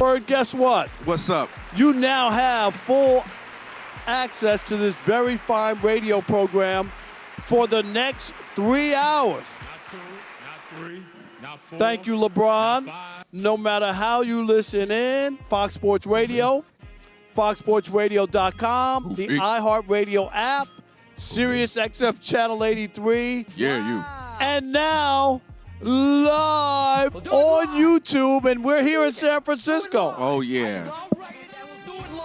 Bird, guess what? What's up? You now have full access to this very fine radio program for the next 3 hours. Not 2, not 3, not 4. Thank you, LeBron. Not 5. No matter how you listen in, Fox Sports Radio, foxsportsradio.com, the iHeartRadio app, Sirius XM Channel 83. Yeah, you. And now, live on YouTube, and we're here in San Francisco. Oh, yeah.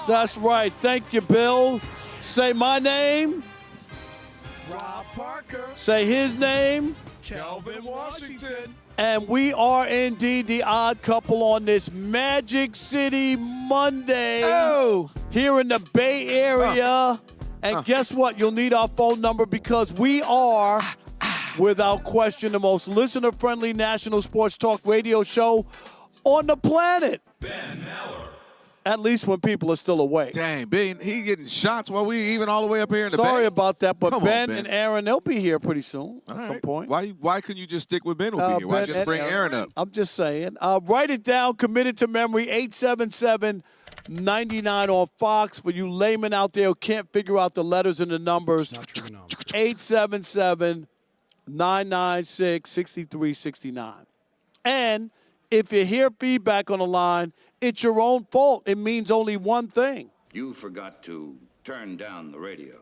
That's right. Thank you, Bill. Say my name. Rob Parker. Say his name. Kelvin Washington. And we are indeed the odd couple on this Magic City Monday here in the Bay Area. And guess what? You'll need our phone number because we are, without question, the most listener-friendly national sports talk radio show on the planet. Ben Maller. At least when people are still awake. Dang, Ben, he getting shots while we even all the way up here in the Sorry Bay? about that, but Come on, Ben Ben. and Aaron, they'll be here pretty soon at some point. Why couldn't you just stick with Ben over here? Why Ben just and bring Aaron up? I'm just saying. Write it down, committed to memory, 877-99 on Fox. For you laymen out there who can't figure out the letters and the numbers, 877-996-6369. And if you hear feedback on the line, it's your own fault. It means only one thing. You forgot to turn down the radio.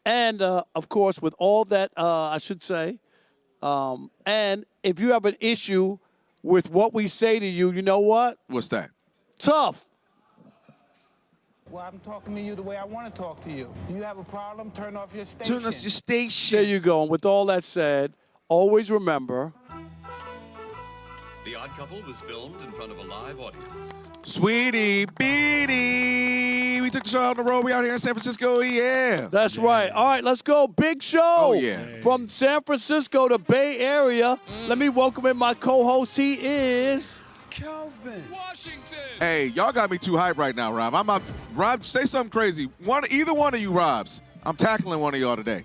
And, of course, with all that, I should say, and if you have an issue with what we say to you, you know what? What's that? Tough. Well, I'm talking to you the way I want to talk to you. Do you have a problem? Turn off your station. Turn us your station. There you go. And with all that said, always remember. The Odd Couple was filmed in front of a live audience. Sweetie Beanie. We took the show out on the road. We out here in San Francisco. Yeah. That's right. All right, let's go. Big show. Oh, yeah. From San Francisco to Bay Area. Let me welcome in my co-host. He is Kelvin Washington. Hey, y'all got me too hyped right now, Rob. Rob, say something crazy. Either one of you, Robs. I'm tackling one of y'all today.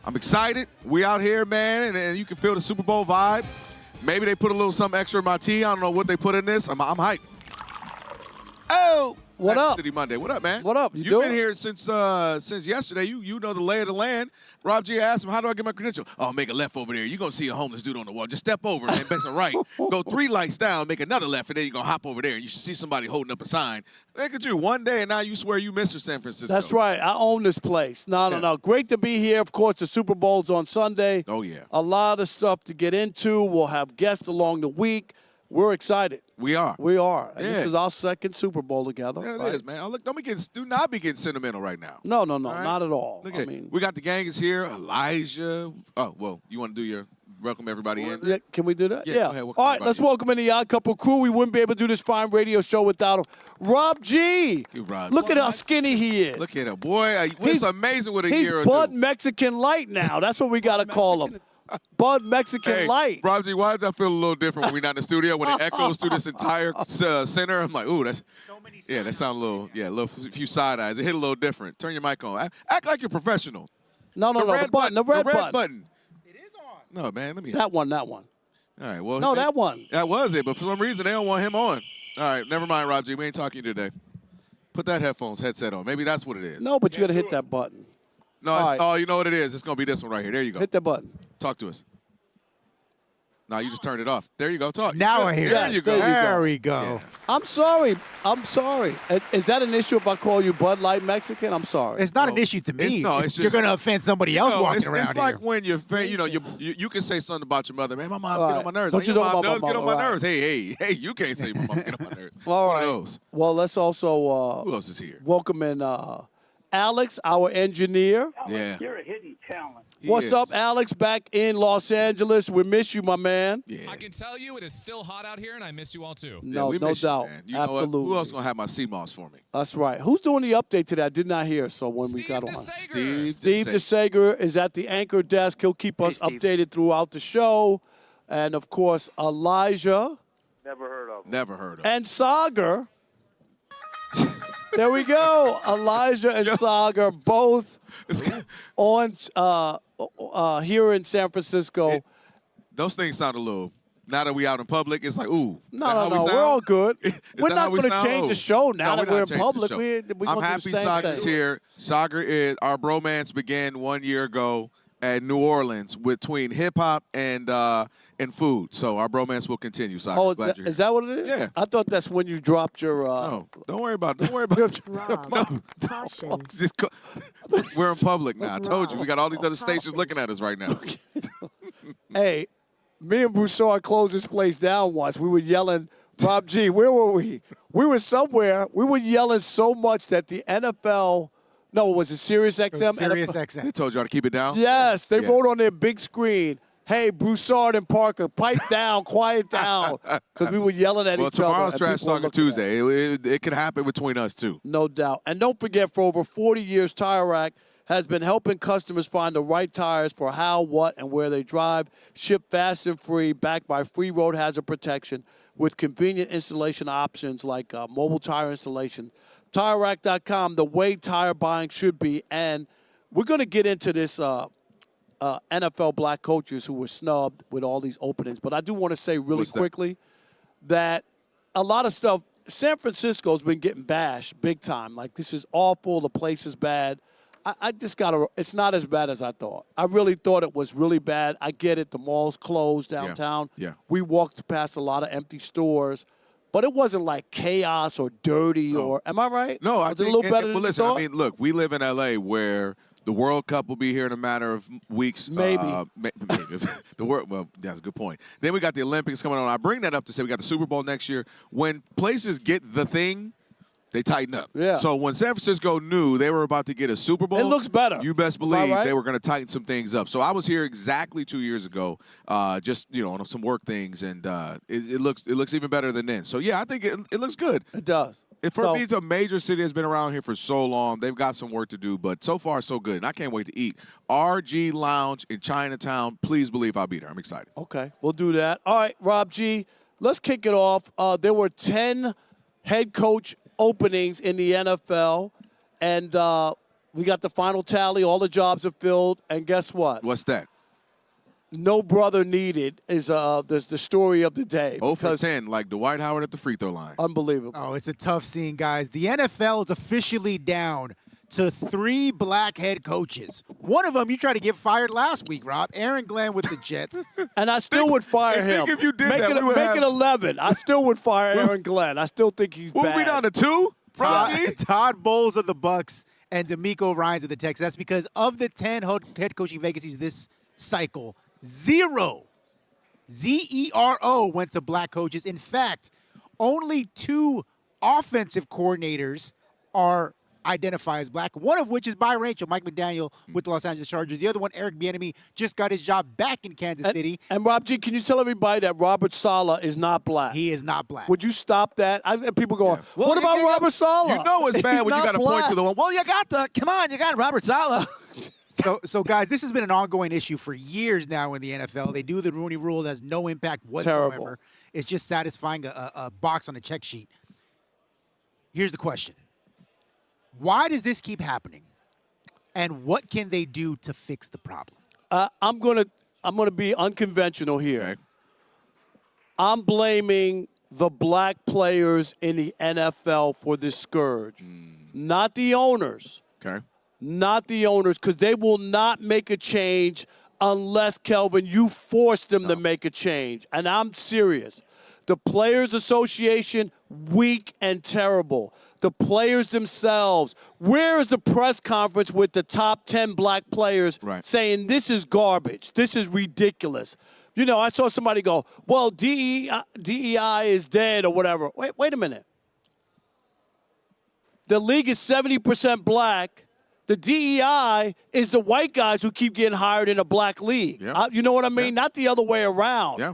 I'm excited. We out here, man, and you can feel the Super Bowl vibe. Maybe they put a little something extra in my tea. I don't know what they put in this. I'm hyped. Oh, what Magic up? City Monday. What up, man? What up? You've doing been here since yesterday. You know the lay of the land. Rob G asked him, how do I get my credential? Oh, make a left over there. You're going to see a homeless dude on the wall. Just step over and then bend a right. Go 3 lights down, make another left, and then you're going to hop over there. And you should see somebody holding up a sign. Look at you. One day, and now you swear you Mr. San Francisco. That's right. I own this place. No. Great to be here. Of course, the Super Bowl's on Sunday. Oh, yeah. A lot of stuff to get into. We'll have guests along the week. We're excited. We are. We are. And Yeah. this is our second Super Bowl together. Yeah, it right? is, man. Oh, look, do not be getting sentimental right now. No, right? not at all. Look I at mean, we got the gang is here. Elijah. Oh, well, you want to do your welcome everybody in? yeah, can we do that? Yeah, go ahead, welcome All right, everybody let's in. welcome in the Odd Couple crew. We wouldn't be able to do this fine radio show without him. Rob G. You, Rob. Look at how skinny he is. Look at him, boy. He's- It's amazing what a He's year or Bud two. Mexican Light now. That's what we got to call him. Bud Mexican Hey, Light. Rob G, why does that feel a little different when we're not in the studio? When it echoes through this entire center, I'm like, ooh, that sounds a little, few side eyes. It hit a little different. Turn your mic on. Act like you're professional. No, the red button. The red button. It is on. No, man, let me. That one. All right, well. No, that one. That was it, but for some reason they don't want him on. All right, never mind, Rob G. We ain't talking to you today. Put that headset on. Maybe that's what it is. No, but you got to hit that button. No, All right. oh, you know what it is? It's gonna be this one right here. There you go. Hit that button. Talk to us. No, you just turned it off. There you go. Talk. Now I hear There it. you go. There we go. Yeah. I'm sorry. Is that an issue if I call you Bud Light Mexican? I'm sorry. It's not an issue to me. it's You're just- going to offend somebody else walking it's around like here. when you can say something about your mother. Man, my mom All get right. on my nerves. Don't Man, you your talk mom about does my get on mother, my all nerves. Hey, you can't say my mom get on my nerves. All right. Who knows? Well, let's also Who else is here? welcome in Alex, our engineer. Yeah. You're a hidden talent. He What's is. up, Alex? Back in Los Angeles. We miss you, my man. Yeah. I can tell you it is still hot out here, and I miss you all too. Yeah, No, we no miss you, doubt. man. You know what? Absolutely. Who else is gonna have my sea moss for me? That's right. Who's doing the update today? I did not hear. So when we got on, DeSager. Steve DeSager is at the anchor desk. He'll keep us updated throughout the show, and of course Elijah Never heard of. and Sagar. There we go. Elijah and Sagar both on here in San Francisco. Those things sound a little Now that we out in public, it's like, ooh. No. We're all good. We're that not how we going to sound? change the show now No, that we're in not changing the public. show. We I'm gonna do happy the same Sagar's thing. here. Sagar is our bromance began 1 year ago at New Orleans between hip hop and food. So our bromance will continue. Sagar, Oh, glad you're is here. that what it is? Yeah. I thought that's when you dropped your. No, don't worry about it. Rob, caution. We're in public now. I told you. We got all these other stations looking at us right now. Hey, me and Broussard closed this place down once. We were yelling, Rob G, where were we? We were somewhere. We were yelling so much that the NFL, no, was it Sirius XM? Sirius NFL? XM. They told y'all to keep it down? Yes, they Yeah. wrote on their big screen, hey, Broussard and Parker, pipe down, quiet down, because we were yelling at Well, each other. tomorrow's and Trash people were Talking looking at us. Tuesday. It could happen between us, too. No doubt. And don't forget, for over 40 years, Tire Rack has been helping customers find the right tires for how, what, and where they drive. Shipped fast and free, backed by free road hazard protection with convenient installation options like mobile tire installation. TireRack.com, the way tire buying should be. And we're going to get into this NFL black coaches who were snubbed with all these openings. But I do want to say really What's that? quickly that a lot of stuff, San Francisco's been getting bashed big time. Like, this is awful. The place is bad. I just got to – it's not as bad as I thought. I really thought it was really bad. I get it. The mall's closed downtown. Yeah. We walked past a lot of empty stores. But it wasn't like chaos or dirty or – am I right? No, I was think it a little better than well, you listen, thought? I mean, look, we live in L.A. where the World Cup will be here in a matter of weeks. Maybe. Maybe. The world. Well, that's a good point. Then we got the Olympics coming on. I bring that up to say we got the Super Bowl next year. When places get the thing, they tighten up. Yeah. So when San Francisco knew they were about to get a Super Bowl, It looks better. You best Am I believe right? they were going to tighten some things up. So I was here exactly 2 years ago, just on some work things, and it looks even better than then. So yeah, I think it looks good. It does. For me, it's a major city that's been around here for so long. They've got some work to do, but so far, so good. And I can't wait to eat. RG Lounge in Chinatown. Please believe I'll be there. I'm excited. Okay, we'll do that. All right, Rob G, let's kick it off. There were 10 head coach openings in the NFL, and we got the final tally. All the jobs are filled, and guess what? What's that? No brother needed is the story of the day. 0 for because 10, like Dwight Howard at the free throw line. Unbelievable. Oh, it's a tough scene, guys. The NFL is officially down to 3 black head coaches. One of them you tried to get fired last week, Rob. Aaron Glenn with the Jets. And I still would fire him. think if you did make that, it, we would make have- it 11. I still would fire Aaron Glenn. I still think he's What bad. we down to 2? Todd Bowles of the Bucks and DeMeco Ryans of the Texans. That's because of the 10 head coaching vacancies this cycle, 0, Z-E-R-O, went to black coaches. In fact, only 2 offensive coordinators are identified as black, one of which is biracial, Mike McDaniel with the Los Angeles Chargers. The other one, Eric Bieniemy, just got his job back in Kansas City. And Rob G, can you tell everybody that Robert Saleh is not black? He is not black. Would you stop that? I've had people going, Well, what about Robert Saleh? You know it's bad He's when you not got to point to the black. one. Well, you got Robert Saleh. So, guys, this has been an ongoing issue for years now in the NFL. They do the Rooney Rule. It has no impact whatsoever. Terrible. It's just satisfying a box on a check sheet. Here's the question. Why does this keep happening? And what can they do to fix the problem? I'm gonna be unconventional here. Okay. I'm blaming the black players in the NFL for this scourge, not the owners. Okay. Not the owners, because they will not make a change unless, Kelvin, you force them to make a change. And I'm serious. The Players Association, weak and terrible. The players themselves. Where is the press conference with the top 10 black players saying this is garbage, this is ridiculous? You know, I saw somebody go, well, DEI is dead or whatever. Wait a minute. The league is 70% black. The DEI is the white guys who keep getting hired in a black league. Yeah. You know what I mean? Yeah. Not the other way around. Yeah.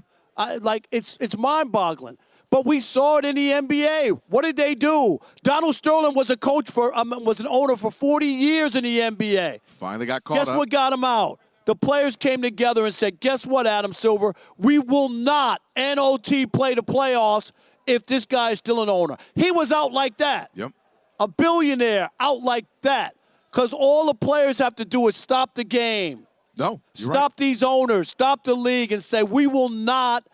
It's mind-boggling. But we saw it in the NBA. What did they do? Donald Sterling was a coach was an owner for 40 years in the NBA. Finally got caught Guess up. what got him out? The players came together and said, guess what, Adam Silver? We will not NOT play the playoffs if this guy is still an owner. He was out like that. Yep. A billionaire out like that. Because all the players have to do is stop the game. No. You're Stop these owners. Stop the league and say, we will not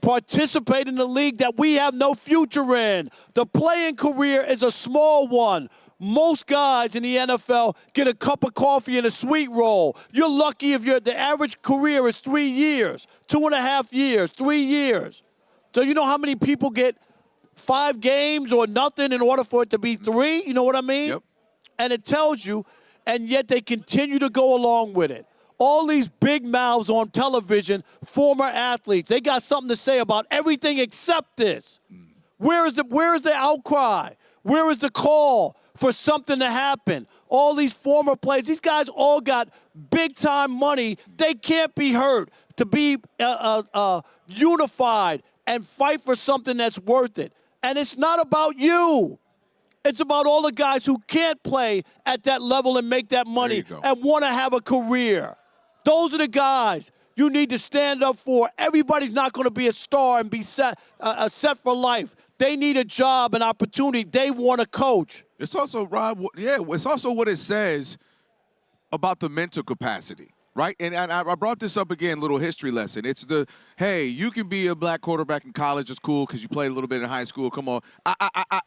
participate in the league that we have no future in. The playing career is a small one. Most guys in the NFL get a cup of coffee and a sweet roll. You're lucky if the average career is 3 years, 2.5 years, 3 years. So you know how many people get 5 games or nothing in order for it to be 3? You know what I mean? Yep. And it tells you, and yet they continue to go along with it. All these big mouths on television, former athletes, they got something to say about everything except this. Where is the outcry? Where is the call for something to happen? All these former players, these guys all got big-time money. They can't be hurt to be unified and fight for something that's worth it. And it's not about you. It's about all the guys who can't play at that level and make that money and want to have a career. Those are the guys you need to stand up for. Everybody's not going to be a star and be set for life. They need a job, an opportunity. They want to coach. It's also, Rob, it's also what it says about the mental capacity, right? And I brought this up again, little history lesson. It's hey, you can be a black quarterback in college. It's cool because you played a little bit in high school. Come on.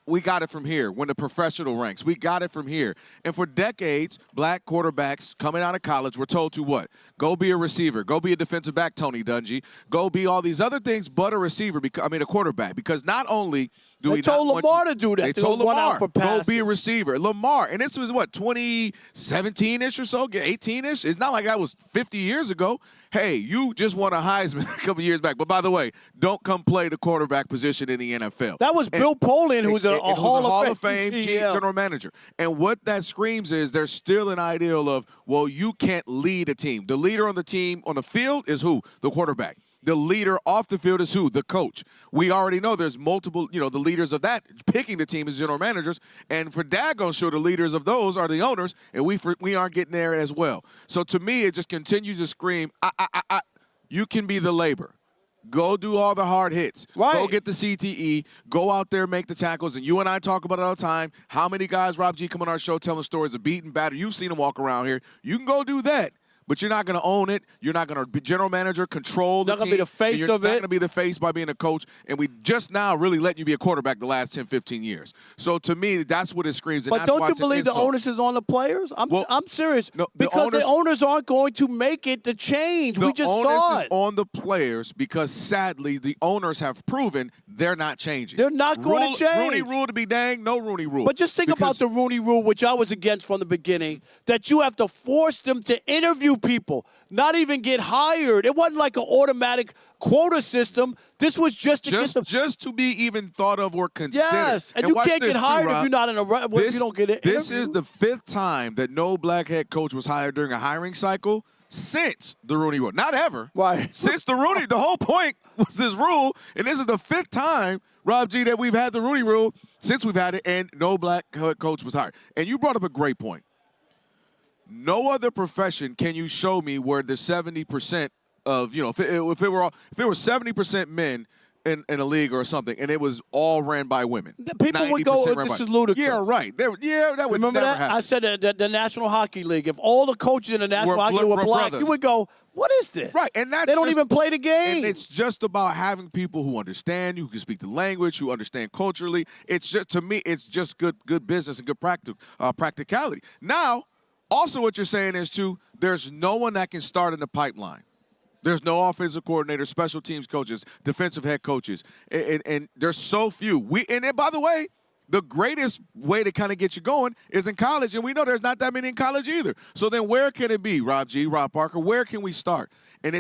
We got it from here. When the professional ranks, we got it from here. And for decades, black quarterbacks coming out of college were told to what? Go be a receiver. Go be a defensive back, Tony Dungy. Go be all these other things but a receiver, a quarterback. Because not only do they told Lamar to do that. They told Lamar, go be a receiver. Lamar, and this was what, 2017-ish or so, 18-ish? It's not like that was 50 years ago. Hey, you just won a Heisman a couple years back. But by the way, don't come play the quarterback position in the NFL. That was Bill Polian, who was a Hall of Fame general manager. And what that screams is there's still an ideal of, well, you can't lead a team. The leader on the team on the field is who? The quarterback. The leader off the field is who? The coach. We already know there's multiple, the leaders of that picking the team as general managers. And for daggone sure, the leaders of those are the owners, and we aren't getting there as well. So to me, it just continues to scream, you can be the labor. Go do all the hard hits. Right. Go get the CTE. Go out there, make the tackles. And you and I talk about it all the time. How many guys, Rob G, come on our show telling stories of beating, batter? You've seen them walk around here. You can go do that. But you're not going to own it. You're not going to be general manager, control the team. Not going to be the face of it. You're not going to be the face by being a coach. And we just now really letting you be a quarterback the last 10, 15 years. So to me, that's what it screams. And but don't you believe the onus is on the players? I'm serious. No, because the owners aren't going to make it to change. We just saw it. The onus is on the players because, sadly, the owners have proven they're not changing. They're not going to change. Rooney Rule to be dang, no Rooney Rule. But just think about the Rooney Rule, which I was against from the beginning, that you have to force them to interview people, not even get hired. It wasn't like an automatic quota system. This was just to get them. Just to be even thought of or considered. Yes, and you can't get hired if you're not in a if you don't get it. This is the 5th time that no black head coach was hired during a hiring cycle since the Rooney Rule. Not ever. Right. Since the Rooney, the whole point was this rule, and this is the 5th time, Rob G, that we've had the Rooney Rule since we've had it, and no black head coach was hired. And you brought up a great point. No other profession can you show me where the 70% of, if it were 70% men in a league or something, and it was all ran by women. People would go, this is ludicrous. Yeah, right. That would Remember never that? happen. I said the National Hockey League, if all the coaches in the National Hockey League were black, brothers. you would go, what is this? Right, and that's they don't even play the game. And it's just about having people who understand you, who can speak the language, who understand culturally. It's just, to me, it's just good business and good practicality. Now, also what you're saying is, too, there's no one that can start in the pipeline. There's no offensive coordinator, special teams coaches, defensive head coaches, and there's so few. And then, by the way, the greatest way to kind of get you going is in college, and we know there's not that many in college either. So then where can it be, Rob G, Rob Parker? Where can we start? And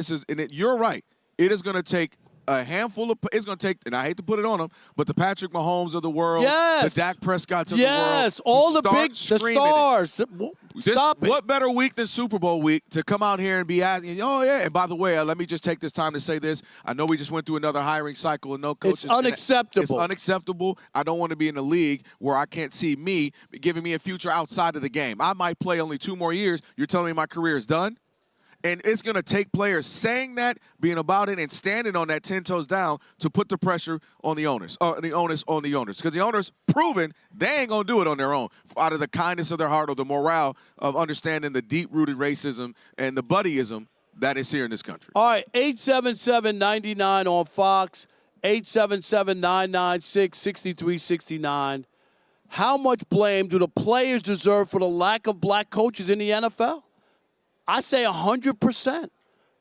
you're right. It is going to take a handful of – it's going to take – and I hate to put it on them, but the Patrick Mahomes of the world, the Dak Prescotts of the world. Yes, all the stars. Stop it. What better week than Super Bowl week to come out here and be asking, oh, yeah, and by the way, let me just take this time to say this. I know we just went through another hiring cycle and no coaches. It's unacceptable. It's unacceptable. I don't want to be in a league where I can't see me giving me a future outside of the game. I might play only 2 more years. You're telling me my career is done? And it's going to take players saying that, being about it, and standing on that 10 toes down to put the pressure on the owners, the onus on the owners. Because the owners proven they ain't going to do it on their own out of the kindness of their heart or the morale of understanding the deep-rooted racism and the buddyism that is here in this country. All right, 877-99 on Fox, 877-996-6369. How much blame do the players deserve for the lack of black coaches in the NFL? I say 100%.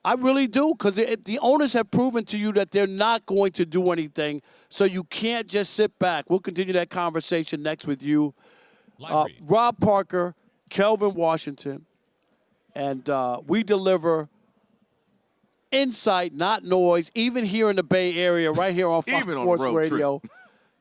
I really do, because the owners have proven to you that they're not going to do anything, so you can't just sit back. We'll continue that conversation next with you. Rob Parker, Kelvin Washington, and we deliver insight, not noise, even here in the Bay Area, right here on Fox Sports Radio.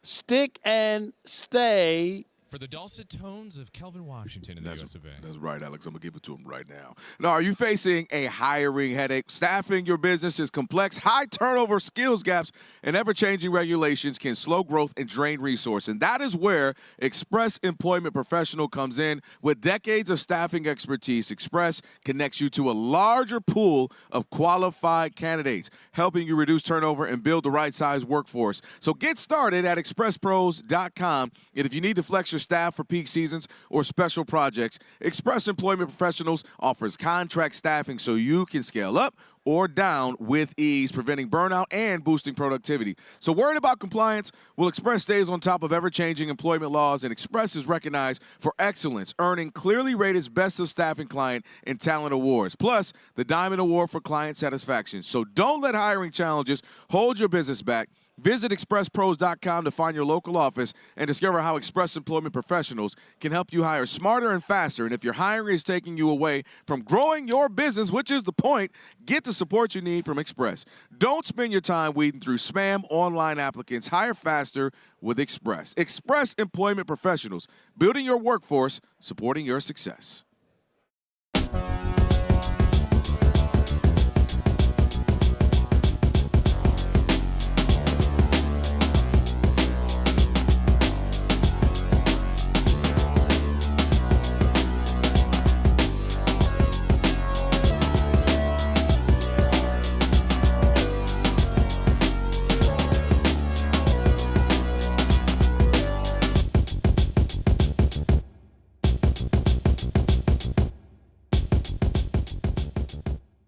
Stick and stay. For the dulcet tones of Kelvin Washington in the US of A. That's right, Alex. I'm going to give it to him right now. Now, are you facing a hiring headache? Staffing your business is complex. High turnover, skills gaps, and ever-changing regulations can slow growth and drain resources. And that is where Express Employment Professional comes in. With decades of staffing expertise, Express connects you to a larger pool of qualified candidates, helping you reduce turnover and build the right-size workforce. So get started at expresspros.com. And if you need to flex your staff for peak seasons or special projects, Express Employment Professionals offers contract staffing so you can scale up or down with ease, preventing burnout and boosting productivity. So worried about compliance? Well, Express stays on top of ever-changing employment laws, and Express is recognized for excellence, earning clearly rated Best of Staffing Client and Talent Awards, plus the Diamond Award for Client Satisfaction. So don't let hiring challenges hold your business back. Visit expresspros.com to find your local office and discover how Express Employment Professionals can help you hire smarter and faster. And if your hiring is taking you away from growing your business, which is the point, get the support you need from Express. Don't spend your time weeding through spam online applicants. Hire faster with Express. Express Employment Professionals, building your workforce, supporting your success.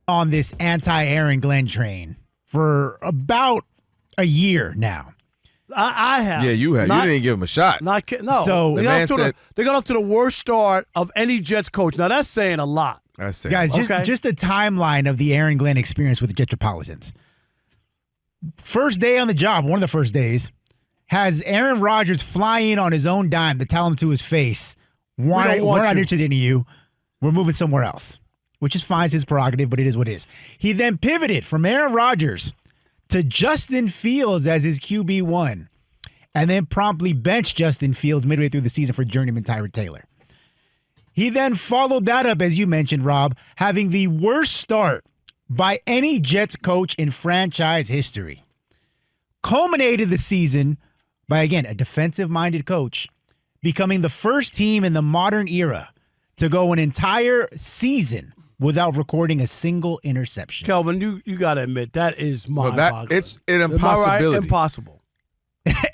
On this anti-Aaron Glenn train for about a year now. I have. Yeah, you have. You didn't give him a shot. No. So they got off to the worst start of any Jets coach. Now, that's saying a lot. That's saying guys, a lot. just the timeline of the Aaron Glenn experience with the Jetropolitans. First day on the job, one of the first days, has Aaron Rodgers fly in on his own dime to tell him to his face, we're not interested in you. We're moving somewhere else. Which is fine, it's his prerogative, but it is what it is. He then pivoted from Aaron Rodgers to Justin Fields as his QB1, and then promptly benched Justin Fields midway through the season for journeyman Tyrod Taylor. He then followed that up, as you mentioned, Rob, having the worst start by any Jets coach in franchise history. Culminated the season by, again, a defensive-minded coach, becoming the first team in the modern era to go an entire season without recording a single interception. Kelvin, you got to admit, that is mind-boggling. It's an impossibility. Right? Impossible.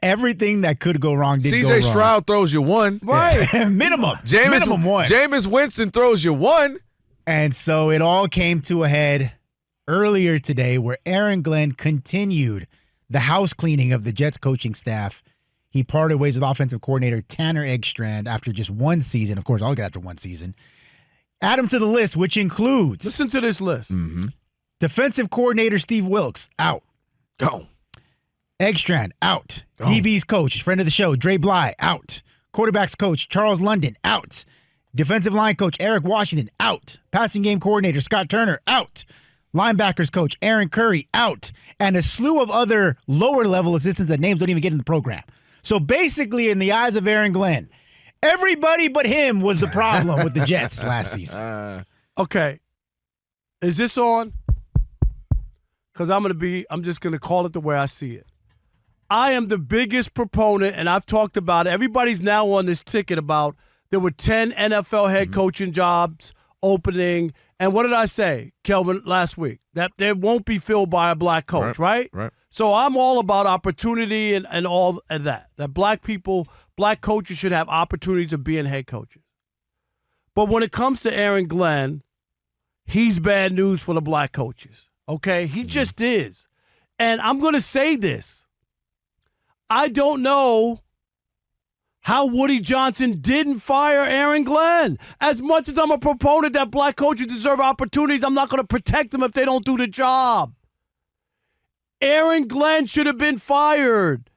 Everything that could go wrong did go wrong. C.J. Stroud throws you one. Right. Minimum one. Jameis Winston throws you one. And so it all came to a head earlier today where Aaron Glenn continued the house cleaning of the Jets coaching staff. He parted ways with offensive coordinator Tanner Eggstrand after just one season. Of course, all got after one season. Add him to the list, which includes... Listen to this list. Mm-hmm. Defensive coordinator Steve Wilkes, out. Go. Eggstrand, out. DB's coach, friend of the show, Dre Bly, out. Quarterbacks coach, Charles London, out. Defensive line coach, Eric Washington, out. Passing game coordinator, Scott Turner, out. Linebackers coach, Aaron Curry, out. And a slew of other lower-level assistants that names don't even get in the program. So basically, in the eyes of Aaron Glenn, everybody but him was the problem with the Jets last season. Okay. Is this on? Because I'm just going to call it the way I see it. I am the biggest proponent, and I've talked about it. Everybody's now on this ticket about there were 10 NFL head coaching jobs opening. And what did I say, Kelvin, last week? That they won't be filled by a black coach, right? Right. So I'm all about opportunity and all of that. That black coaches should have opportunities of being head coaches. But when it comes to Aaron Glenn, he's bad news for the black coaches. Okay? He just is. And I'm going to say this. I don't know how Woody Johnson didn't fire Aaron Glenn. As much as I'm a proponent that black coaches deserve opportunities, I'm not going to protect them if they don't do the job. Aaron Glenn should have been fired.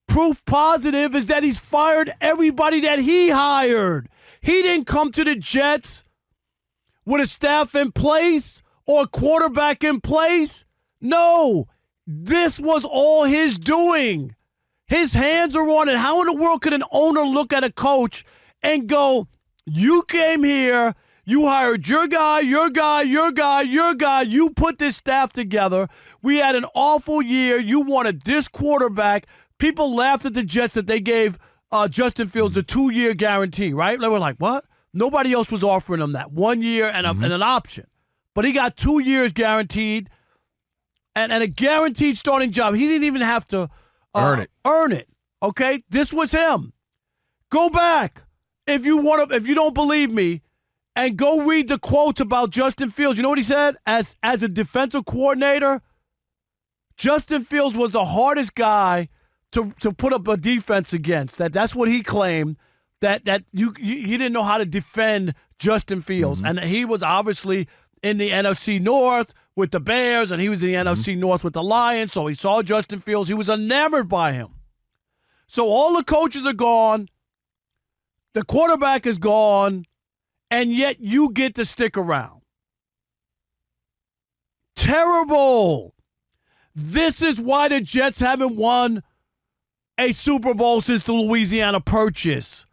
Proof positive is that he's fired everybody that he hired. He didn't come to the Jets with a staff in place or a quarterback in place. No, this was all his doing. His hands are on it. How in the world could an owner look at a coach and go, you came here, you hired your guy, your guy, your guy, your guy, you put this staff together. We had an awful year. You wanted this quarterback. People laughed at the Jets that they gave Justin Fields a 2-year guarantee, right? They were like, what? Nobody else was offering him that 1 year and an option. But he got 2 years guaranteed and a guaranteed starting job. He didn't even have to earn it. Okay? This was him. Go back if you don't believe me and go read the quotes about Justin Fields. You know what he said? As a defensive coordinator, Justin Fields was the hardest guy to put up a defense against. That's what he claimed, that you didn't know how to defend Justin Fields. And he was obviously in the NFC North with the Bears, and he was in the NFC North with the Lions, so he saw Justin Fields. He was enamored by him. So all the coaches are gone. The quarterback is gone, and yet you get to stick around. Terrible. This is why the Jets haven't won a Super Bowl since the Louisiana Purchase.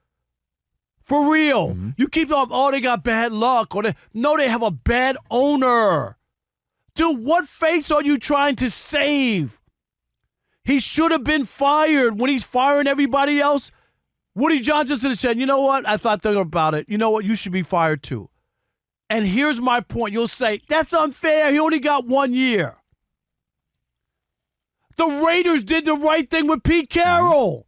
For real. You keep on, they got bad luck. No, they have a bad owner. Dude, what face are you trying to save? He should have been fired. When he's firing everybody else, Woody Johnson should have said, you know what? I thought about it. You know what? You should be fired too. And here's my point. You'll say, that's unfair. He only got 1 year. The Raiders did the right thing with Pete Carroll.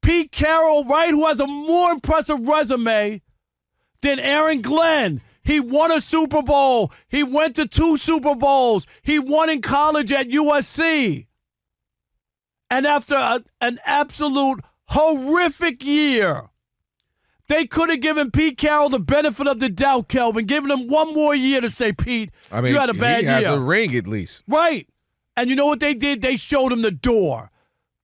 Pete Carroll, right, who has a more impressive resume than Aaron Glenn. He won a Super Bowl. He went to 2 Super Bowls. He won in college at USC. And after an absolute horrific year, they could have given Pete Carroll the benefit of the doubt, Kelvin, giving him 1 more year to say, Pete, you had a bad year. He has a ring at least. Right. And you know what they did? They showed him the door.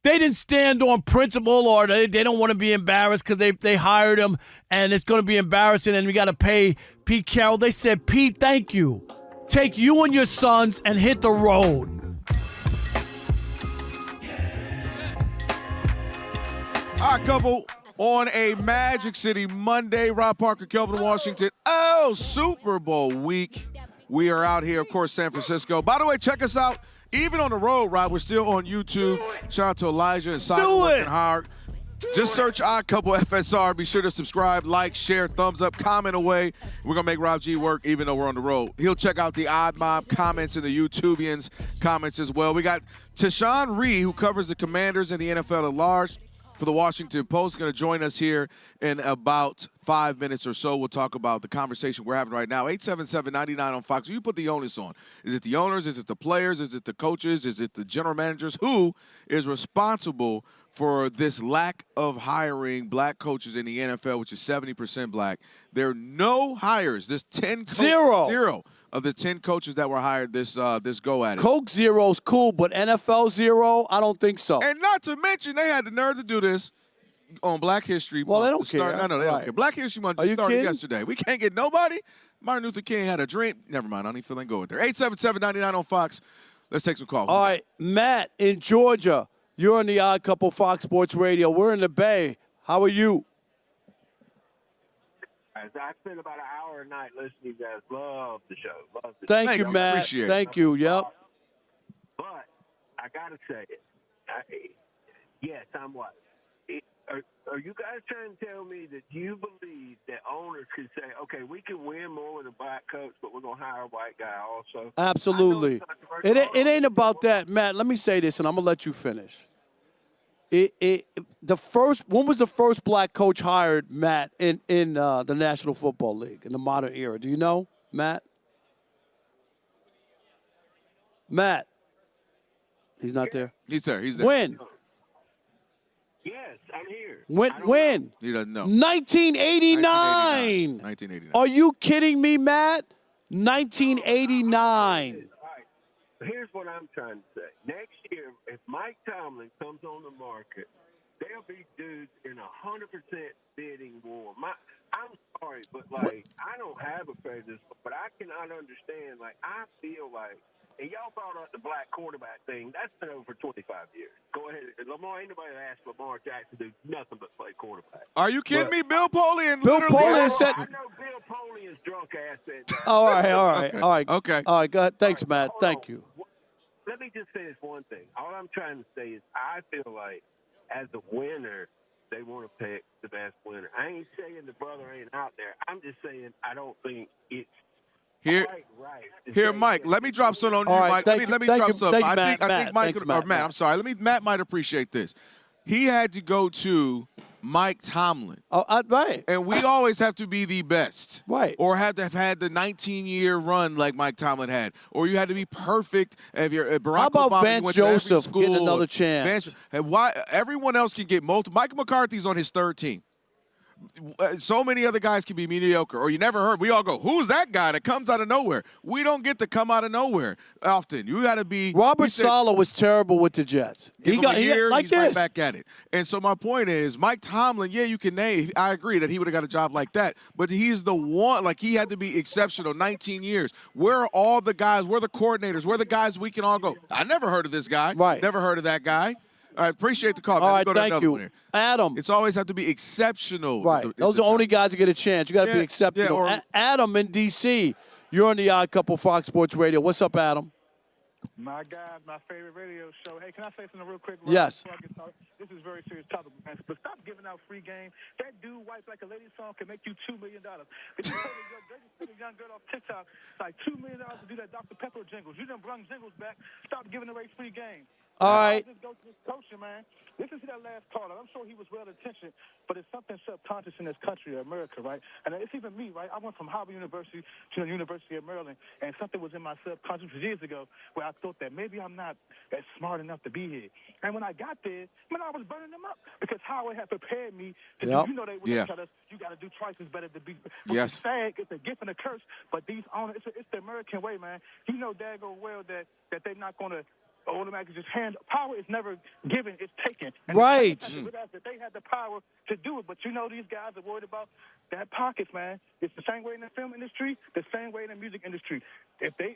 They didn't stand on principle, or they don't want to be embarrassed because they hired him and it's going to be embarrassing and we got to pay Pete Carroll. They said, Pete, thank you. Take you and your sons and hit the road. All right, couple, on a Magic City Monday, Rob Parker, Kelvin, Washington. Oh, Super Bowl week. We are out here, of course, San Francisco. By the way, check us out. Even on the road, Rob, we're still on YouTube. Shout out to Elijah and Simon working hard. Just search Odd Couple FSR. Be sure to subscribe, like, share, thumbs up, comment away. We're going to make Rob G work even though we're on the road. He'll check out the Odd Mob comments and the YouTubians comments as well. We got Tashan Reed, who covers the Commanders and the NFL at large for the Washington Post, going to join us here in about 5 minutes or so. We'll talk about the conversation we're having right now. 877-99 on Fox. You put the onus on. Is it the owners? Is it the players? Is it the coaches? Is it the general managers? Who is responsible for this lack of hiring black coaches in the NFL, which is 70% black? There are no hires. There's 10 zero of the 10 coaches that were hired this go at it. Coke zero's cool, but NFL zero, I don't think so. And not to mention, they had the nerve to do this on Black History Month. Well, they don't care. No, they don't care. Black History Month just started yesterday. We can't get nobody. Martin Luther King had a dream. Never mind. I don't even feel like going there. 877-99 on Fox. Let's take some calls. All right, Matt in Georgia. You're on the Odd Couple Fox Sports Radio. We're in the Bay. How are you? I spend about an hour a night listening to you guys. Love the show. Thank you, Matt. Appreciate it. Thank you. Yep. But I got to say it. Yes, I'm what? Are you guys trying to tell me that you believe that owners could say, okay, we can win more with a black coach, but we're going to hire a white guy also? Absolutely. It ain't about that, Matt. Let me say this, and I'm going to let you finish. When was the first black coach hired, Matt, in the National Football League in the modern era? Do you know, Matt? Matt. He's not there. He's there. He's there. When? Yes, I'm here. When? He doesn't know. 1989. 1989. Are you kidding me, Matt? 1989. All right. Here's what I'm trying to say. Next year, if Mike Tomlin comes on the market, there'll be dudes in 100% bidding war. I'm sorry, but, like, I don't have a prejudice, but I cannot understand. Like, I feel like, and y'all brought up the black quarterback thing. That's been over 25 years. Go ahead. Lamar, ain't nobody asked Lamar Jackson to do nothing but play quarterback. Are you kidding me? Bill Polian Bill literally. Polian said. I know Bill Polian's drunk ass said that. All right. Okay. All right, go ahead. Thanks, Matt. Thank you. Let me just say this one thing. All I'm trying to say is I feel like as a winner, they want to pick the best winner. I ain't saying the brother ain't out there. I'm just saying I don't think it's Here, Mike. Let me drop something on you, right, Mike. Let me drop something. I think Mike Thanks, could, or Matt. I'm sorry. Matt might appreciate this. He had to go to Mike Tomlin. Right. And we always have to be the best. Right. Or have to have had the 19-year run like Mike Tomlin had. Or you had to be perfect. If you're Barack How about Obama, Vance Joseph getting another chance? Why everyone else can get multiple? Mike McCarthy's on his third team. So many other guys can be mediocre, or you never heard. We all go, who's that guy that comes out of nowhere? We don't get to come out of nowhere often. You got to be. Robert Saleh was terrible with the Jets. He got like he's this. right back at it. And so my point is, Mike Tomlin. Yeah, you can name. I agree that he would have got a job like that, but he's the one. Like he had to be exceptional. 19 years. Where are all the guys? Where are the coordinators? Where are the guys we can all go? I never heard of this guy. Right. Never heard of that guy. I appreciate the call. All man. right, Go to thank another you. one here. Adam. It's always have to be exceptional. Right. Those are the only guys that get a chance. You got to be exceptional. Yeah, Adam in D.C., you're on the Odd Couple Fox Sports Radio. What's up, Adam? My God, my favorite radio show. Hey, can I say something real quick? Yes. This is a very serious topic, man. But stop giving out free game. That dude, White Like a Lady song, can make you $2 million. If you put a young girl off TikTok, it's like $2 million to do that Dr. Pepper jingles. You done brung jingles back. Stop giving away free game. All right. Just go to this coaching, man. Listen to that last caller. I'm sure he was well-intentioned, but it's something subconscious in this country, America, right? And it's even me, right? I went from Harvard University to the University of Maryland, and something was in my subconscious years ago where I thought that maybe I'm not as smart enough to be here. And when I got there, man, I was burning them up because Howard had prepared me to do, you know, they would tell us you got to do twice as better to be. It's sad, it's a gift and a curse, but these owners, it's the American way, man. You know daggone well that they're not going to automatically just hand. Power is never given, it's taken. And right. That they had the power to do it, but you know these guys are worried about their pockets, man. It's the same way in the film industry, the same way in the music industry. If they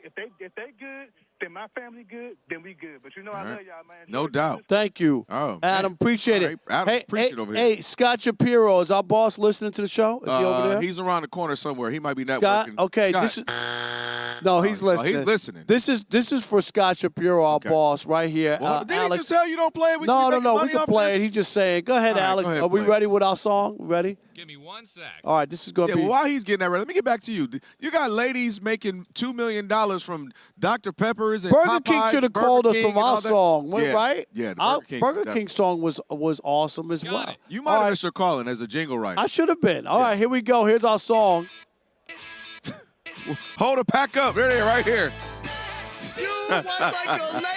good, then my family good, then we good. But you know I love y'all, man. No doubt. Thank you. Oh, Adam, appreciate it. Adam, appreciate it over here. Hey, Scott Shapiro, is our boss listening to the show? Is he over there? He's around the corner somewhere. He might be networking. Scott, okay, Scott. this is. No, he's listening. He's listening. This is for Scott Shapiro, our boss, right here. Well, did Alex. he just tell you don't play it? No, we can play it. He's just saying. Go ahead, Alex. Go ahead, Are we play. ready with our song? Ready? Give me 1 sec. All right, this is going to be. Well, while he's getting that ready, let me get back to you. You got ladies making $2 million from Dr. Peppers and Burger Popeyes, King should have Burger called us King from and all our that. song, Yeah, right? Yeah, the Our Burger King song was awesome as well. You might have missed your calling as a jingle writer. I should have been. All right, here we go. Here's our song. Hold it, pack up. There it is, right here. You was like a lady.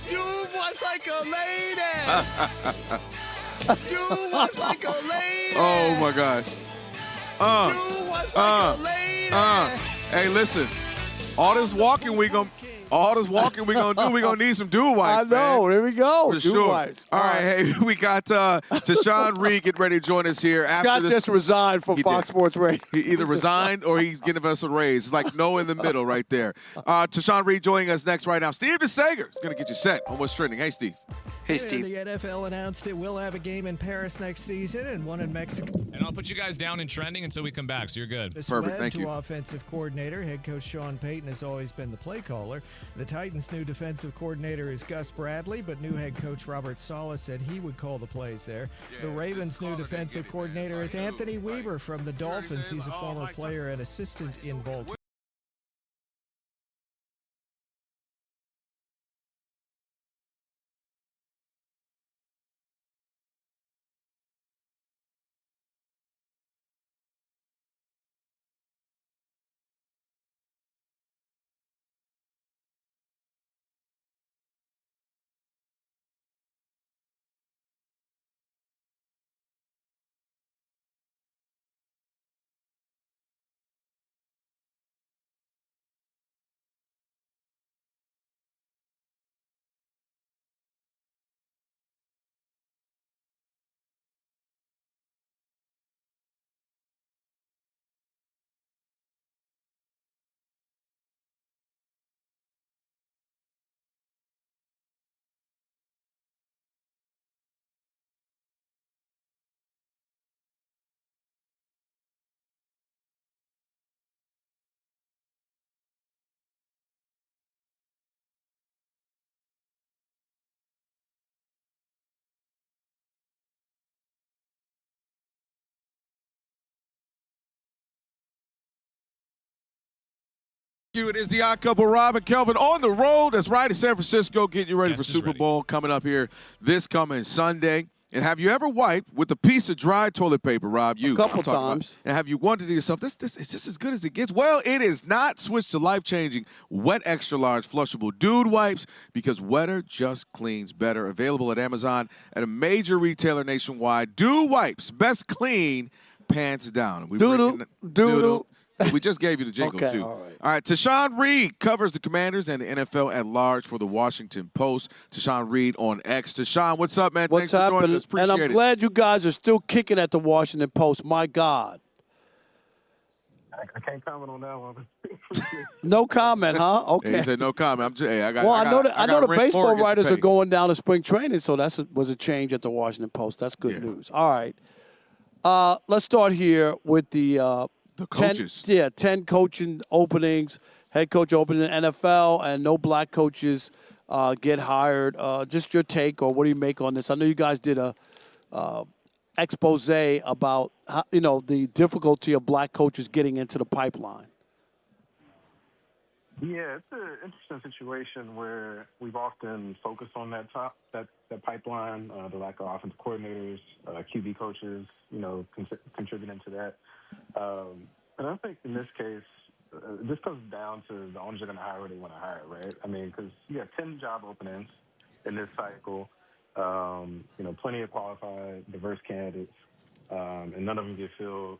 You was like a lady. You was like a lady. Oh, my gosh. You was like a lady. Hey, listen. All this walking we gonna do, we gonna need some dual wipes. I know. Man. There we go. For Dual sure. wipes. All right, hey, we got Tashan Reed getting ready to join us here. Scott just resigned from Fox Sports Radio. He either resigned or he's giving us a raise. It's like no in the middle right there. Tashan Reed joining us next right now. Steve DeSager is going to get you set on what's trending. Hey, Steve. Hey, Steve. The NFL announced it will have a game in Paris next season and one in Mexico. And I'll put you guys down in trending until we come back, so you're good. Perfect, thank you. Offensive coordinator, head coach Sean Payton has always been the play caller. The Titans' new defensive coordinator is Gus Bradley, but new head coach Robert Saleh said he would call the plays there. The Ravens' new defensive coordinator is Anthony Weaver from the Dolphins. He's a former player and assistant in Baltimore. It is the Odd Couple, Rob and Kelvin on the road. That's right, in San Francisco, getting you ready for Super Bowl coming up here this coming Sunday. And have you ever wiped with a piece of dry toilet paper, Rob? A couple times. And have you wondered to yourself, this is just as good as it gets? Well, it is not. Switch to life-changing Wet Extra Large Flushable Dude Wipes because wetter just cleans better. Available at Amazon at a major retailer nationwide. Dude Wipes, best clean, pants down. Doodle. We just gave you the jingle, okay, too. all right. All right, Tashan Reed covers the Commanders and the NFL at large for the Washington Post. Tashan Reed on X. Tashan, what's up, man? What's Thanks for joining happening? us. Appreciate And I'm it. glad you guys are still kicking at the Washington Post. My God. I can't comment on that one. No comment, huh? Okay. Hey, he said no comment. I'm just, hey, I got. Well, I got, I know the rent baseball mortgage to writers pay. are going down to spring training, so that was a change at the Washington Post. That's good news. All right. Let's start here with the coaches. 10 coaching openings, head coach opening in the NFL, and no black coaches get hired. Just your take, or what do you make on this? I know you guys did a expose about how, the difficulty of black coaches getting into the pipeline. Yeah, it's an interesting situation where we've often focused on that pipeline, the lack of offensive coordinators, QB coaches, contributing to that. And I think in this case, this comes down to the owners are going to hire who they want to hire, right? I mean, because you have 10 job openings in this cycle, plenty of qualified, diverse candidates, and none of them get filled,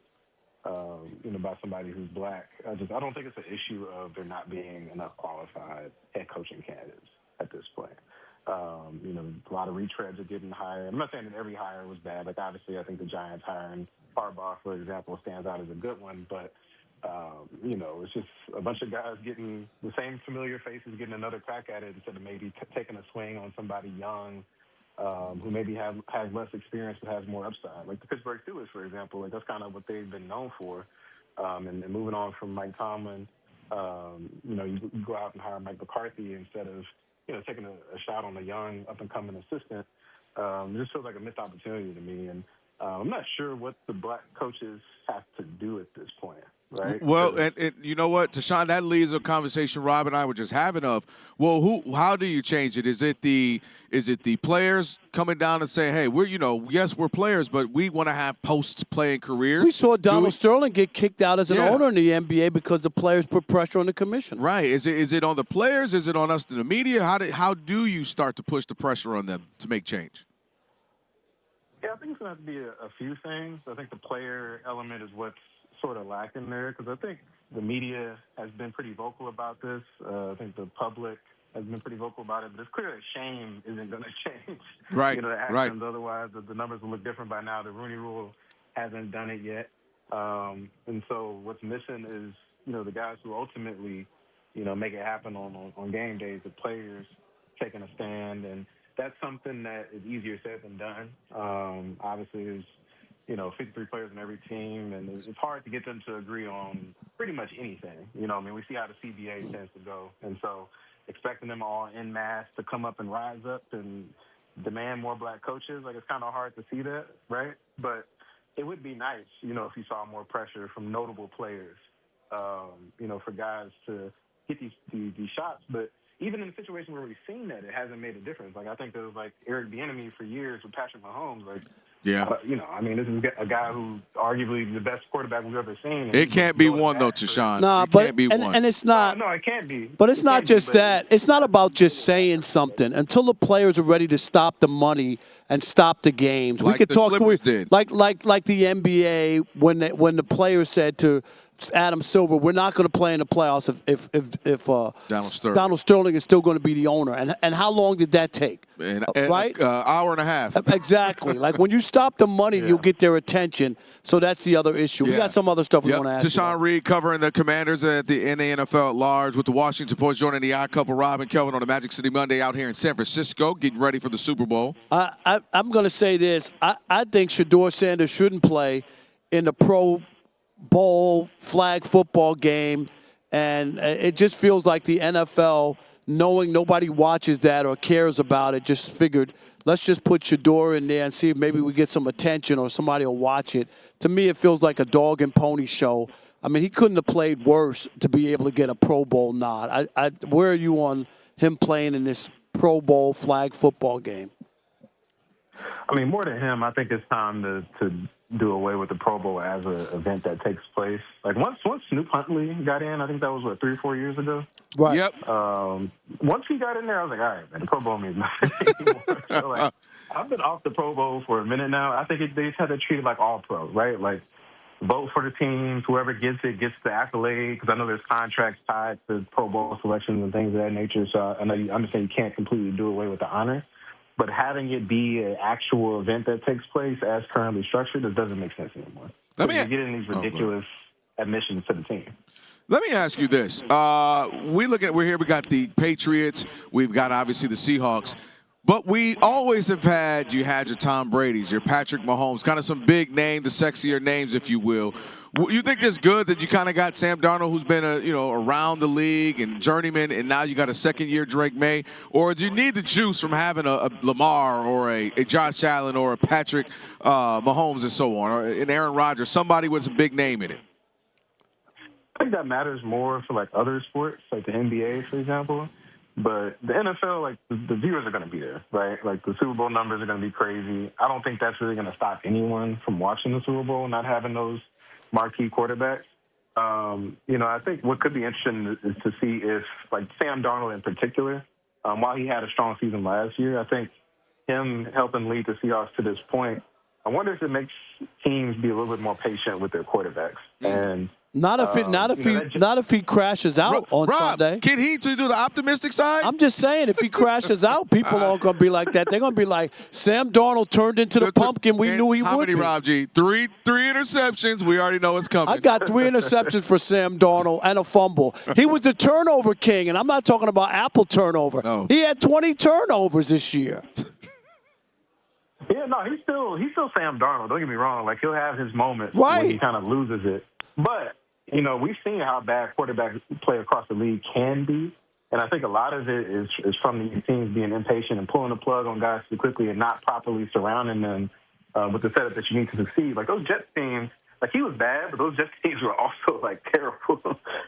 by somebody who's black. I don't think it's an issue of there not being enough qualified head coaching candidates at this point. A lot of retreads are getting hired. I'm not saying that every hire was bad. Like, obviously, I think the Giants hiring Harbaugh, for example, stands out as a good one. But, it's just a bunch of guys getting the same familiar faces, getting another crack at it instead of maybe taking a swing on somebody young who maybe has less experience but has more upside. Like the Pittsburgh Steelers, for example. Like, that's kind of what they've been known for. And moving on from Mike Tomlin, you go out and hire Mike McCarthy instead of taking a shot on a young, up-and-coming assistant. It just feels like a missed opportunity to me. And I'm not sure what the black coaches have to do at this point, right? Well, and you know what, Tashan, that leads a conversation Rob and I were just having of, well, how do you change it? Is it the players coming down and saying, hey, yes, we're players, but we want to have post-playing careers? We saw Donald Sterling get kicked out as an owner in the NBA because the players put pressure on the commission. Right. Is it on the players? Is it on us in the media? How do you start to push the pressure on them to make change? Yeah, I think it's going to have to be a few things. I think the player element is what's sort of lacking there because I think the media has been pretty vocal about this. I think the public has been pretty vocal about it, but it's clear that shame isn't going to change. Right, the actions. right. Otherwise, the numbers will look different by now. The Rooney Rule hasn't done it yet. And so what's missing is, the guys who ultimately, make it happen on game days, the players taking a stand. And that's something that is easier said than done. Obviously, there's 53 players on every team, and it's hard to get them to agree on pretty much anything. We see how the CBA tends to go. And so expecting them all en masse to come up and rise up and demand more black coaches, like, it's kind of hard to see that, right? But it would be nice, if you saw more pressure from notable players, for guys to get these shots. But even in a situation where we've seen that, it hasn't made a difference. Like, I think there was, Eric Bieniemy for years with Patrick Mahomes. This is a guy who arguably the best quarterback we've ever seen. It can't be one, though, Tashan. Nah, it can't be one. And it's not. No, it can't be. But it's not just that. It's not about just saying something. Until the players are ready to stop the money and stop the games, Like we could the talk. Clippers did. Like the NBA when the players said to Adam Silver, we're not going to play in the playoffs if Donald Sterling is still going to be the owner. And how long did that take? Right? Hour and a half. Exactly. Like, when you stop the money, you'll get their attention. So that's the other issue. We got some other stuff we want to ask you Tashan about. Reed covering the Commanders in the NFL at large with the Washington Post, joining the Odd Couple, Rob and Kelvin, on the Magic City Monday out here in San Francisco, getting ready for the Super Bowl. I'm going to say this. I think Shedeur Sanders shouldn't play in the Pro Bowl flag football game, and it just feels like the NFL, knowing nobody watches that or cares about it, just figured, let's just put Shedeur in there and see if maybe we get some attention or somebody will watch it. To me, it feels like a dog and pony show. I mean, he couldn't have played worse to be able to get a Pro Bowl nod. Where are you on him playing in this Pro Bowl flag football game? I mean, more than him, I think it's time to do away with the Pro Bowl as an event that takes place. Like once Snoop Huntley got in, I think that was 3 or 4 years ago. Right. Yep. Once he got in there, I was like, all right, man, the Pro Bowl means nothing anymore. So, like, I've been off the Pro Bowl for a minute now. I think they just had to treat it like all pros, right? Like vote for the teams. Whoever gets it gets the accolade. Because I know there's contracts tied to Pro Bowl selections and things of that nature. So I know you understand you can't completely do away with the honor. But having it be an actual event that takes place as currently structured, it doesn't make sense anymore. You're getting these ridiculous admissions to the team. Let me ask you this. We're here, we got the Patriots, we've got obviously the Seahawks, but we always have had your Tom Brady's, your Patrick Mahomes, kind of some big name, the sexier names, if you will. You think it's good that you kind of got Sam Darnold, who's been around the league and journeyman, and now you got a second-year Drake May? Or do you need the juice from having a Lamar or a Josh Allen or a Patrick Mahomes and so on, or an Aaron Rodgers, somebody with a big name in it? I think that matters more for like other sports, like the NBA, for example. But the NFL, like the viewers are going to be there, right? Like the Super Bowl numbers are going to be crazy. I don't think that's really going to stop anyone from watching the Super Bowl, not having those marquee quarterbacks. I think what could be interesting is to see if, like Sam Darnold in particular, while he had a strong season last year, I think him helping lead the Seahawks to this point, I wonder if it makes teams be a little bit more patient with their quarterbacks. And Not if he crashes out on Sunday. Can he do the optimistic side? I'm just saying, if he crashes out, people aren't going to be like that. They're going to be like, Sam Darnold turned into the pumpkin we knew he would be. How many, Rob G? Three interceptions. We already know it's coming. I got 3 interceptions for Sam Darnold and a fumble. He was the turnover king, and I'm not talking about Apple turnover. No. He had 20 turnovers this year. Yeah, no, he's still Sam Darnold. Don't get me wrong. Like, he'll have his moments right. when he kind of loses it. But, we've seen how bad quarterback play across the league can be. And I think a lot of it is from these teams being impatient and pulling the plug on guys too quickly and not properly surrounding them with the setup that you need to succeed. Like, those Jets teams, like, he was bad, but those Jets teams were also, like, terrible,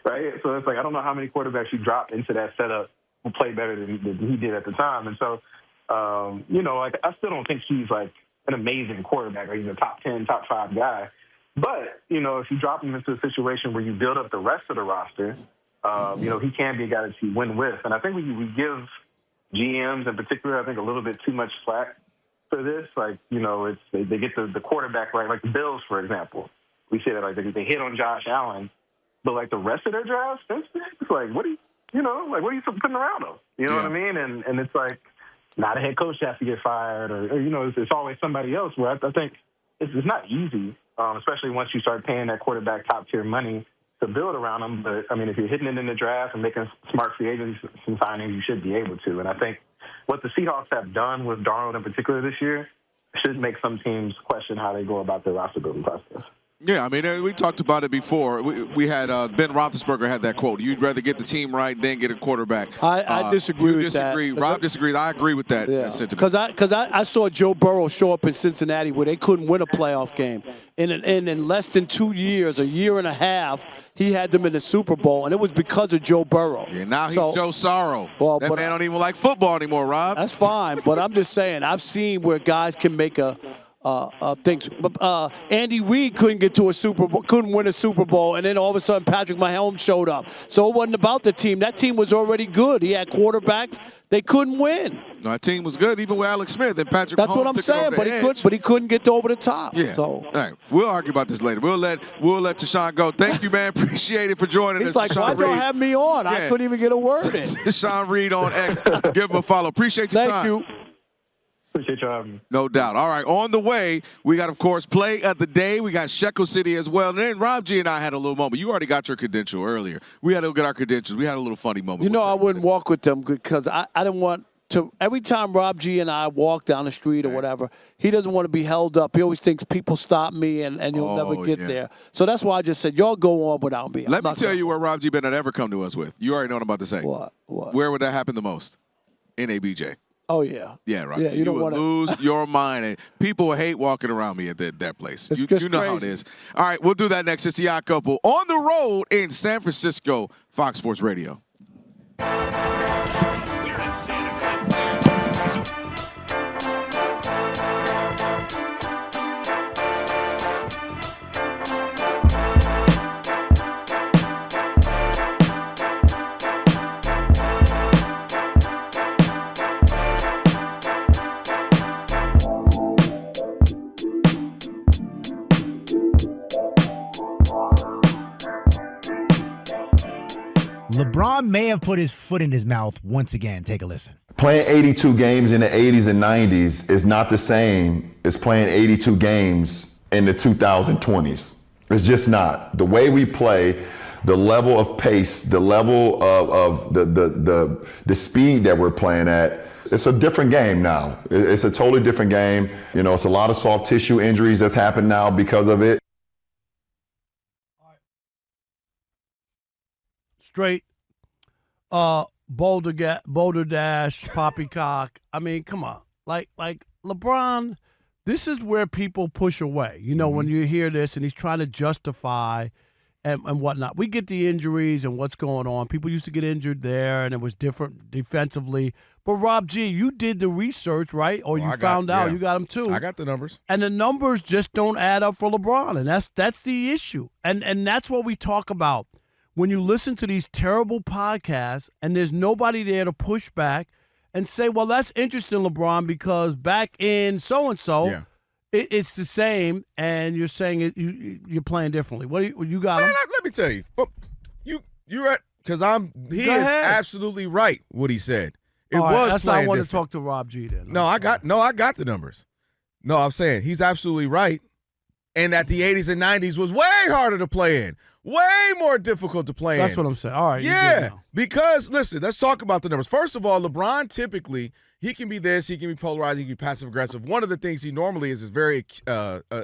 right? So it's like, I don't know how many quarterbacks you drop into that setup who play better than he did at the time. And so, I still don't think he's like an amazing quarterback or he's a top 10, top 5 guy. But, if you drop him into a situation where you build up the rest of the roster, he can be a guy that you win with. And I think we give GMs in particular, I think, a little bit too much slack for this. Like, they get the quarterback right, like the Bills, for example. We say that, like, they hit on Josh Allen. But, like, the rest of their drafts, it's like, what are you putting around them? You know what I mean? And it's like, not a head coach has to get fired, or it's always somebody else. Where I think it's not easy, especially once you start paying that quarterback top tier money to build around them. But I mean, if you're hitting it in the draft and making smart free agency signings, you should be able to. And I think what the Seahawks have done with Darnold in particular this year should make some teams question how they go about their roster building process. Yeah, I mean, we talked about it before. We had Ben Roethlisberger had that quote. You'd rather get the team right than get a quarterback. I disagree with that. Rob disagrees. I agree with that sentiment. Because I saw Joe Burrow show up in Cincinnati where they couldn't win a playoff game. In less than 2 years, a year and a half, he had them in the Super Bowl, and it was because of Joe Burrow. Yeah, now he's Joe Sorrow. That man don't even like football anymore, Rob. That's fine, but I'm just saying, I've seen where guys can make things. Andy Reid couldn't win a Super Bowl, and then all of a sudden Patrick Mahomes showed up. So it wasn't about the team. That team was already good. He had quarterbacks. They couldn't win. No, that team was good, even with Alex Smith and Patrick Mahomes. That's what I'm saying, but he couldn't get over the top. Yeah. So. All right, we'll argue about this later. We'll let Tashan go. Thank you, man. Appreciate it for joining us. He's like, why don't have me on? I couldn't even get a word in. Tashan Reed on X. Give him a follow. Appreciate your time. Thank you. Appreciate you having me. No doubt. All right, on the way, we got, of course, play of the day. We got Shekel City as well. And then Rob G and I had a little moment. You already got your credential earlier. We had to get our credentials. We had a little funny moment. I wouldn't walk with them because I didn't want to. Every time Rob G and I walk down the street or whatever, he doesn't want to be held up. He always thinks people stop me and you'll never get there. So that's why I just said, y'all go on without me. Let me tell you where Rob G better not ever come to us with. You already know what I'm about to say. What? Where would that happen the most? In ABJ. Oh, yeah. Yeah, right. Yeah, you don't would want to lose your mind. And people hate walking around me at that place. It's You just know how it crazy. is. All right, we'll do that next. It's the Odd Couple on the road in San Francisco, Fox Sports Radio. LeBron may have put his foot in his mouth once again. Take a listen. Playing 82 games in the 80s and 90s is not the same as playing 82 games in the 2020s. It's just not. The way we play, the level of pace, the level of the speed that we're playing at, it's a different game now. It's a totally different game. You know, it's a lot of soft tissue injuries that's happened now because of it. Straight, Boulder Dash, Poppycock. I mean, come on. Like LeBron, this is where people push away. You know, when you hear this and he's trying to justify and whatnot. We get the injuries and what's going on. People used to get injured there, and it was different defensively. But, Rob G., you did the research, right? Or you found out. You got them, too. I got the numbers. And the numbers just don't add up for LeBron, and that's the issue. And that's what we talk about. When you listen to these terrible podcasts and there's nobody there to push back and say, well, that's interesting, LeBron, because back in so-and-so, it's the same, and you're saying you're playing differently. What you got? Man, let me tell you. You're at because he is absolutely right what he said. It was that's playing why I want different. to talk to Rob G. Then. I got the numbers. No, I'm saying he's absolutely right, and that the 80s and 90s was way harder to play in. Way more difficult to play in. That's what I'm saying. All right. Yeah, because, listen, let's talk about the numbers. First of all, LeBron typically, he can be this, he can be polarizing, he can be passive-aggressive. One of the things he normally is very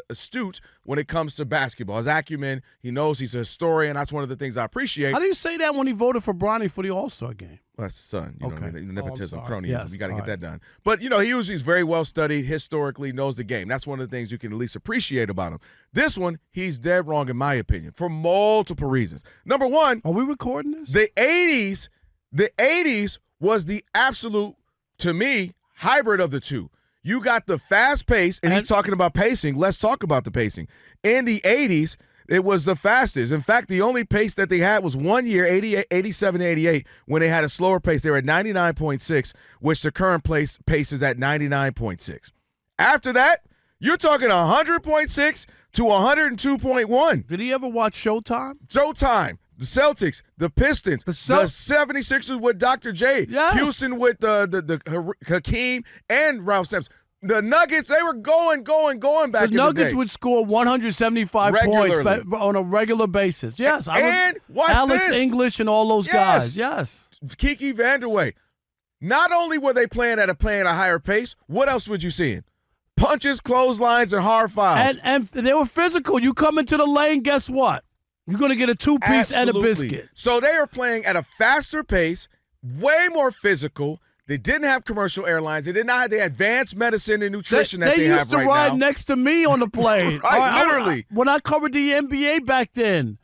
astute when it comes to basketball. His acumen, he knows he's a historian. That's one of the things I appreciate. How do you say that when he voted for Bronny for the All-Star game? Well, that's his son. You know what I mean? Nepotism, cronyism. Yes. You got to get that done. But, he's very well-studied, historically, knows the game. That's one of the things you can at least appreciate about him. This one, he's dead wrong in my opinion for multiple reasons. Number one. Are we recording this? The 80s was the absolute, to me, hybrid of the two. You got the fast pace, and he's talking about pacing. Let's talk about the pacing. In the 80s, it was the fastest. In fact, the only pace that they had was 1 year, 87 to 88, when they had a slower pace. They were at 99.6, which the current pace is at 99.6. After that, you're talking 100.6 to 102.1. Did he ever watch Showtime? Showtime. The Celtics, the Pistons, the 76ers with Dr. J, Houston with the Hakeem and Ralph Sampson. The Nuggets, they were going back in the day. The Nuggets would score 175 points on a regular basis. Yes. Watch Alex this. English and all those guys. Yes. Kiki Vanderway. Not only were they playing at a higher pace, what else would you see? Punches, clotheslines, and hard fouls. And they were physical. You come into the lane, guess what? You're going to get a two-piece and a biscuit. So they are playing at a faster pace, way more physical. They didn't have commercial airlines. They did not have the advanced medicine and nutrition that they have right now. They used to ride next to me on the plane. Literally. When I covered the NBA back then,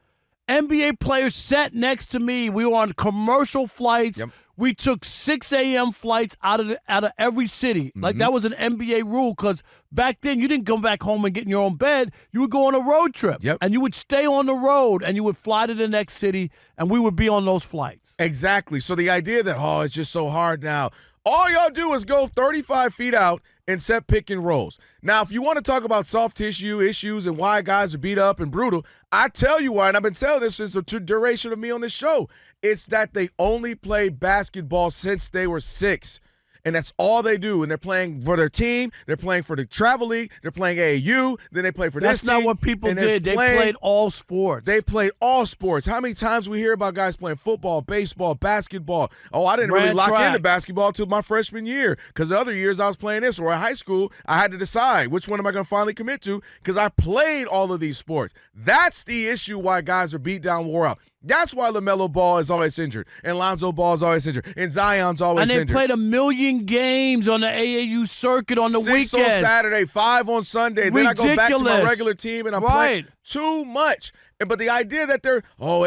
NBA players sat next to me. We were on commercial flights. Yep. We took 6 a.m. flights out of every city. Like, that was an NBA rule, because back then you didn't go back home and get in your own bed. You would go on a road trip. Yep. And you would stay on the road, and you would fly to the next city, and we would be on those flights. Exactly. So the idea that, it's just so hard now. All y'all do is go 35 feet out and set pick and rolls. Now, if you want to talk about soft tissue issues and why guys are beat up and brutal, I tell you why, and I've been telling this since the duration of me on this show. It's that they only play basketball since they were 6. And that's all they do. And they're playing for their team. They're playing for the travel league. They're playing AAU. Then they play for this team. That's not what people did. They played all sports. They played all sports. How many times we hear about guys playing football, baseball, basketball? Oh, I didn't really lock into basketball until my freshman year, because the other years I was playing this. Or in high school, I had to decide which one am I going to finally commit to, because I played all of these sports. That's the issue why guys are beat down, wore out. That's why LaMelo Ball is always injured, and Lonzo Ball is always injured, and Zion's always injured. injured. And they played 1 million games on the AAU circuit on the 6 weekend. on Saturday, 5 on Sunday. Ridiculous. Then I go back to my regular team, and I'm playing too much. But the idea that they're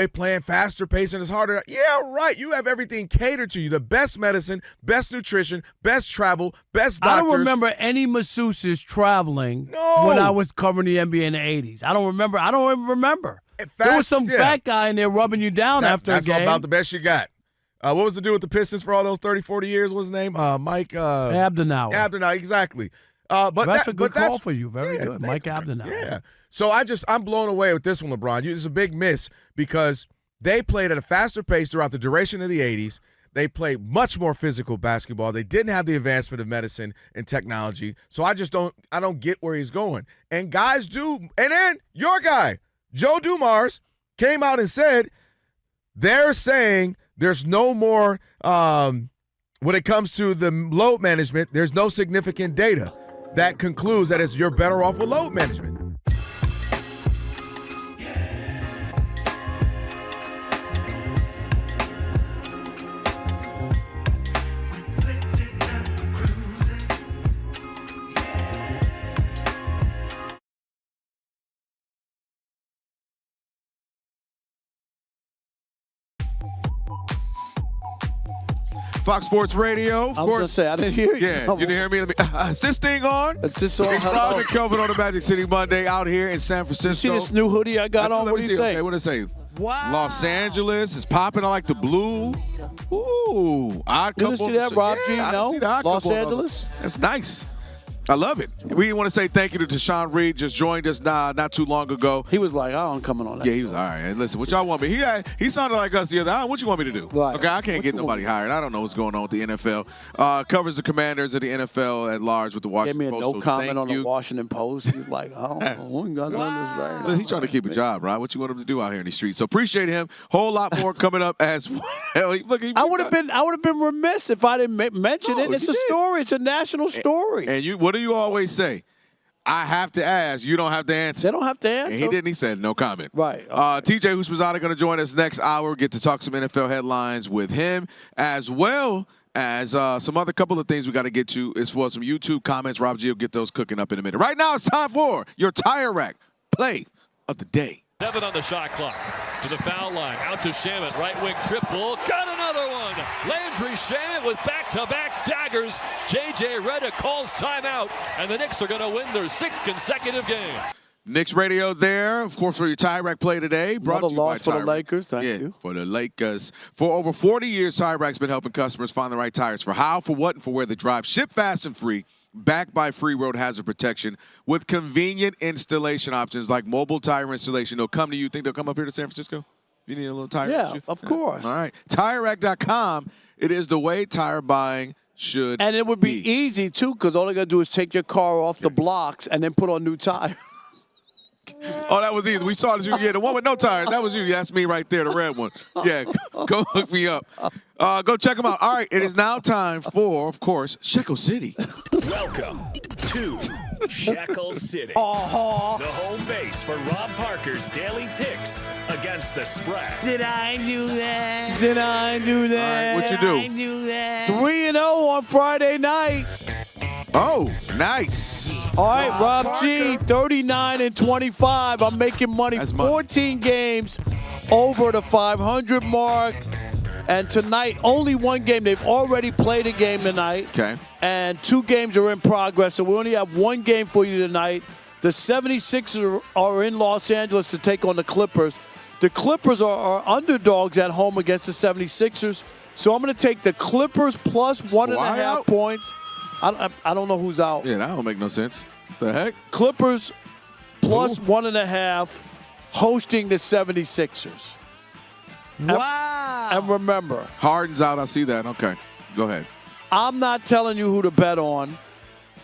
playing faster pace and it's harder. Yeah, right. You have everything catered to you. The best medicine, best nutrition, best travel, best doctors. I don't remember any masseuses traveling when I was covering the NBA in the 80s. I don't remember. I don't even remember. There was some fat guy in there rubbing you down after a game. That's all about the best you got. What was the dude with the Pistons for all those 30, 40 years? What's his name? Mike Abdenauer. Abdenauer, exactly. That's a good call for you. Very good. Mike Abdenauer. Yeah. So I'm blown away with this one, LeBron. It's a big miss because they played at a faster pace throughout the duration of the 80s. They played much more physical basketball. They didn't have the advancement of medicine and technology. So I don't get where he's going. And guys do. And then your guy, Joe Dumars, came out and said they're saying there's no more when it comes to the load management, there's no significant data that concludes that you're better off with load management. Fox Sports Radio, of course. I was going to say, I didn't hear you. Yeah, you didn't hear me. Is this thing on? Is this on? It's Rob and Kelvin on the Magic City Monday out here in San Francisco. You see this new hoodie I got on? What do you think? Okay, what does it say? Wow. Los Angeles is popping. I like the blue. Ooh. Odd Couple. You see that, Rob G? No? See the Los Angeles? That's nice. I love it. We want to say thank you to Tashan Reed, just joined us not too long ago. He was like, I'm coming on that. Yeah, he was all right. And listen, what y'all want me? He sounded like us the other night. What you want me to do? Right. Okay, I can't get nobody hired. I don't know what's going on with the NFL. Covers the Commanders of the NFL at large with the Washington Post. Gave me a no comment on the Washington Post. He's like, we got this. He's trying to keep a job, right? What you want him to do out here in the streets? So appreciate him. Whole lot more coming up as well. Look, I would have been remiss if I didn't mention it. It's a story. It's a national story. And what do you always say? I have to ask. You don't have to answer. They don't have to answer. And he didn't. He said no comment. Right. TJ Houshmandzadeh going to join us next hour. Get to talk some NFL headlines with him, as well as some other couple of things we got to get to as well as some YouTube comments. Rob G will get those cooking up in a minute. Right now, it's time for your Tire Rack play of the day. 7 on the shot clock. To the foul line. Out to Shamet. Right wing triple. Got another one. Landry Shamet with back-to-back daggers. J.J. Redick calls timeout. And the Knicks are going to win their 6th consecutive game. Knicks radio there, of course, for your Tire Rack play today. Another loss for the Lakers. Thank you. For the Lakers. For over 40 years, Tire Rack's been helping customers find the right tires for how, for what, and for where they drive. Ship fast and free. Backed by free road hazard protection with convenient installation options like mobile tire installation. They'll come to you. Think they'll come up here to San Francisco? You need a little tire? Yeah, of course. All right. TireRack.com. It is the way tire buying should And it would be easy, too, because all they got to do is take your car off the blocks and then put on new tires. Oh, that was easy. We saw that you. Yeah, the one with no tires. That was you. That's me right there, the red one. Yeah, go hook me up. Go check them out. All right, it is now time for, of course, Shekel City. Welcome to Shekel City, the home base for Rob Parker's daily picks against the spread. Did I do that? Did I do that? All right, what you do? Did I do that? 3-0 on Friday night. Oh, nice. All right, Rob G, 39-25. I'm making money. That's 14 games over the 500 mark. And tonight, only one game. They've already played a game tonight. Okay. And 2 games are in progress. So we only have 1 game for you tonight. The 76ers are in Los Angeles to take on the Clippers. The Clippers are underdogs at home against the 76ers. So I'm going to take the Clippers plus 1.5 points. I don't know who's out. Yeah, that don't make no sense. The heck? Clippers plus 1.5 hosting the 76ers. Wow. And remember, Harden's out. I see that. Okay. Go ahead. I'm not telling you who to bet on.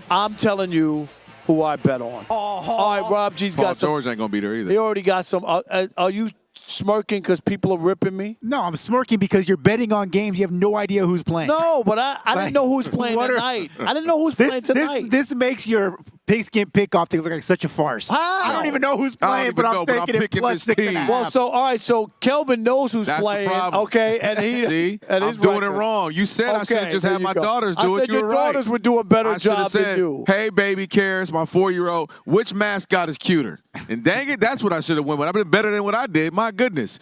I'm telling you who I bet on. All right, Rob G's got some. Paul George ain't going to be there either. He already got some. Are you smirking because people are ripping me? No, I'm smirking because you're betting on games you have no idea who's playing. No, but I didn't know who's playing tonight. I didn't know who's playing tonight. This makes your pigskin pickoff thing look like such a farce. I don't even know who's playing, but I'm taking it plus 6.5. Well, all right, so Kelvin knows who's playing, okay, and he See, and I'm doing it wrong. You said I should have just had my daughters do it. You were right. Your daughters would do a better I job said, than you. Hey, baby cares, my 4-year-old, which mascot is cuter? And dang it, that's what I should have went with. I've been better than what I did. My goodness.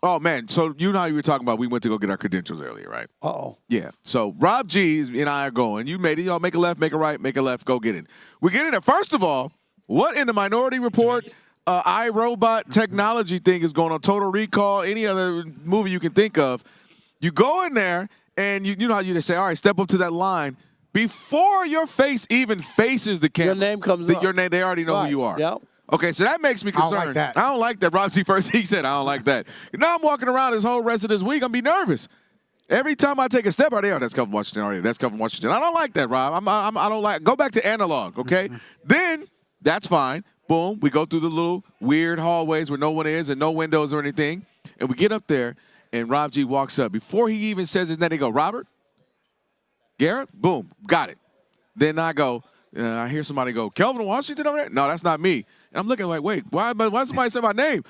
Oh, man, so you know how you were talking about we went to go get our credentials earlier, right? Uh-oh. Yeah. So Rob G and I are going. You made it. Make a left, make a right, make a left, go get it. We get in there. First of all, what in the Minority Report iRobot technology thing is going on? Total Recall, any other movie you can think of. You go in there, and you know how they say, all right, step up to that line. Before your face even faces the camera. Your name comes up. Your name, they already know who you are. Yep. Okay, so that makes me concerned. I don't like that. I don't like that. Rob G first, he said, I don't like that. Now I'm walking around this whole rest of this week, I'm going to be nervous. Every time I take a step, that's Kelvin Washington already. That's Kelvin Washington. I don't like that, Rob. I don't like. Go back to analog, okay? Then that's fine. Boom. We go through the little weird hallways where no one is and no windows or anything, and we get up there, and Rob G walks up. Before he even says his name, they go, Robert, Garrett, boom, got it. Then I go. I hear somebody go, Kelvin Washington over there? No, that's not me. And I'm looking like, wait, why somebody say my name?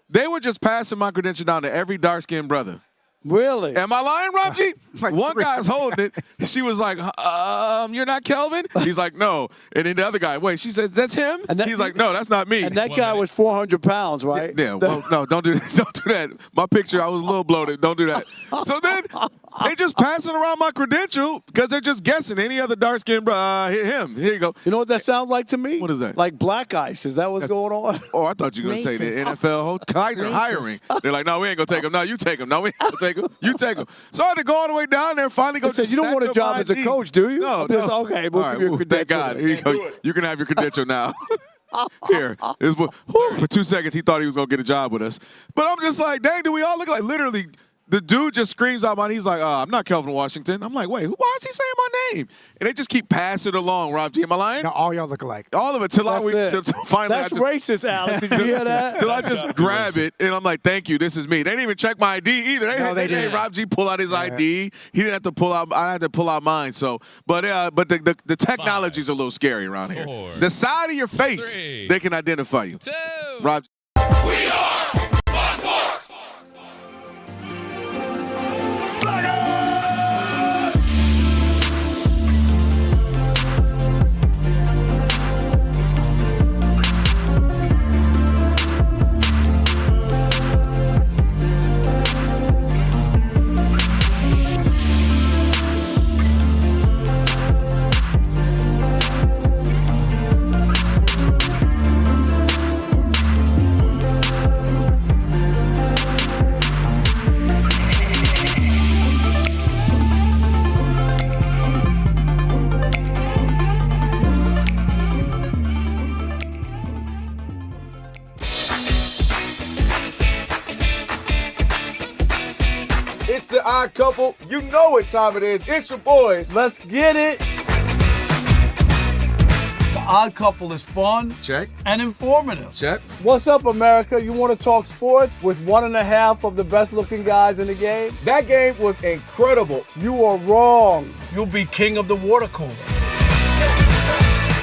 They were just passing my credential down to every dark-skinned brother. Really? Am I lying, Rob G? One guy's holding it. She was like, you're not Kelvin? He's like, no. And then the other guy, wait, she said, that's him? And he's like, no, that's not me. And that guy was 400 pounds, right? Yeah, well, no, don't do that. Don't do that. My picture, I was a little bloated. Don't do that. So then they just passing around my credential because they're just guessing. Any other dark-skinned brother, him. Here you go. You know what that sounds like to me? What is that? Like black ice. Is that what's going on? Oh, I thought you were going to say the NFL hiring. They're like, no, we ain't going to take him. No, you take him. No, we ain't going to take him. You take him. So I had to go all the way down there and finally go. It says you don't want a job as a coach, do you? No, no. Okay, we'll give you a credential. Thank God. Here you go. You can have your credential now. Here. For 2 seconds, he thought he was going to get a job with us. But I'm just like, dang, do we all look like literally the dude just screams out my name. He's like, I'm not Kelvin Washington. I'm like, wait, why is he saying my name? And they just keep passing it along, Rob G. Am I lying? Now all y'all look alike. All of it till finally. That's racist, Alex. Did you hear that? Till I just grab it, and I'm like, thank you, this is me. They didn't even check my ID either. They didn't. Rob G pull out his ID. He didn't have to pull out. I had to pull out mine. So, but the technology's a little scary around here. 4, the side of your face, 3, they can identify you. 2. Rob. We are Sports. It's the Odd Couple. You know what time it is. It's your boys. Let's get it. The Odd Couple is fun. Check. And informative. Check. What's up, America? You want to talk sports with 1.5 of the best-looking guys in the game? That game was incredible. You are wrong. You'll be king of the water cooler.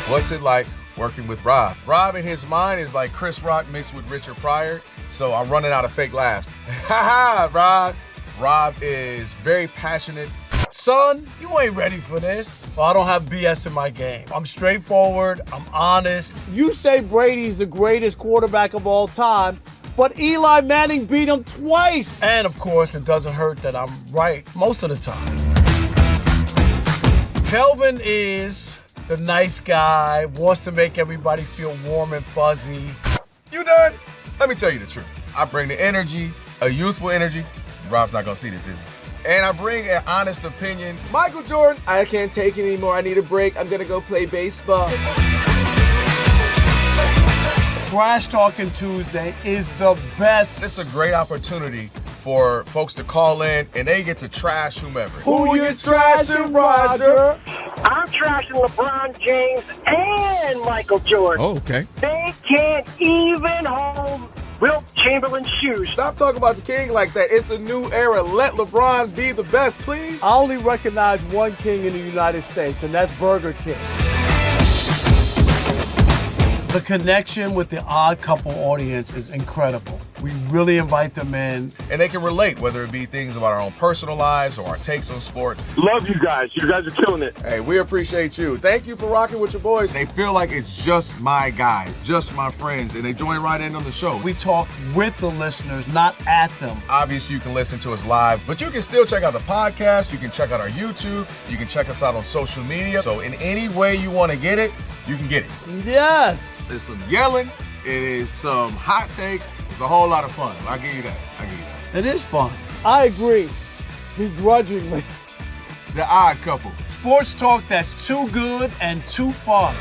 What's it like working with Rob? Rob in his mind is like Chris Rock mixed with Richard Pryor, so I'm running out of fake laughs. Ha ha, Rob. Rob is very passionate. Son, you ain't ready for this. Well, I don't have BS in my game. I'm straightforward. I'm honest. You say Brady's the greatest quarterback of all time, but Eli Manning beat him twice. And, of course, it doesn't hurt that I'm right most of the time. Kelvin is the nice guy, wants to make everybody feel warm and fuzzy. You done? Let me tell you the truth. I bring the energy, a youthful energy. Rob's not gonna see this, is he? And I bring an honest opinion. Michael Jordan, I can't take it anymore. I need a break. I'm gonna go play baseball. Trash Talking Tuesday is the best. It's a great opportunity for folks to call in and they get to trash whomever. Who you trashing, Roger? I'm trashing LeBron James and Michael Jordan. Oh, okay. They can't even hold Wilt Chamberlain's shoes. Stop talking about the king like that. It's a new era. Let LeBron be the best, please. I only recognize one king in the United States, and that's Burger King. The connection with the Odd Couple audience is incredible. We really invite them in. And they can relate, whether it be things about our own personal lives or our takes on sports. Love you guys. You guys are killing it. Hey, we appreciate you. Thank you for rocking with your boys. They feel like it's just my guys, just my friends, and they join right in on the show. We talk with the listeners, not at them. Obviously, you can listen to us live, but you can still check out the podcast. You can check out our YouTube. You can check us out on social media. So in any way you want to get it, you can get it. Yes. There's some yelling. It is some hot takes. It's a whole lot of fun. I'll give you that. It is fun. I agree. Begrudgingly. The Odd Couple. Sports talk that's too good and too fun.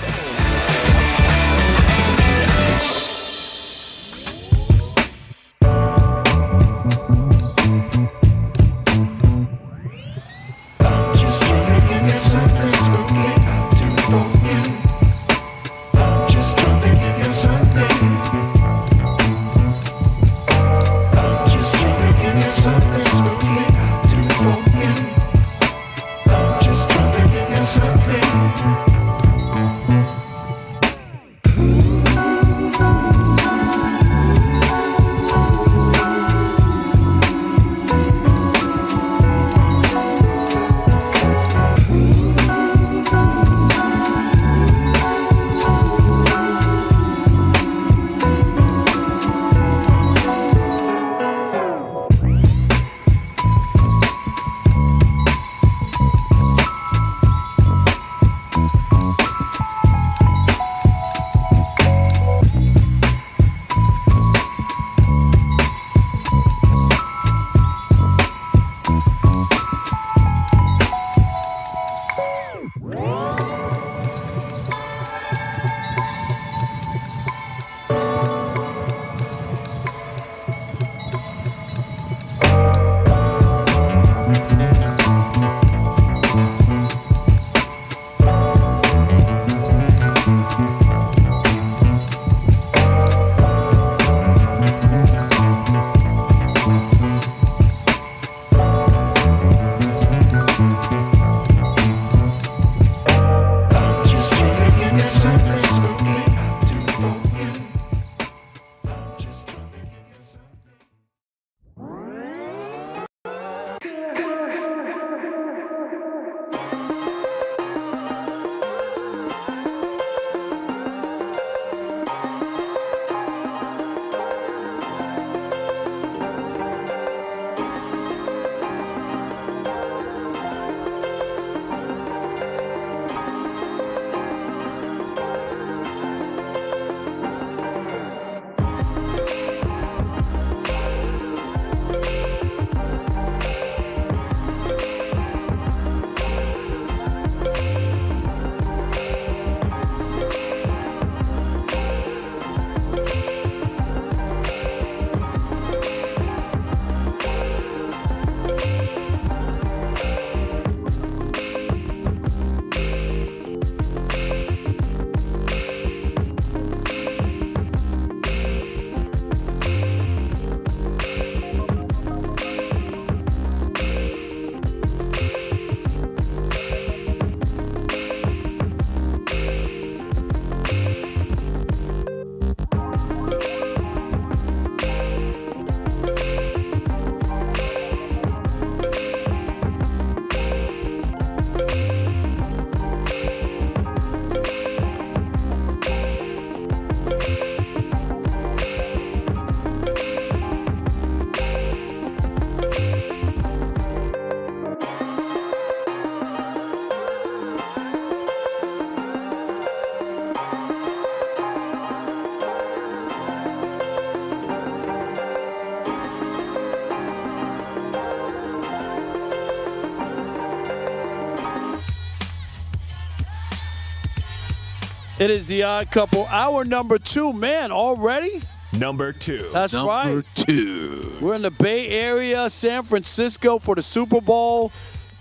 It is the Odd Couple, hour number 2. Man, already? Number 2. That's right. Number 2. We're in the Bay Area, San Francisco for the Super Bowl.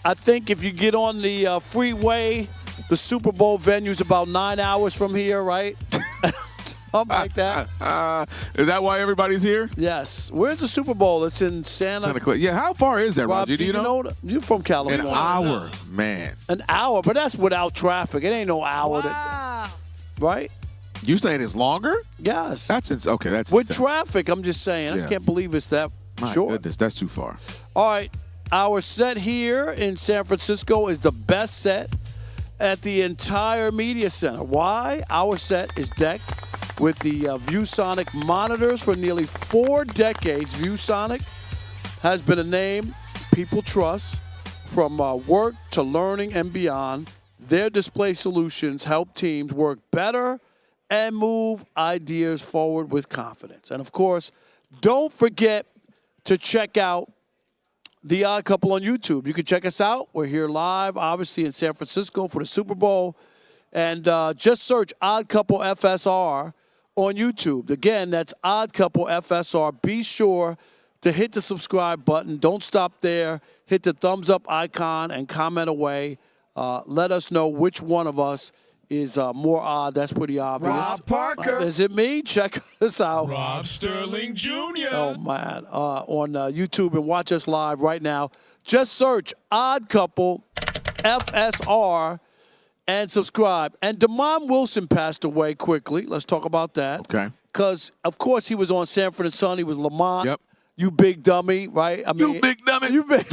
I think if you get on the freeway, the Super Bowl venue's about 9 hours from here, right? Something like that. Is that why everybody's here? Yes. Where's the Super Bowl? It's in Santa Clara. Yeah, how far is that, Roger? Do you know? You're from California. An hour, man. An hour, but that's without traffic. It ain't no hour. Right? You saying it's longer? Yes. That's okay. That's with insane. traffic. I'm just saying. Yeah. I can't believe it's that My short. goodness, that's too far. All right, our set here in San Francisco is the best set at the entire media center. Why? Our set is decked with the ViewSonic monitors for nearly 4 decades. ViewSonic has been a name people trust from work to learning and beyond. Their display solutions help teams work better and move ideas forward with confidence. And, of course, don't forget to check out The Odd Couple on YouTube. You can check us out. We're here live, obviously, in San Francisco for the Super Bowl. And just search Odd Couple FSR on YouTube. Again, that's Odd Couple FSR. Be sure to hit the subscribe button. Don't stop there. Hit the thumbs up icon and comment away. Let us know which one of us is more odd. That's pretty obvious. Rob Parker. Is it me? Check us out. Rob Sterling Jr. Oh, man. On YouTube, and watch us live right now. Just search Odd Couple FSR and subscribe. And Damon Wilson passed away quickly. Let's talk about that. Okay. Because, of course, he was on Sanford and Son. He was Lamont. Yep. You big dummy, right? I mean, You big dummy. You big,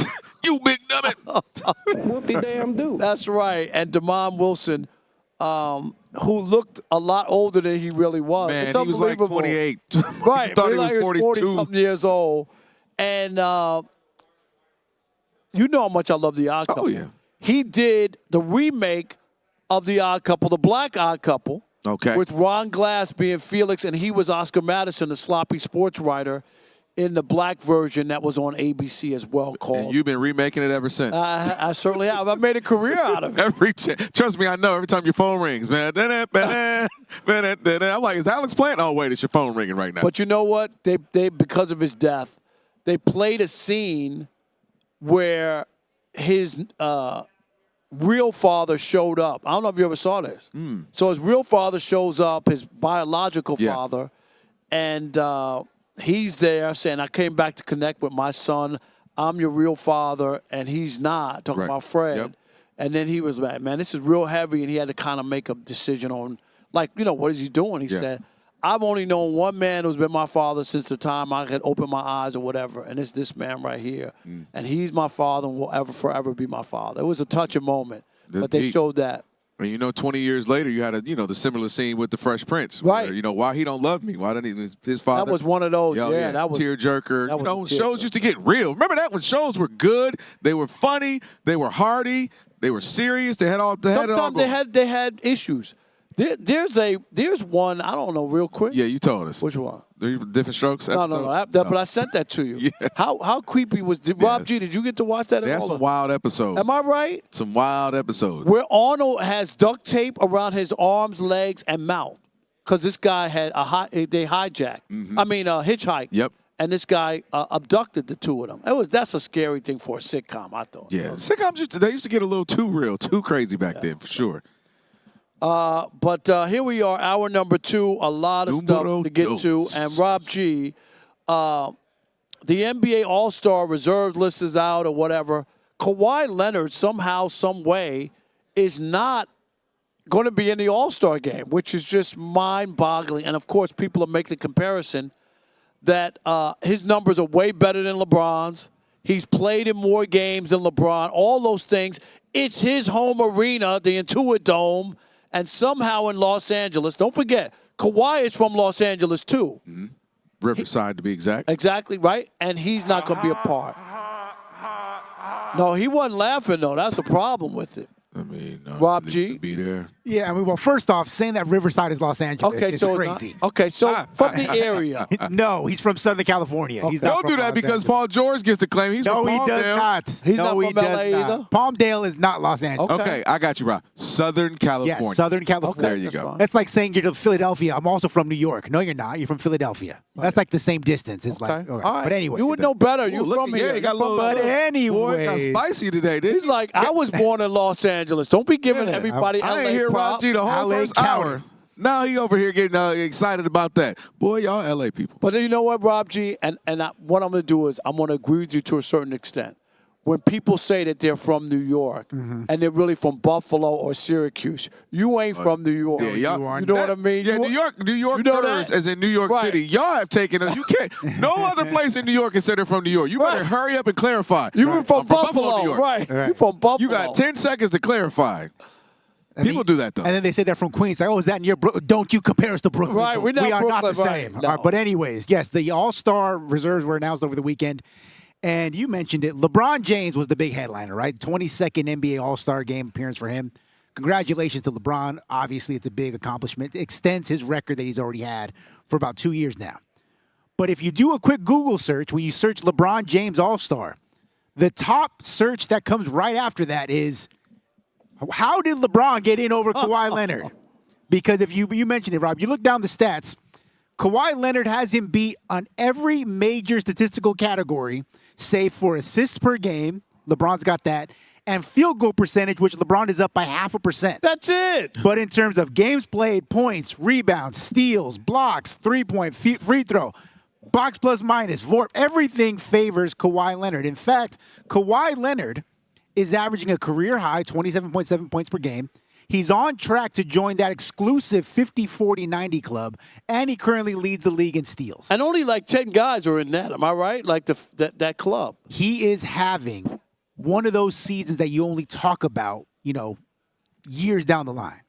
You big dummy. Whoopie damn do. That's right. And Damon Wilson, who looked a lot older than he really was. Man, It's he was like unbelievable. 28. Right. Thought he Really, was 42. 40-something years old. And you know how much I love The Odd Couple. Oh, yeah. He did the remake of The Odd Couple, the Black Odd Couple. Okay. With Ron Glass being Felix, and he was Oscar Madison, the sloppy sports writer, in the black version that was on ABC as well. Called. And you've been remaking it ever since. I certainly have. I've made a career out of it. Trust me, I know. Every time your phone rings, man. I'm like, is Alex playing? Oh, wait, it's your phone ringing right now. But you know what? They because of his death, they played a scene where his real father showed up. I don't know if you ever saw this. So his real father shows up, his biological father, and he's there saying, I came back to connect with my son. I'm your real father, and he's not. Talking about Fred. Yep. And then he was like, man, this is real heavy, and he had to kind of make a decision on, like, what is he doing? He said, I've only known one man who's been my father since the time I had opened my eyes or whatever, and it's this man right here. And he's my father and will forever be my father. It was a touching moment, but they showed that. And 20 years later, you had the similar scene with the Fresh Prince. Right. Where, why he don't love me? Why didn't his father? That was one of those. That was tearjerker. that was a Shows used to get real. Remember that when shows were good, they were funny, they were hearty, they were serious. They had all. Sometimes they had issues. There's one, I don't know, real quick. Yeah, you told us. Which one? The Different Strokes No. episode? But I sent that to you. How creepy was Rob G? Did you get to watch that at That's all? some wild episodes. Am I right? Some wild episodes. Where Arnold has duct tape around his arms, legs, and mouth. Because this guy had they hijacked. I mean, hitchhiked. Yep. And this guy abducted the two of them. That's a scary thing for a sitcom, I thought. Yeah, sitcoms they used to get a little too real, too crazy back then, for sure. But here we are, hour number 2. A lot of stuff to get to. And Rob G, the NBA All-Star reserve list is out or whatever. Kawhi Leonard somehow, some way, is not going to be in the All-Star game, which is just mind-boggling. And, of course, people are making the comparison that his numbers are way better than LeBron's. He's played in more games than LeBron. All those things. It's his home arena, the Intuit Dome. And somehow in Los Angeles, don't forget, Kawhi is from Los Angeles too. Riverside, to be exact. Exactly, right? And he's not going to be a part. No, he wasn't laughing, though. That's the problem with it. I mean, Rob G. Be there. Yeah, well, first off, saying that Riverside is Los Angeles is crazy. So from the area. No, he's from Southern California. He's not Don't do that because Paul George gets to claim he's from Palmdale. No, he does not. He's not from LA either? Palmdale is not Los Angeles. Okay, I got you, Rob. Southern California. Yes, Southern California. There you go. That's like saying you're from Philadelphia. I'm also from New York. No, you're not. You're from Philadelphia. That's like the same distance. It's like, All right. But anyway. You would know better. You're from here. Yeah, you got a little. But anyway. Boy, got spicy today, didn't He's like, I was born in Los Angeles. Don't be giving everybody I LA ain't hear Rob G the whole LA first County. hour. Now he over here getting excited about that. Boy, y'all LA people. But you know what, Rob G? And what I'm going to do is I'm going to agree with you to a certain extent. when people say that they're from New York and they're really from Buffalo or Syracuse, you ain't from New York. Yeah, you know what I mean? Yeah, New York you know that? as in New York City. Y'all have taken us. You can't. No other place in New York can say they're from New York. You better hurry up and clarify. You from Buffalo, New York. right? You from Buffalo. You got 10 seconds to clarify. People do that, though. And then they say they're from Queens. Like, oh, is that near Brooklyn? Don't you compare us to Brooklyn. Right, we are Brooklyn, not the same. No. But anyways, yes, the All-Star reserves were announced over the weekend. And you mentioned it. LeBron James was the big headliner, right? 22nd NBA All-Star game appearance for him. Congratulations to LeBron. Obviously, it's a big accomplishment. It extends his record that he's already had for about 2 years now. But if you do a quick Google search, when you search LeBron James All-Star, the top search that comes right after that is, how did LeBron get in over Kawhi Leonard? Because if you mentioned it, Rob, you look down the stats, Kawhi Leonard has him beat on every major statistical category, save for assists per game. LeBron's got that. And field goal percentage, which LeBron is up by 0.5%. That's it. But in terms of games played, points, rebounds, steals, blocks, three-point, free throw, box plus minus, VORP, everything favors Kawhi Leonard. In fact, Kawhi Leonard is averaging a career high 27.7 points per game. He's on track to join that exclusive 50-40-90 club, and he currently leads the league in steals. And only like 10 guys are in that. Am I right? Like that club. He is having one of those seasons that you only talk about, years down the line.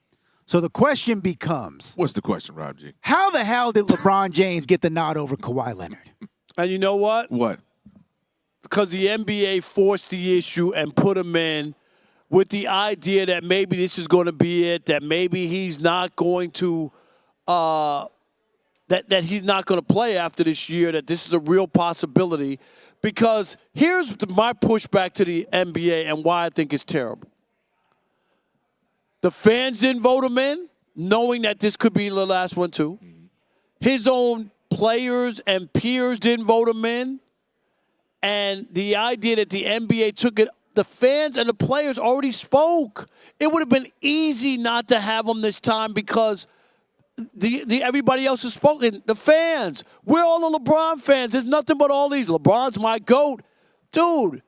So the question becomes, what's the question, Rob G? How the hell did LeBron James get the nod over Kawhi Leonard? And you know what? What? Because the NBA forced the issue and put him in with the idea that maybe this is going to be it, that maybe he's not going to that he's not going to play after this year, that this is a real possibility. Because here's my pushback to the NBA and why I think it's terrible. The fans didn't vote him in, knowing that this could be the last one too. His own players and peers didn't vote him in. And the idea that the NBA took it, the fans and the players already spoke. It would have been easy not to have him this time because everybody else has spoken. The fans. We're all the LeBron fans. There's nothing but all these. LeBron's my GOAT. Dude,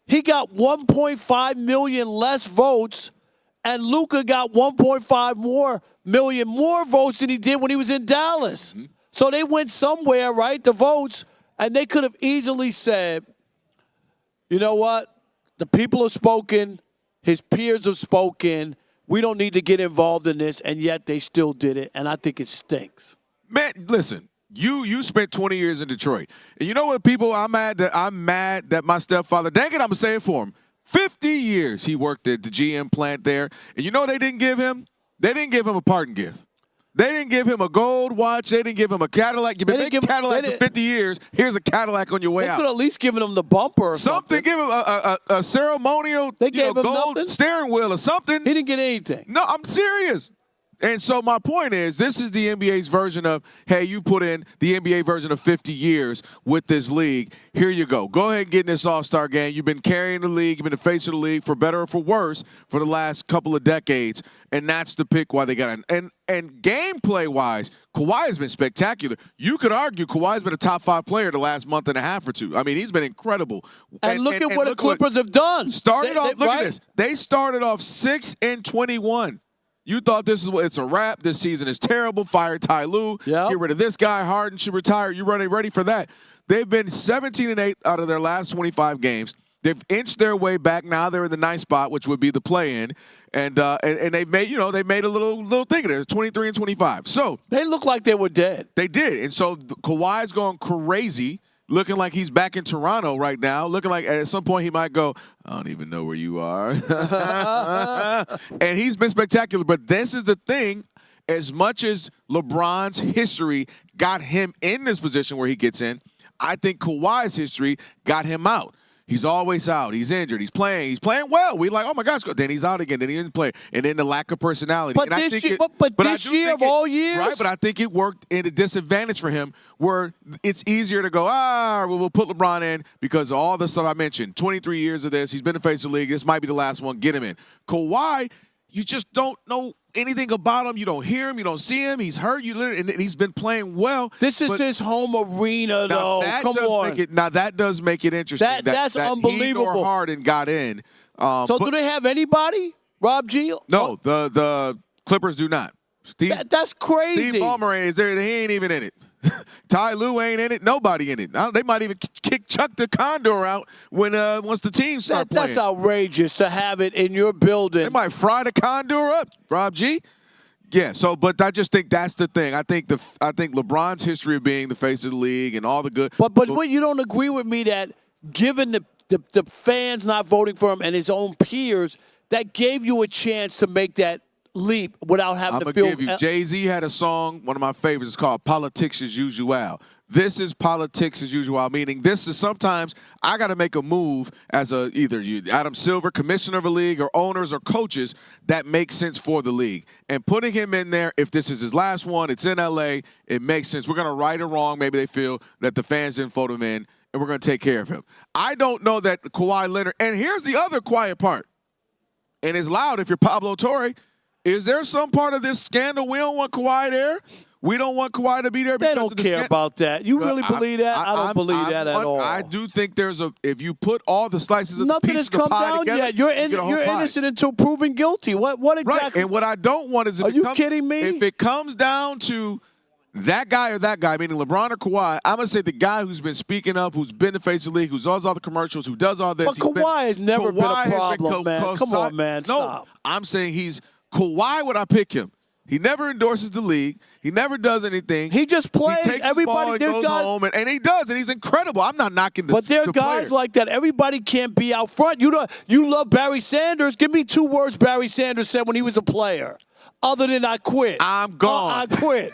he got 1.5 million less votes, and Luka got 1.5 million more votes than he did when he was in Dallas. Mm-hmm. So they went somewhere, right, the votes, and they could have easily said, you know what? The people have spoken. His peers have spoken. We don't need to get involved in this, and yet they still did it, and I think it stinks. Man, listen, you spent 20 years in Detroit. And you know what, people, I'm mad that my stepfather, dang it, I'm going to say it for him, 50 years he worked at the GM plant there. And you know what they didn't give him? They didn't give him a parting gift. They didn't give him a gold watch. They didn't give him a Cadillac. You've been making Cadillacs for 50 years. Here's a Cadillac on your way out. They could at least given him the bumper or something. Give him a ceremonial gold steering wheel or something. He didn't get anything. No, I'm serious. And so my point is, this is the NBA's version of, hey, you put in the NBA version of 50 years with this league. Here you go. Go ahead and get in this All-Star game. You've been carrying the league. You've been the face of the league for better or for worse for the last couple of decades. And that's the pick why they got it. And gameplay-wise, Kawhi has been spectacular. You could argue Kawhi's been a top 5 player the last month and a half or two. I mean, he's been incredible. And look at what the Clippers have done. Look at this. They started off 6-21. You thought it's a wrap. This season is terrible. Fire Ty Lue. Yep. Get rid of this guy. Harden should retire. You're ready for that. They've been 17-8 out of their last 25 games. They've inched their way back. Now they're in the ninth spot, which would be the play-in, and they've made a little thing of it. 23-25. So they look like they were dead. They did, and so Kawhi's going crazy. Looking like he's back in Toronto right now. Looking like at some point he might go, I don't even know where you are. And he's been spectacular. But this is the thing. As much as LeBron's history got him in this position where he gets in, I think Kawhi's history got him out. He's always out. He's injured. He's playing well. We like, oh my gosh. Then he's out again. Then he didn't play. And then the lack of personality. But and this year of all years, right? But I think it worked in a disadvantage for him, where it's easier to go, we'll put LeBron in because of all the stuff I mentioned. 23 years of this. He's been the face of the league. This might be the last one. Get him in. Kawhi, you just don't know anything about him. You don't hear him. You don't see him. He's hurt. And he's been playing well. This is his home arena, though. Come on. Now, that does make it interesting. That's unbelievable. He nor Harden got in. So do they have anybody, Rob G? No, the Clippers do not. That's crazy. Steve Ballmer is there. He ain't even in it. Ty Lue ain't in it. Nobody in it. They might even chuck the Condor out once the team start playing. That's outrageous to have it in your building. They might fry the Condor up, Rob G. Yeah. So, but I just think that's the thing. I think LeBron's history of being the face of the league and all the good. But what, you don't agree with me that given the fans not voting for him and his own peers, that gave you a chance to make that leap without having to feel. I'm gonna give you. Jay-Z had a song, one of my favorites. It's called "Politics as Usual." This is politics as usual, meaning this is sometimes I got to make a move as either Adam Silver, commissioner of a league, or owners or coaches that makes sense for the league. And putting him in there, if this is his last one, it's in L.A., it makes sense. We're going to right or wrong. Maybe they feel that the fans didn't vote him in, and we're going to take care of him. I don't know that Kawhi Leonard, and here's the other quiet part, and it's loud if you're Pablo Torre. Is there some part of this scandal we don't want Kawhi there? We don't want Kawhi to be there because they don't care about that. You really believe that? I don't believe that at all. I do think there's if you put all the slices of nothing the has piece of the come pie down together, yet. You're innocent until proven guilty. What exactly? Right. And what I don't want is, are you kidding me? If it comes down to that guy or that guy, meaning LeBron or Kawhi, I'm going to say the guy who's been speaking up, who's been the face of the league, who does all the commercials, who does all this. But Kawhi has never been a problem, man. Come on, man. Stop. No, I'm saying Kawhi, would I pick him? He never endorses the league. He never does anything. He just plays. He takes Everybody, the ball and goes home, and he does, and he's incredible. I'm not knocking But there are guys like that. Everybody can't be out front. You love Barry Sanders. Give me 2 words Barry Sanders said when he was a player, other than "I quit." I'm gone. I quit.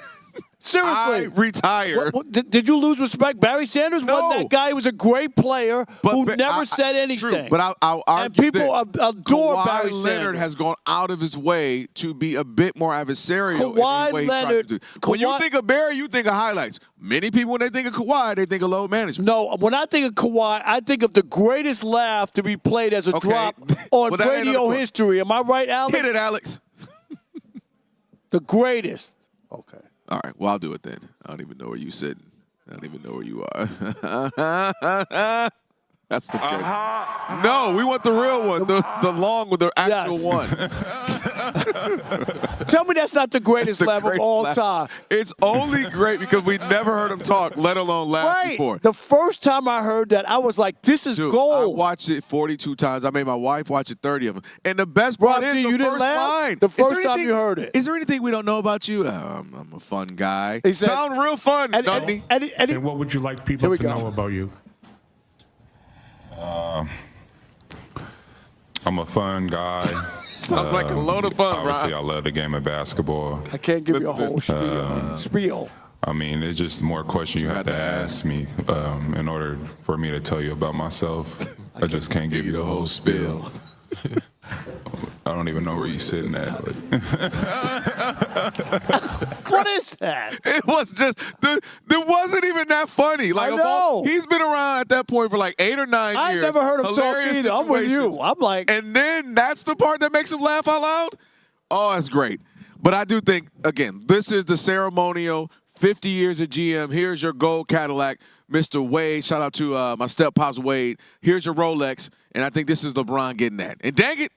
Seriously. I retired. Did you lose respect? Barry Sanders wasn't that guy. He was a great player who never said anything. True, but I'll argue and people adore Kawhi Barry Leonard Sanders. has gone out of his way to be a bit more adversarial. Kawhi Leonard. When you think of Barry, you think of highlights. Many people, when they think of Kawhi, they think of load management. No, when I think of Kawhi, I think of the greatest laugh to be played as a drop on radio history. Am I right, Alex? Hit it, Alex. The greatest. Okay. All right, well, I'll do it then. I don't even know where you're sitting. I don't even know where you are. That's the case. No, we want the real one, the long with the actual one. Tell me that's not the greatest laugh of all time. It's only great because we never heard him talk, let alone laugh before. The first time I heard that, I was like, this is gold. I watched it 42 times. I made my wife watch it 30 of them. And the best part is the first line. The first time you heard it. Is there anything we don't know about you? I'm a fun guy. He said, sound real fun, doesn't he? And what would you like people to know about you? I'm a fun guy. Sounds like a load of fun, obviously, Rob. I love the game of basketball. I can't give you a whole spiel. I mean, it's just more questions you have to ask me in order for me to tell you about myself. I just can't give you the whole spiel. I don't even know where you're sitting at. What is that? It was just, it wasn't even that funny. Like, I know. He's been around at that point for like 8 or 9 years. I never heard him talk either. I'm with you. I'm like. And then that's the part that makes him laugh out loud? Oh, that's great. But I do think, again, this is the ceremonial 50 years of GM. Here's your gold Cadillac, Mr. Wade. Shout out to my step-pops Wade. Here's your Rolex. And I think this is LeBron getting that. And dang it,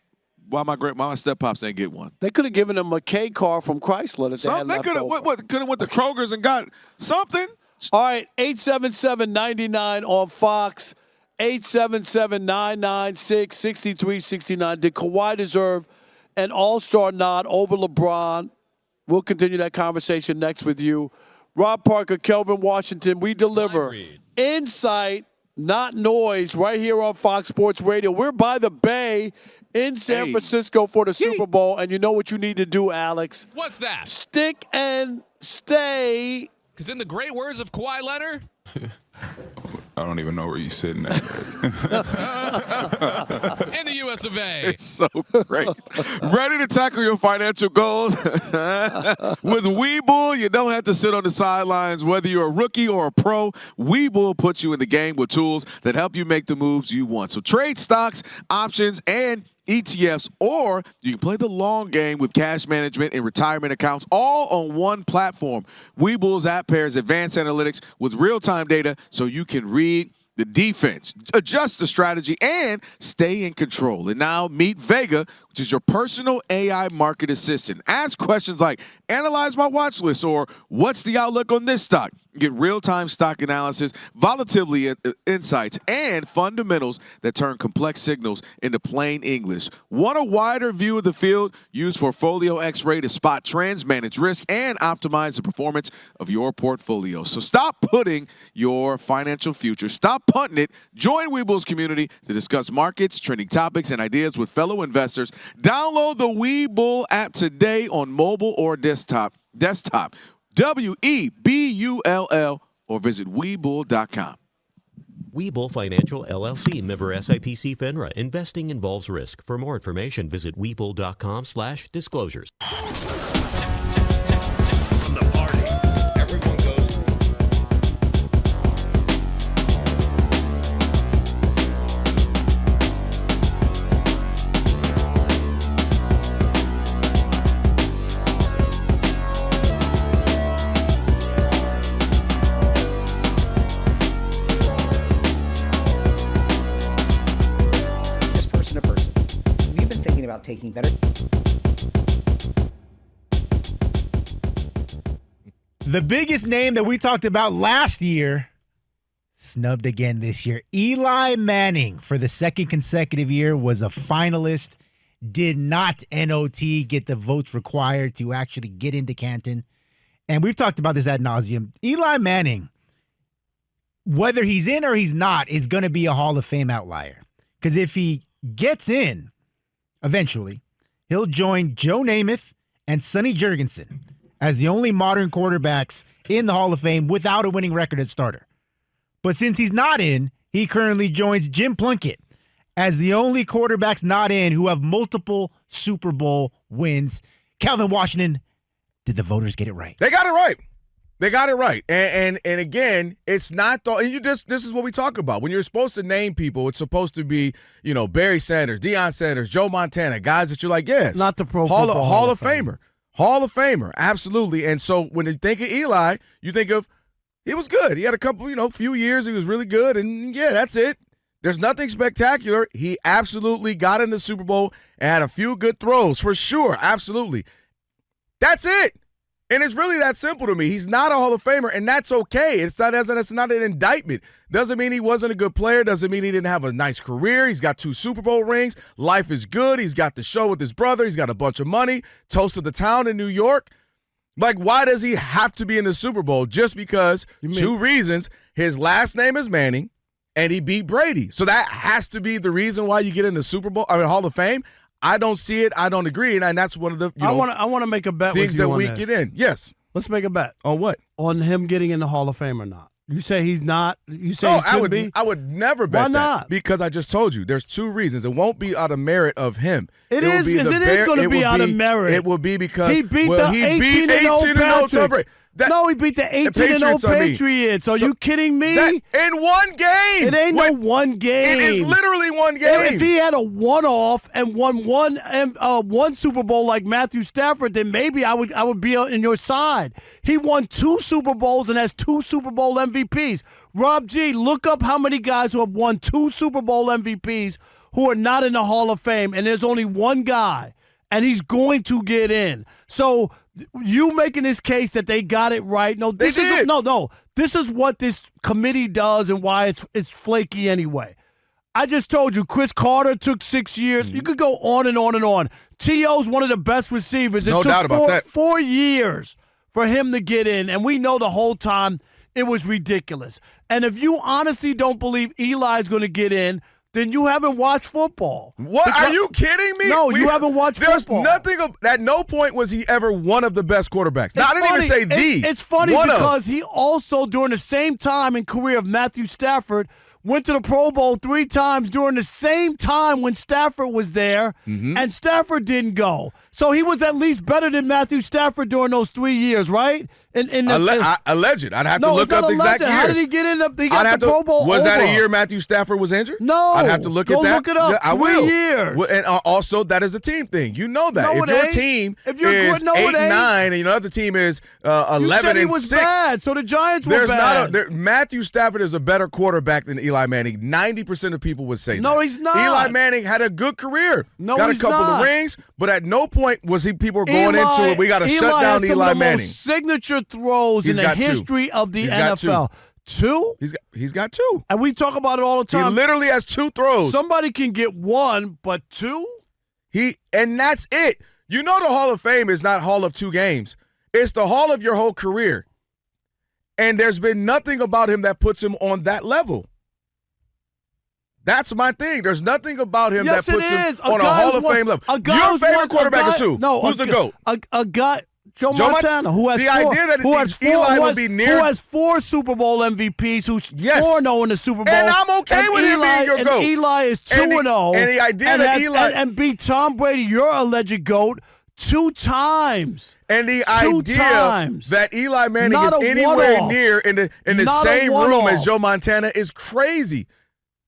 why my step-pops ain't get one? They could have given him a K car from Chrysler that They could have went to Kroger's and got something. All right, 877-99 on Fox, 877-996-6369. Did Kawhi deserve an all-star nod over LeBron? We'll continue that conversation next with you. Rob Parker, Kelvin Washington, we deliver insight, not noise, right here on Fox Sports Radio. We're by the Bay in San Francisco for the Super Bowl, and you know what you need to do, Alex. What's that? Stick and stay. Because in the great words of Kawhi Leonard, I don't even know where you're sitting at. in the US of A. It's so great. Ready to tackle your financial goals? With Webull, you don't have to sit on the sidelines. Whether you're a rookie or a pro, Webull puts you in the game with tools that help you make the moves you want. So trade stocks, options, and ETFs, or you can play the long game with cash management and retirement accounts all on one platform. Webull's app pairs advanced analytics with real-time data so you can read the defense, adjust the strategy, and stay in control. And now meet Vega, which is your personal AI market assistant. Ask questions like, analyze my watch list, or what's the outlook on this stock? Get real-time stock analysis, volatility insights, and fundamentals that turn complex signals into plain English. Want a wider view of the field? Use Portfolio X-Ray to spot trends, manage risk, and optimize the performance of your portfolio. So stop putting your financial future, stop punting it. Join Webull's community to discuss markets, trending topics, and ideas with fellow investors. Download the Webull app today on mobile or desktop. WEBULL, or visit Webull.com. Webull Financial LLC, member SIPC FINRA. Investing involves risk. For more information, visit Webull.com/disclosures. The parties. Everyone goes. Taking better. The biggest name that we talked about last year, snubbed again this year. Eli Manning, for the second consecutive year, was a finalist, did not NOT get the votes required to actually get into Canton. And we've talked about this ad nauseum. Eli Manning, whether he's in or he's not, is going to be a Hall of Fame outlier. Because if he gets in, eventually, he'll join Joe Namath and Sonny Jurgensen as the only modern quarterbacks in the Hall of Fame without a winning record at starter. But since he's not in, he currently joins Jim Plunkett as the only quarterbacks not in who have multiple Super Bowl wins. Kelvin, Washington, did the voters get it right? They got it right. They got it right. And again, it's not this is what we talk about. When you're supposed to name people, it's supposed to be, Barry Sanders, Deion Sanders, Joe Montana, guys that you're like, yes. Not the Pro Hall Football of Famer. Hall of Famer, absolutely. And so when you think of Eli, you think of he was good. He had a couple, few years. He was really good. And, yeah, that's it. There's nothing spectacular. He absolutely got in the Super Bowl and had a few good throws, for sure. Absolutely. That's it. And it's really that simple to me. He's not a Hall of Famer, and that's okay. It's not an indictment. Doesn't mean he wasn't a good player. Doesn't mean he didn't have a nice career. He's got 2 Super Bowl rings. Life is good. He's got the show with his brother. He's got a bunch of money. Toast of the town in New York. Like, why does he have to be in the Super Bowl? Just because 2 reasons. His last name is Manning, and he beat Brady. So that has to be the reason why you get in the Hall of Fame. I don't see it. I don't agree, and that's one of the I want to make a bet things with you that on we this. get in. Yes, let's make a bet on what? On him getting in the Hall of Fame or not? You say he's not. You say he could be. I would never bet Why not? that because I just told you there's 2 reasons. It won't be out of merit of him. It is going to be out of merit. It will be because he beat the 18-0 Patriots. No, he beat the 18-0 Patriots. Are you kidding me? In one game. It ain't no one game. It's literally one game. If he had a one-off and won one Super Bowl like Matthew Stafford, then maybe I would be on your side. He won 2 Super Bowls and has 2 Super Bowl MVPs. Rob G, look up how many guys who have won 2 Super Bowl MVPs who are not in the Hall of Fame, and there's only one guy, and he's going to get in. So you making this case that they got it right? No, this is no. This is what this committee does and why it's flaky anyway. I just told you, Chris Carter took 6 years. You could go on and on and on. T.O.'s one of the best receivers. No doubt about that. 4 years for him to get in, and we know the whole time it was ridiculous. And if you honestly don't believe Eli's going to get in, then you haven't watched football. What? Are you kidding me? No, you haven't watched football. There's nothing. At no point was he ever one of the best quarterbacks. Now, I didn't even say the. It's funny because he also, during the same time in career of Matthew Stafford, went to the Pro Bowl 3 times during the same time when Stafford was there, and Stafford didn't go. So he was at least better than Matthew Stafford during those 3 years, right? Alleged. I'd have to look up the exact years. How did he get in the Pro Bowl? Was that a year Matthew Stafford was injured? No. I'd have to look at that. Go look it up. Yeah, I 3 will. years. Well, and also, that is a team thing. You know that. No, if your team is 8-9 and your other team is 11 you said he and was 6, bad, so the Giants were bad. Matthew Stafford is a better quarterback than Eli Manning. 90% of people would say that. No, he's not. Eli Manning had a good career. No, got he's a couple not. of rings, but at no point was people were going into it. We got to shut down Eli Manning. Most signature throws in the history of the NFL. Two? He's got 2. And we talk about it all the time. He literally has 2 throws. Somebody can get 1, but 2? And that's it. You know the Hall of Fame is not Hall of 2 games. It's the Hall of your whole career. And there's been nothing about him that puts him on that level. That's my thing. There's nothing about him that puts him on a Hall of Fame level. Your favorite quarterback is who? No, who's the GOAT? A guy, Joe Montana, who has Eli would be near. Who has 4 Super Bowl MVPs, who's 4-0 in the Super Bowl. And I'm okay with him being your GOAT. Eli is 2-0. And the idea that Eli and beat Tom Brady, your alleged GOAT, 2 times. And the idea that Eli Manning is anywhere near in the same room as Joe Montana is crazy.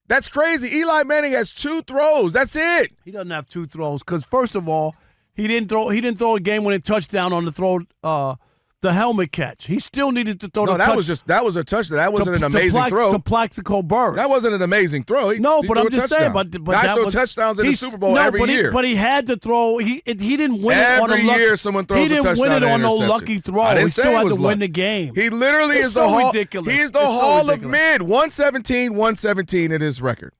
That's crazy. Eli Manning has 2 throws. That's it. He doesn't have 2 throws because, first of all, he didn't throw a game-winning touchdown on the helmet catch. He still needed to throw that was a touchdown. That wasn't an amazing throw. To Plaxico Burress. That wasn't an amazing throw. But I'm just saying. But guys throw touchdowns in the Super Bowl every year. But he had to throw. He didn't win every it on a year. Someone throws a touchdown. He didn't win it on no lucky throw. He still had to win the game. He literally is so ridiculous. He's the Hall of Mid. 117 in his record.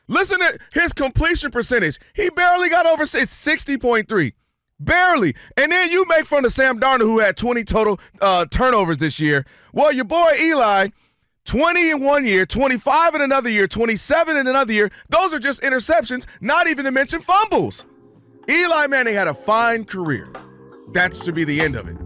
Listen to his completion percentage. He barely got over. It's 60.3. Barely. And then you make fun of Sam Darnold, who had 20 total turnovers this year. Well, your boy Eli, 20 in one year, 25 in another year, 27 in another year. Those are just interceptions, not even to mention fumbles. Eli Manning had a fine career. That should be the end of it.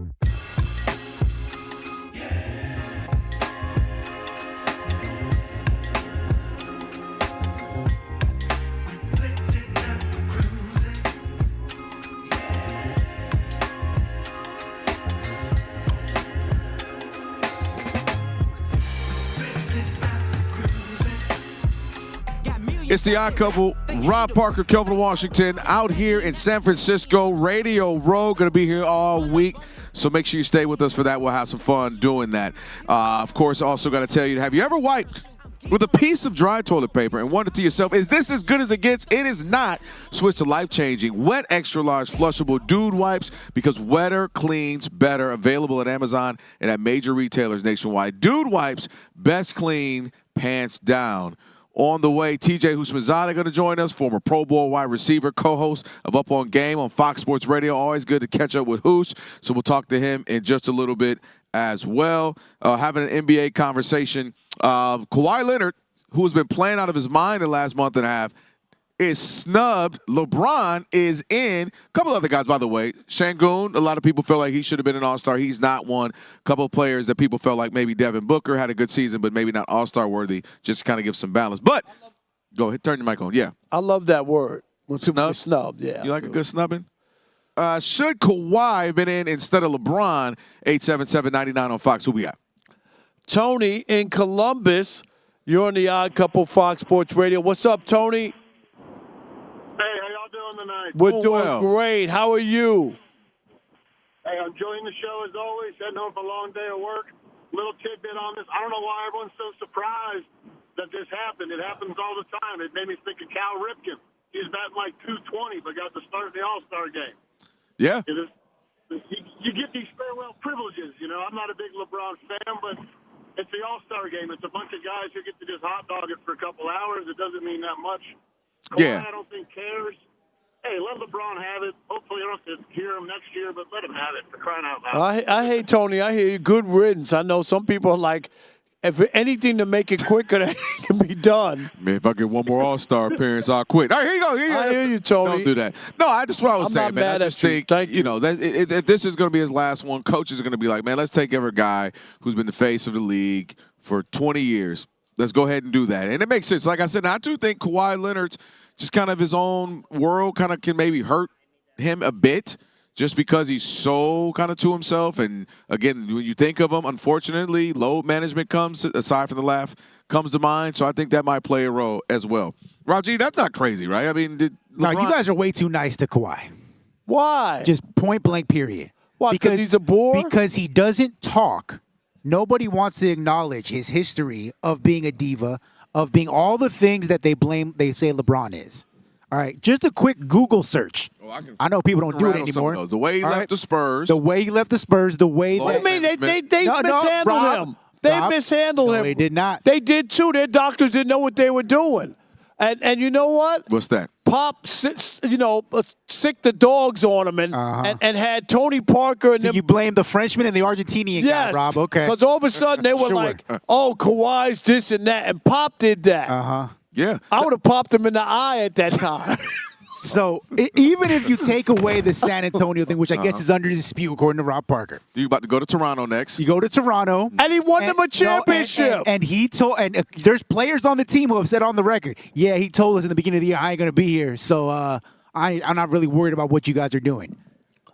It's the Odd Couple, Rob Parker, Kelvin Washington, out here in San Francisco, Radio Row. Going to be here all week, so make sure you stay with us for that. We'll have some fun doing that. Of course, also got to tell you, have you ever wiped with a piece of dry toilet paper and wondered to yourself, is this as good as it gets? It is not. Switch to life-changing, wet, extra-large, flushable Dude Wipes, because wetter cleans better. Available at Amazon and at major retailers nationwide. Dude Wipes, best clean, pants down. On the way, TJ Houshmandzadeh going to join us, former Pro Bowl wide receiver, co-host of Up On Game on Fox Sports Radio. Always good to catch up with Hoosh, so we'll talk to him in just a little bit as well. Having an NBA conversation. Kawhi Leonard, who has been playing out of his mind the last month and a half, is snubbed. LeBron is in. A couple other guys, by the way. Şengün, a lot of people feel like he should have been an All-Star. He's not one. A couple of players that people felt like maybe Devin Booker had a good season, but maybe not All-Star worthy, just to kind of give some balance. But go ahead, turn your mic on. Yeah. I love that word. When people get snubbed, yeah. You like a good snubbing? Should Kawhi have been in instead of LeBron? 877-99 on Fox. Who we got? Tony in Columbus. You're on the Odd Couple, Fox Sports Radio. What's up, Tony? Hey, how y'all doing tonight? We're doing great. How are you? Hey, I'm enjoying the show as always. Heading home for a long day of work. Little tidbit on this. I don't know why everyone's so surprised that this happened. It happens all the time. It made me think of Cal Ripken. He's batting like 220, but got to start the All-Star game. Yeah. You get these farewell privileges. You know, I'm not a big LeBron fan, but it's the All-Star game. It's a bunch of guys who get to just hot dog it for a couple hours. It doesn't mean that much. Kawhi, I don't think cares. Hey, let LeBron have it. Hopefully, I don't have to hear him next year, but let him have it, for crying out loud. I hate Tony. I hear you. Good riddance. I know some people are like, if anything to make it quicker, that can be done. Man, if I get one more All-Star appearance, I'll quit. All right, here you go. I hear you, Tony. Don't do that. No, that's what I was saying, not man. mad I just at you. think, Thank you. know, that if this is going to be his last one, coaches are going to be like, man, let's take every guy who's been the face of the league for 20 years. Let's go ahead and do that. And it makes sense. Like I said, I do think Kawhi Leonard's just kind of his own world kind of can maybe hurt him a bit. just because he's so kind of to himself. And again, when you think of him, unfortunately, load management comes, aside from the laugh, comes to mind. So I think that might play a role as well. Rob G, that's not crazy, right? I mean, No, you guys are way too nice to Kawhi. Why? Just point blank, period. Why? Because he's a bore? Because he doesn't talk. Nobody wants to acknowledge his history of being a diva, of being all the things that they say LeBron is. All right, just a quick Google search. I know people don't do it anymore. The way he left the Spurs. The way he left the Spurs. The way What do you mean? They mishandled Rob, him. They mishandled him. They did not. They did too. Their doctors didn't know what they were doing. And you know what? What's that? Pop, sick the dogs on him and had Tony Parker. And so you blame the Frenchman and the Argentinian guy, Rob. Okay. Because all of a sudden they were like, oh, Kawhi's this and that. And Pop did that. Yeah. I would have popped him in the eye at that time. So even if you take away the San Antonio thing, which I guess is under dispute according to Rob Parker. You about to go to Toronto next. You go to Toronto. And he won them a championship. And he told, and there's players on the team who have said on the record, yeah, he told us in the beginning of the year, I ain't going to be here. So I'm not really worried about what you guys are doing.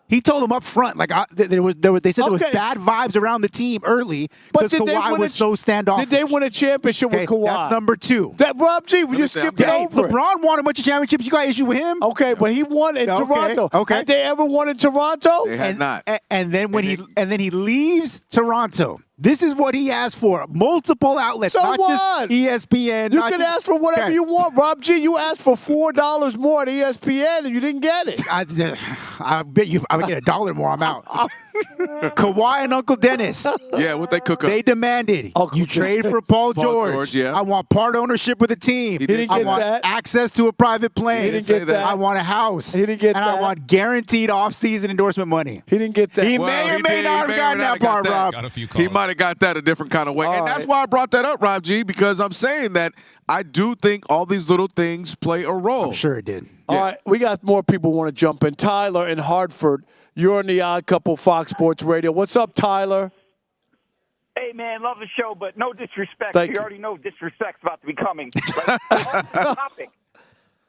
He told them up front, like they said there was bad vibes around the team early because Kawhi was so standoffish. Did they win a championship with Kawhi? That's number 2. That Rob G, you skipped over it. LeBron won a bunch of championships. You got an issue with him? Okay, but he won in Toronto. Okay. Had they ever won in Toronto? They had not. And then when he leaves Toronto. This is what he asked for. Multiple outlets, so not what? just ESPN. You can ask for whatever you want. Rob G, you asked for $4 more at ESPN and you didn't get it. I bet you I would get $1 more. I'm out. Kawhi and Uncle Dennis. Yeah, what they cook up. They demanded you trade for Paul George. Yeah. I want part ownership with the team. He didn't get want that. access to a private plane. He didn't get that. I want a house. He didn't get and that. I want guaranteed off-season endorsement money. He didn't get that. He may or may not have gotten that part, Rob. Got a few calls. He might have got that a different kind of way. And that's why I brought that up, Rob G, because I'm saying that I do think all these little things play a role. I'm sure it did. All right, we got more people want to jump in. Tyler in Hartford, you're on the Odd Couple Fox Sports Radio. What's up, Tyler? Hey, man, love the show, but no disrespect. Thank you you. already know disrespect's about to be coming. But topic.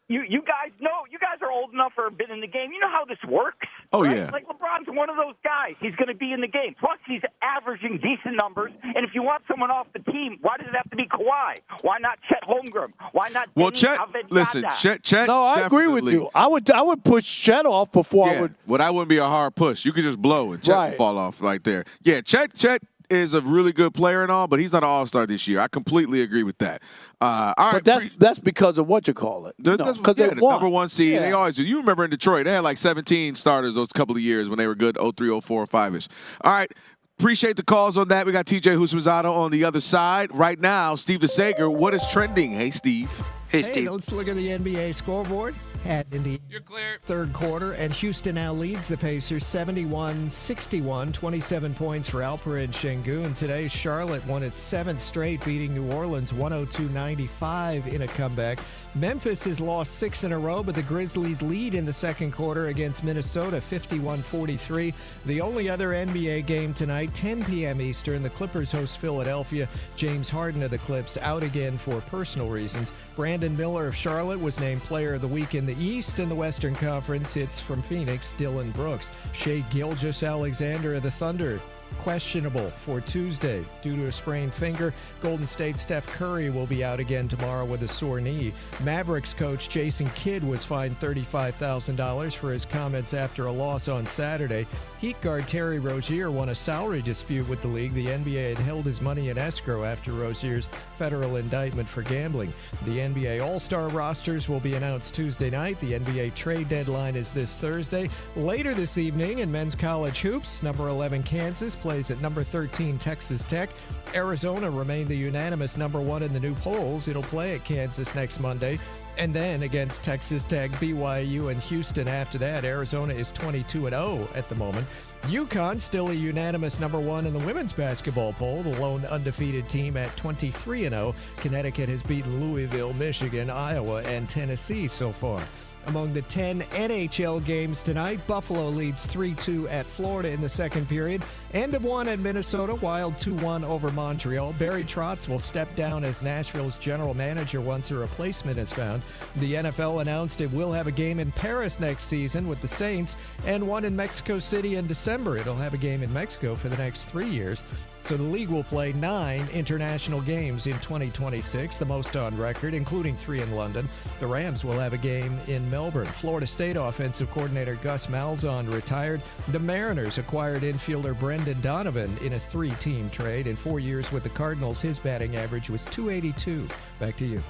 You guys know, you guys are old enough or have been in the game. You know how this works. Oh, right? yeah. Like LeBron's one of those guys. He's going to be in the game. Plus, he's averaging decent numbers. And if you want someone off the team, why does it have to be Kawhi? Why not Chet Holmgren? Why not Chet, listen, Chet. No, I agree with you. I would push Chet off before I would. Well, that wouldn't be a hard push. You could just blow and Chet would fall off right there. Yeah, Chet is a really good player and all, but he's not an all-star this year. I completely agree with that. All right, but that's because of what you call it. Because the number 1 seed. Yeah. They always do. You remember in Detroit, they had like 17 starters those couple of years when they were good, 03, 04, 05-ish. All right. Appreciate the calls on that. We got TJ Husmanzada on the other side. Right now, Steve DeSager, what is trending? Hey, Steve. Hey, let's look at the NBA scoreboard. You're clear. Third quarter, and Houston now leads the Pacers 71-61, 27 points for Alperen Şengün. Today, Charlotte won its 7th straight, beating New Orleans 102-95 in a comeback. Memphis has lost 6 in a row, but the Grizzlies lead in the second quarter against Minnesota 51-43. The only other NBA game tonight, 10 p.m. Eastern, the Clippers host Philadelphia. James Harden of the Clips out again for personal reasons. Brandon Miller of Charlotte was named Player of the Week in the East. In the Western Conference, it's from Phoenix, Dylan Brooks. Shai Gilgeous-Alexander of the Thunder, questionable for Tuesday due to a sprained finger. Golden State Steph Curry will be out again tomorrow with a sore knee. Mavericks coach Jason Kidd was fined $35,000 for his comments after a loss on Saturday. Heat guard Terry Rozier won a salary dispute with the league. The NBA had held his money in escrow after Rozier's federal indictment for gambling. The NBA All-Star rosters will be announced Tuesday night. The NBA trade deadline is this Thursday. Later this evening in men's college hoops, number 11 Kansas plays at number 13 Texas Tech. Arizona remained the unanimous number 1 in the new polls. It'll play at Kansas next Monday. And then against Texas Tech, BYU, and Houston after that. Arizona is 22-0 at the moment. UConn still a unanimous number 1 in the women's basketball poll, the lone undefeated team at 23-0. Connecticut has beaten Louisville, Michigan, Iowa, and Tennessee so far. Among the 10 NHL games tonight, Buffalo leads 3-2 at Florida in the second period. End of one at Minnesota, Wild 2-1 over Montreal. Barry Trotz will step down as Nashville's general manager once a replacement is found. The NFL announced it will have a game in Paris next season with the Saints and one in Mexico City in December. It'll have a game in Mexico for the next 3 years. So the league will play 9 international games in 2026, the most on record, including 3 in London. The Rams will have a game in Melbourne. Florida State offensive coordinator Gus Malzahn retired. The Mariners acquired infielder Brendan Donovan in a 3-team trade. In 4 years with the Cardinals, his batting average was .282. Back to you.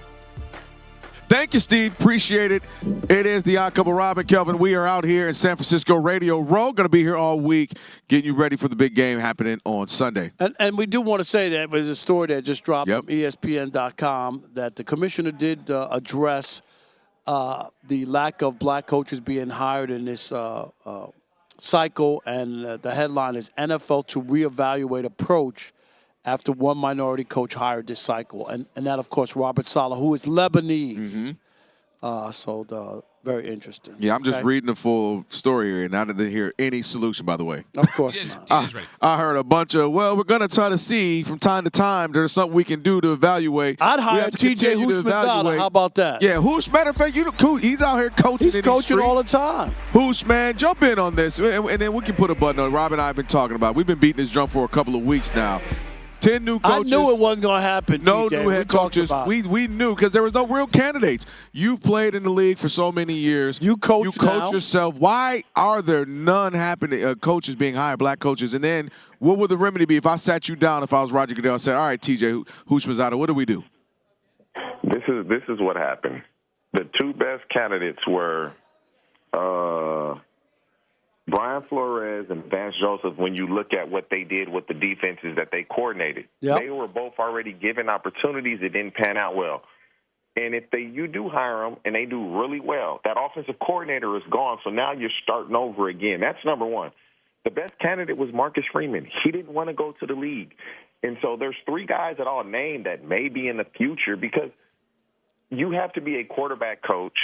Thank you, Steve. Appreciate it. It is the Odd Couple, Rob and Kelvin. We are out here in San Francisco Radio Row. Going to be here all week, getting you ready for the big game happening on Sunday. And we do want to say that there's a story that just dropped from ESPN.com that the commissioner did address the lack of black coaches being hired in this cycle. And the headline is NFL to reevaluate approach after one minority coach hired this cycle. And that, of course, Robert Saleh, who is Lebanese. So very interesting. Yeah, I'm just reading the full story here, and I didn't hear any solution, by the way. Of course not. I heard a bunch of, well, we're going to try to see from time to time there's something we can do to evaluate. I'd hire TJ Houshmandzadeh. How about that? Yeah, Hoosh, matter of fact, he's out here coaching. He's coaching all the time. Hoosh, man, jump in on this, and then we can put a button on it. Rob and I have been talking about it. We've been beating this drum for a couple of weeks now. 10 new coaches. I knew it wasn't going to happen, No TJ. new head coaches. We knew because there was no real candidates. You've played in the league for so many years. You coach yourself. Why are there none happening, coaches being hired, black coaches? And then what would the remedy be if I sat you down, if I was Roger Goodell and said, all right, TJ Houshmandzadeh, what do we do? This is what happened. The two best candidates were Brian Flores and Vance Joseph. When you look at what they did with the defenses that they coordinated, they were both already given opportunities that didn't pan out well. And if you do hire them and they do really well, that offensive coordinator is gone, so now you're starting over again. That's number one. The best candidate was Marcus Freeman. He didn't want to go to the league. And so there's 3 guys that I'll name that may be in the future because you have to be a quarterback coach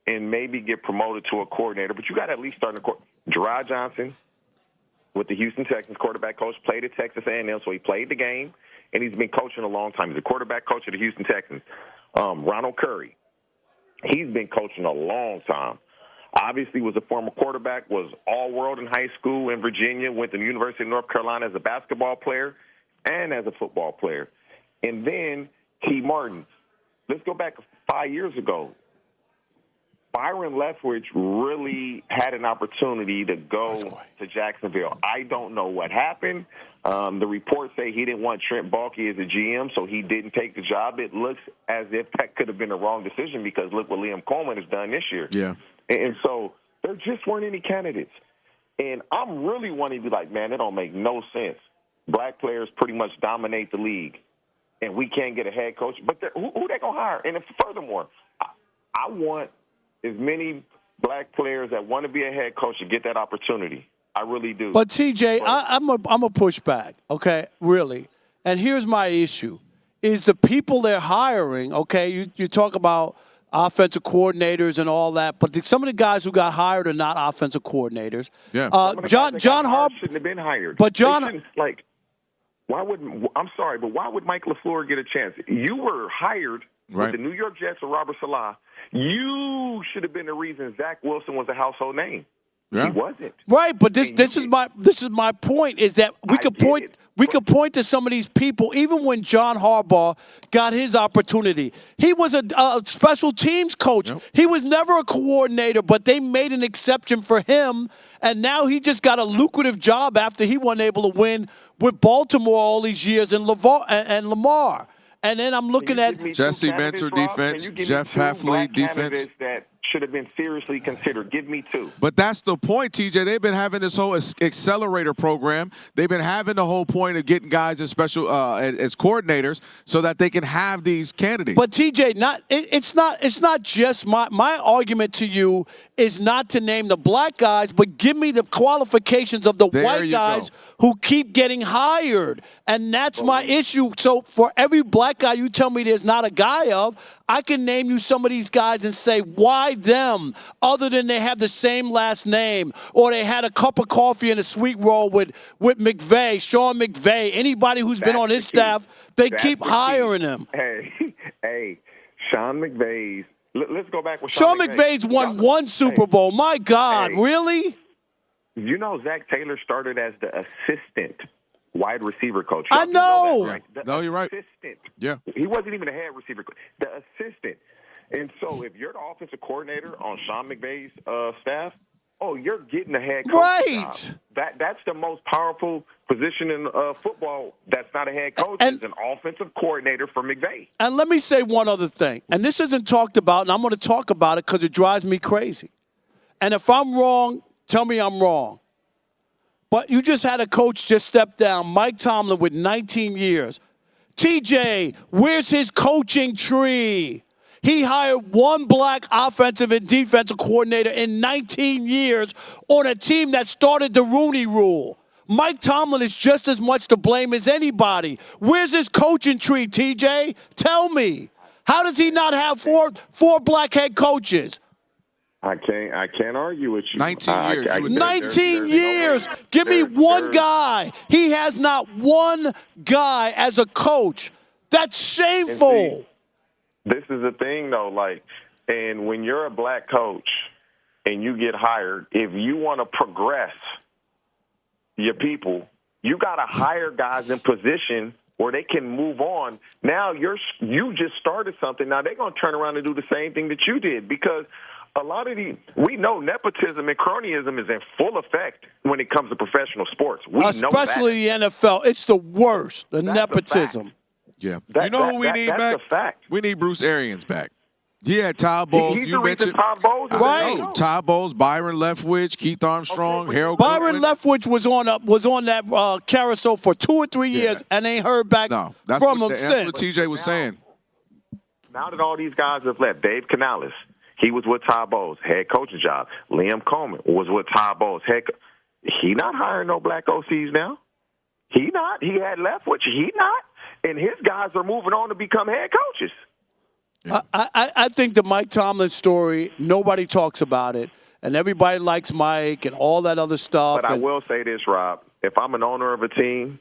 and maybe get promoted to a coordinator, but you got to at least start in the court. Gerard Johnson with the Houston Texans, quarterback coach, played at Texas A&M, so he played the game, and he's been coaching a long time. He's a quarterback coach of the Houston Texans. Ronald Curry, he's been coaching a long time. Obviously was a former quarterback, was all-world in high school in Virginia, went to the University of North Carolina as a basketball player and as a football player. And then T. Martin. Let's go back 5 years ago. Byron Leftwich really had an opportunity to go to Jacksonville. I don't know what happened. The reports say he didn't want Trent Baalke as a GM, so he didn't take the job. It looks as if that could have been a wrong decision because look what Liam Coleman has done this year. Yeah. And so there just weren't any candidates. And I'm really wanting to be like, man, it don't make no sense. Black players pretty much dominate the league, and we can't get a head coach. But who they going to hire? And furthermore, I want as many black players that want to be a head coach to get that opportunity. I really do. But, TJ, I'm a push back, okay, really. And here's my issue, is the people they're hiring, okay, you talk about offensive coordinators and all that, but some of the guys who got hired are not offensive coordinators. Yeah. John Harbaugh shouldn't have been hired. But John, why would Mike LaFleur get a chance? You were hired with the New York Jets or Robert Saleh. You should have been the reason Zach Wilson was a household name. Yeah. He wasn't. Right, but this is my point is that we could point to some of these people. Even when John Harbaugh got his opportunity, he was a special teams coach. Yep. He was never a coordinator, but they made an exception for him, and now he just got a lucrative job after he wasn't able to win with Baltimore all these years and Lamar. And then I'm looking at Jesse Mentor defense, Jeff Hafley defense. That should have been seriously considered. Give me 2. But that's the point, TJ. They've been having this whole accelerator program. They've been having the whole point of getting guys as special as coordinators so that they can have these candidates. But TJ, it's not just my argument to you is not to name the black guys, but give me the qualifications of the white guys who keep getting hired, and that's my issue. So for every black guy you tell me there's not a guy of, I can name you some of these guys and say why them other than they have the same last name or they had a cup of coffee and a sweet roll with McVay, Sean McVay, anybody who's been on his staff, they keep hiring him. Hey, Sean McVay's. Let's go back with Sean McVay's won one Super Bowl. My God, really? You know Zach Taylor started as the assistant wide receiver coach. I know. No, you're right. Assistant. Yeah. He wasn't even a head receiver coach. The assistant. And so if you're the offensive coordinator on Sean McVay's staff, you're getting a head coach right. job. That's the most powerful position in football that's not a head coach. It's an offensive coordinator for McVay. And let me say one other thing. And this isn't talked about, and I'm going to talk about it because it drives me crazy. And if I'm wrong, tell me I'm wrong. But you just had a coach just step down, Mike Tomlin, with 19 years. TJ, where's his coaching tree? He hired one black offensive and defensive coordinator in 19 years on a team that started the Rooney Rule. Mike Tomlin is just as much to blame as anybody. Where's his coaching tree, TJ? Tell me. How does he not have four black head coaches? I can't argue with you. 19 years. 19 years. Give me one guy. He has not one guy as a coach. That's shameful. This is the thing, though. And when you're a black coach and you get hired, if you want to progress your people, you got to hire guys in position where they can move on. Now you just started something. Now they're going to turn around and do the same thing that you did because a lot of we know nepotism and cronyism is in full effect when it comes to professional sports. Especially the NFL. It's the worst, the nepotism. Yeah. You know who we need back? That's a fact. We need Bruce Arians back. He had Todd Bowles. He's You mentioned Todd Bowles, right? Todd Bowles, Byron Leftwich, Keith Armstrong, Harold Byron Goodwin. Leftwich was on that carousel for 2 or 3 years and ain't heard back from him That's since. what TJ was saying. Now that all these guys have left, Dave Canales, he was with Todd Bowles, head coaching job. Liam Coleman was with Todd Bowles, he not hiring no black OCs now. He not. He had Leftwich. He not. And his guys are moving on to become head coaches. Yeah. I think the Mike Tomlin story, nobody talks about it, and everybody likes Mike and all that other stuff. But I will say this, Rob. If I'm an owner of a team,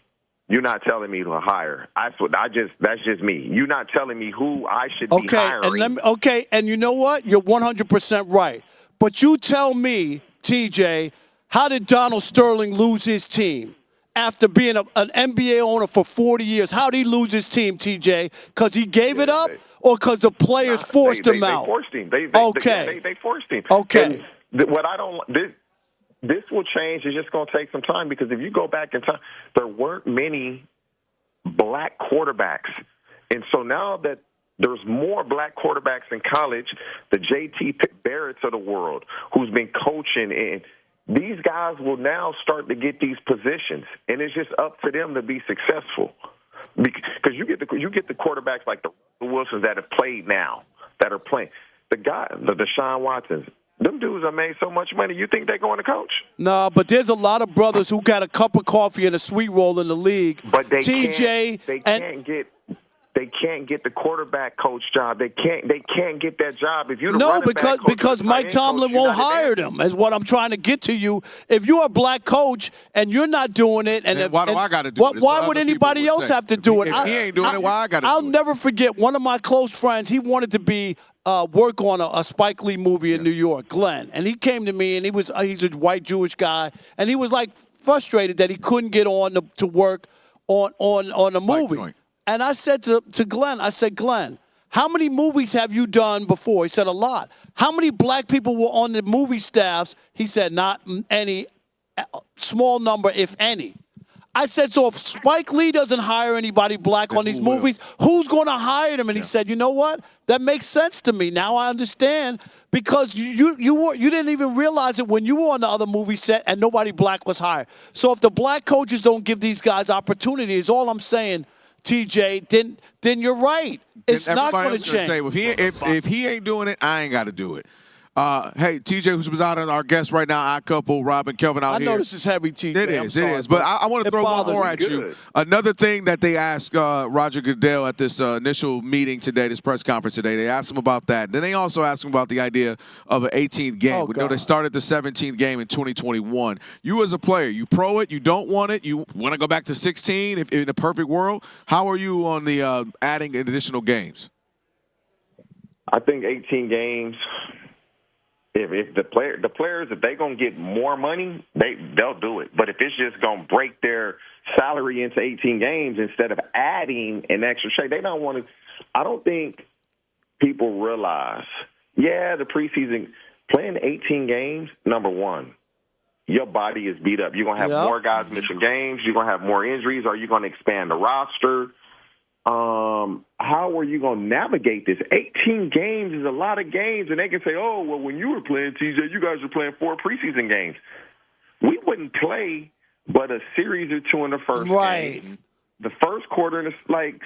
you're not telling me to hire. That's just me. You're not telling me who I should be hiring. And you know what? You're 100% right. But you tell me, TJ, how did Donald Sterling lose his team? After being an NBA owner for 40 years, how did he lose his team, TJ? Because he gave it up or because the players forced him out? They forced him. They forced him. Okay. This will change. It's just going to take some time because if you go back in time, there weren't many black quarterbacks. And so now that there's more black quarterbacks in college, the J.T. Barretts of the world who's been coaching and these guys will now start to get these positions, and it's just up to them to be successful. Because you get the quarterbacks like the Wilsons that have played now, that are playing. The Deshaun Watsons, them dudes have made so much money. You think they're going to coach? No, but there's a lot of brothers who got a cup of coffee and a sweet roll in the league. But they can't get the quarterback coach job. They can't get that job if you're the because Mike Tomlin won't hire them. Is what I'm trying to get to you. If you're a black coach and you're not doing it, and why do I got to do it? Why would anybody else have to do it? If he ain't doing it, why I got to do it? I'll never forget one of my close friends. He wanted to be work on a Spike Lee movie in New York, Glenn, and he came to me and he's a white Jewish guy, and he was like frustrated that he couldn't get on to work on a movie. And I said to Glenn, Glenn, how many movies have you done before? He said, a lot. How many black people were on the movie staffs? He said, not any, small number, if any. I said, so if Spike Lee doesn't hire anybody black on these movies, who's going to hire them? And he said, you know what? That makes sense to me. Now I understand because you didn't even realize it when you were on the other movie set and nobody black was hired. So if the black coaches don't give these guys opportunities, all I'm saying, TJ, then you're right. It's not going to change. Say, well, if he ain't doing it, I ain't got to do it. Hey, TJ, who's out on our guest right now, our couple, Rob and Kelvin out here. I know this is heavy, TJ. It is. But I want to throw one more at you. Another thing that they asked Roger Goodell at this initial meeting today, this press conference today, they asked him about that. Then they also asked him about the idea of an 18th game. We know they started the 17th game in 2021. You as a player, you pro it, you don't want it, you want to go back to 16 if in a perfect world. How are you on the adding additional games? I think 18 games. If the players, if they're gonna get more money, they'll do it. But if it's just gonna break their salary into 18 games instead of adding an extra check, they don't want to. I don't think people realize. Yeah, the preseason playing 18 games. Number one, your body is beat up. You're gonna have more guys missing games. You're gonna have more injuries. Are you gonna expand the roster? How are you going to navigate this? 18 games is a lot of games, and they can say, oh, well, when you were playing, TJ, you guys were playing 4 preseason games. We wouldn't play but a series or 2 in the first game. The first quarter, and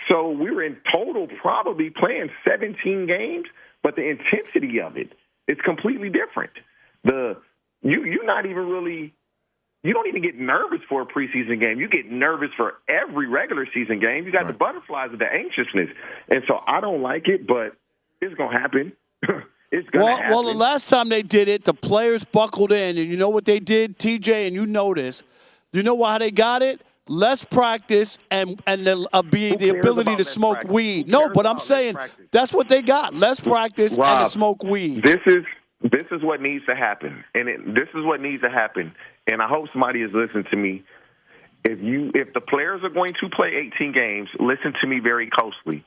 so we were in total probably playing 17 games, but the intensity of it is completely different. You're not even really – you don't even get nervous for a preseason game. You get nervous for every regular season game. You got the butterflies of the anxiousness. And so I don't like it, but it's going to happen. It's going to happen. Well, the last time they did it, the players buckled in. And you know what they did, TJ, and you noticed. You know how they got it? Less practice and the ability to smoke weed. No, but I'm saying that's what they got. Less practice and to smoke weed. This is what needs to happen. And this is what needs to happen. And I hope somebody is listening to me. If the players are going to play 18 games, listen to me very closely.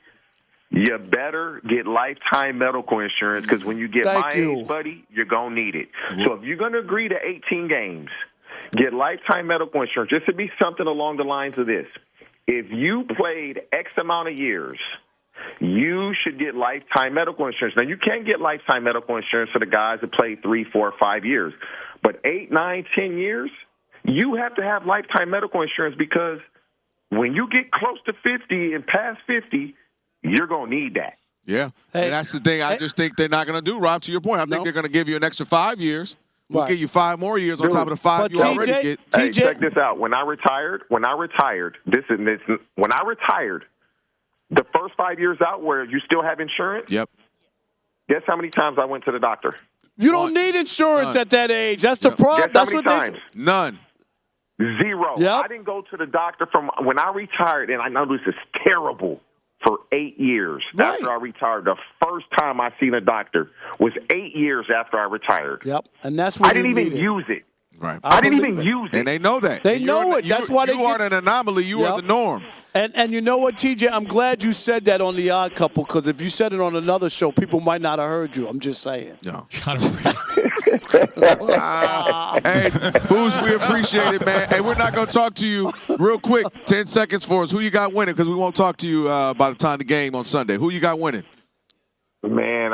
You better get lifetime medical insurance because when you get age, buddy, you're going to need it. So if you're going to agree to 18 games, get lifetime medical insurance. This would be something along the lines of this. If you played X amount of years, you should get lifetime medical insurance. Now, you can get lifetime medical insurance for the guys that played 3, 4, 5 years. But 8, 9, 10 years, you have to have lifetime medical insurance because when you get close to 50 and past 50, you're going to need that. Yeah, and that's the thing I just think they're not going to do, Rob, to your point. I think they're going to give you an extra 5 years. We'll give you 5 more years on top of the 5 you already get. Hey, check this out. When I retired, the first 5 years out where you still have insurance, guess how many times I went to the doctor? You don't need insurance at that age. That's the problem. Guess how many times? None. 0. I didn't go to the doctor from when I retired, and I know this is terrible, for 8 years after I retired. The first time I seen a doctor was 8 years after I retired. And that's what I didn't even use it. Right. I didn't even use it. And they know that. They know it. That's why you aren't an anomaly. You are the norm. And you know what, TJ? I'm glad you said that on The Odd Couple because if you said it on another show, people might not have heard you. I'm just saying. No. Hey, Booze, we appreciate it, man. Hey, we're not going to talk to you real quick. 10 seconds for us. Who you got winning? Because we won't talk to you by the time the game on Sunday. Who you got winning? Man,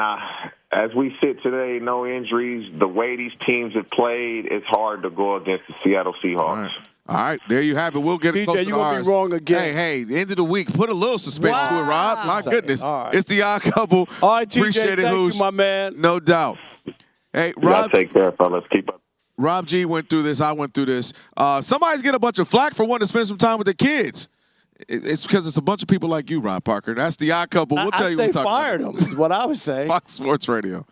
as we sit today, no injuries. The way these teams have played, it's hard to go against the Seattle Seahawks. All right, there you have it. We'll get it close to you're going to be wrong again. Hey, the end of the week. Put a little suspense to it, Rob. My goodness. All right. It's The Odd Couple. All right, TJ, appreciate it, thank you, my man. No doubt. Hey, Rob. Take care, fellas. Keep up. Rob G went through this. I went through this. Somebody's getting a bunch of flack for wanting to spend some time with their kids. It's because it's a bunch of people like you, Rob Parker. That's The Odd Couple. We'll tell you what we're talking about. I say fired them is what I would say. Fox Sports Radio.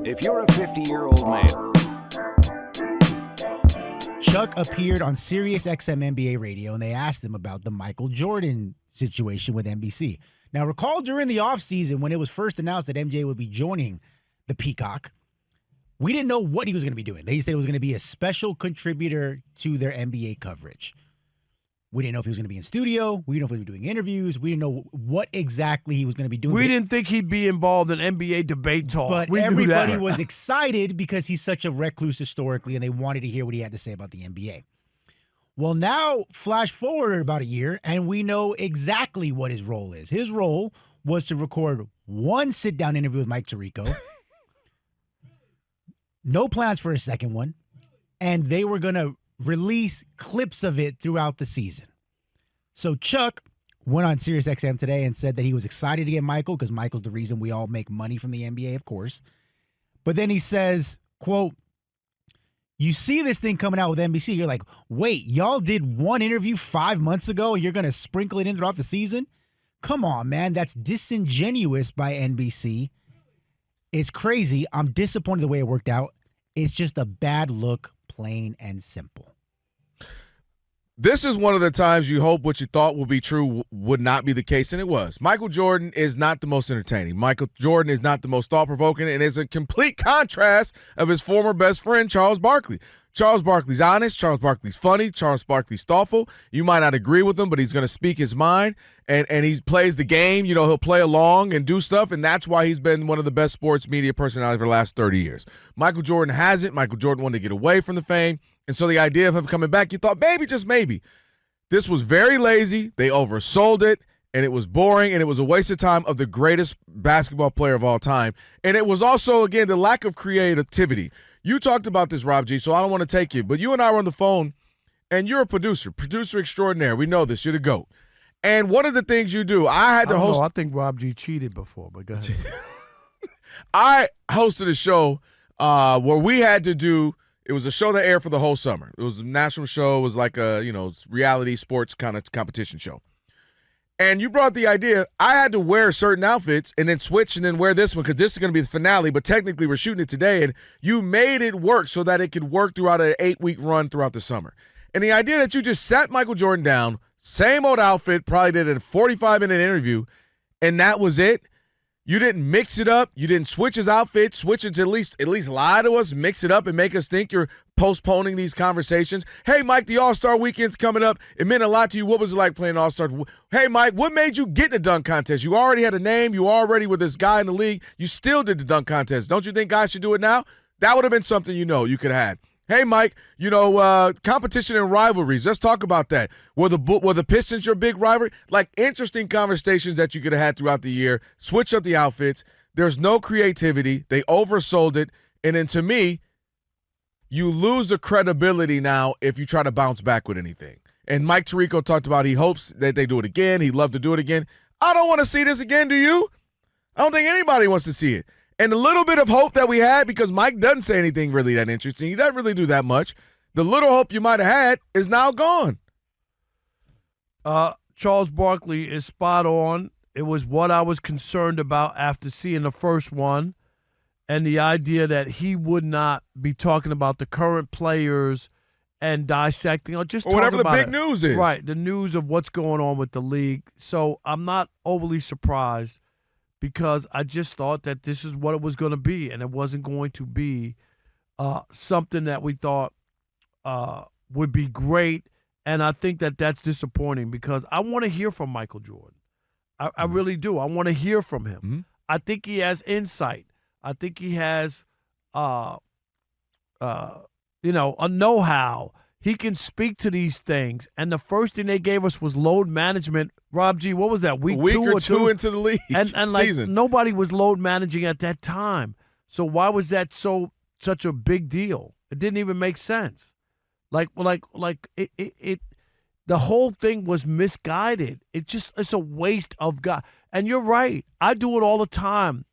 If you're a 50-year-old male. Chuck appeared on Sirius XM NBA radio, and they asked him about the Michael Jordan situation with NBC. Now, recall during the offseason when it was first announced that MJ would be joining the Peacock, we didn't know what he was going to be doing. They said it was going to be a special contributor to their NBA coverage. We didn't know if he was going to be in studio. We didn't know if he was doing interviews. We didn't know what exactly he was going to be doing. We didn't think he'd be involved in NBA debate talk. But we everybody was excited because he's such a recluse historically, and they wanted to hear what he had to say about the NBA. Well, now flash forward about a year, and we know exactly what his role is. His role was to record one sit-down interview with Mike Tirico. No plans for a second one. And they were going to release clips of it throughout the season. So Chuck went on SiriusXM today and said that he was excited to get Michael because Michael's the reason we all make money from the NBA, of course. But then he says, quote, you see this thing coming out with NBC, you're like, wait, y'all did one interview 5 months ago and you're going to sprinkle it in throughout the season? Come on, man. That's disingenuous by NBC. It's crazy. I'm disappointed the way it worked out. It's just a bad look, plain and simple. This is one of the times you hope what you thought would be true would not be the case, and it was. Michael Jordan is not the most entertaining. Michael Jordan is not the most thought-provoking, and is a complete contrast of his former best friend, Charles Barkley. Charles Barkley's honest. Charles Barkley's funny. Charles Barkley's thoughtful. You might not agree with him, but he's going to speak his mind, and he plays the game. You know, he'll play along and do stuff, and that's why he's been one of the best sports media personalities for the last 30 years. Michael Jordan hasn't. Michael Jordan wanted to get away from the fame. And so the idea of him coming back, you thought, maybe, just maybe. This was very lazy. They oversold it, and it was boring, and it was a waste of time of the greatest basketball player of all time. And it was also, again, the lack of creativity. You talked about this, Rob G., so I don't want to take you. But you and I were on the phone, and you're a producer extraordinaire. We know this. You're the GOAT. And one of the things you do, I had to host. I think Rob G. cheated before, but go ahead. I hosted a show where we had to do. It was a show that aired for the whole summer. It was a national show. It was like a, reality sports kind of competition show. And you brought the idea, I had to wear certain outfits and then switch and then wear this one because this is going to be the finale, but technically we're shooting it today. And you made it work so that it could work throughout an 8-week run throughout the summer. And the idea that you just sat Michael Jordan down, same old outfit, probably did a 45-minute interview, and that was it. You didn't mix it up. You didn't switch his outfit, switch it to at least lie to us, mix it up, and make us think you're postponing these conversations. Hey, Mike, the All-Star Weekend's coming up. It meant a lot to you. What was it like playing All-Star? Hey, Mike, what made you get in the dunk contest? You already had a name. You already were this guy in the league. You still did the dunk contest. Don't you think guys should do it now? That would have been something you could have had. Hey, Mike, competition and rivalries. Let's talk about that. Were the Pistons your big rivalry? Like interesting conversations that you could have had throughout the year. Switch up the outfits. There's no creativity. They oversold it. And then to me, you lose the credibility now if you try to bounce back with anything. And Mike Tirico talked about he hopes that they do it again. He'd love to do it again. I don't want to see this again, do you? I don't think anybody wants to see it. And a little bit of hope that we had, because Mike doesn't say anything really that interesting. He doesn't really do that much. The little hope you might have had is now gone. Charles Barkley is spot on. It was what I was concerned about after seeing the first one, and the idea that he would not be talking about the current players and dissecting or just whatever the about big news is. Right, the news of what's going on with the league. So I'm not overly surprised, because I just thought that this is what it was going to be, and it wasn't going to be something that we thought would be great. And I think that that's disappointing, because I want to hear from Michael Jordan. I really do. I want to hear from him. Mm-hmm. I think he has insight. I think he has, a know-how. He can speak to these things. And the first thing they gave us was load management. Rob G., what was that, week two or two into the league and season? Nobody was load managing at that time. So why was that such a big deal? It didn't even make sense. It the whole thing was misguided. It's a waste of God. And you're right. I do it all the time.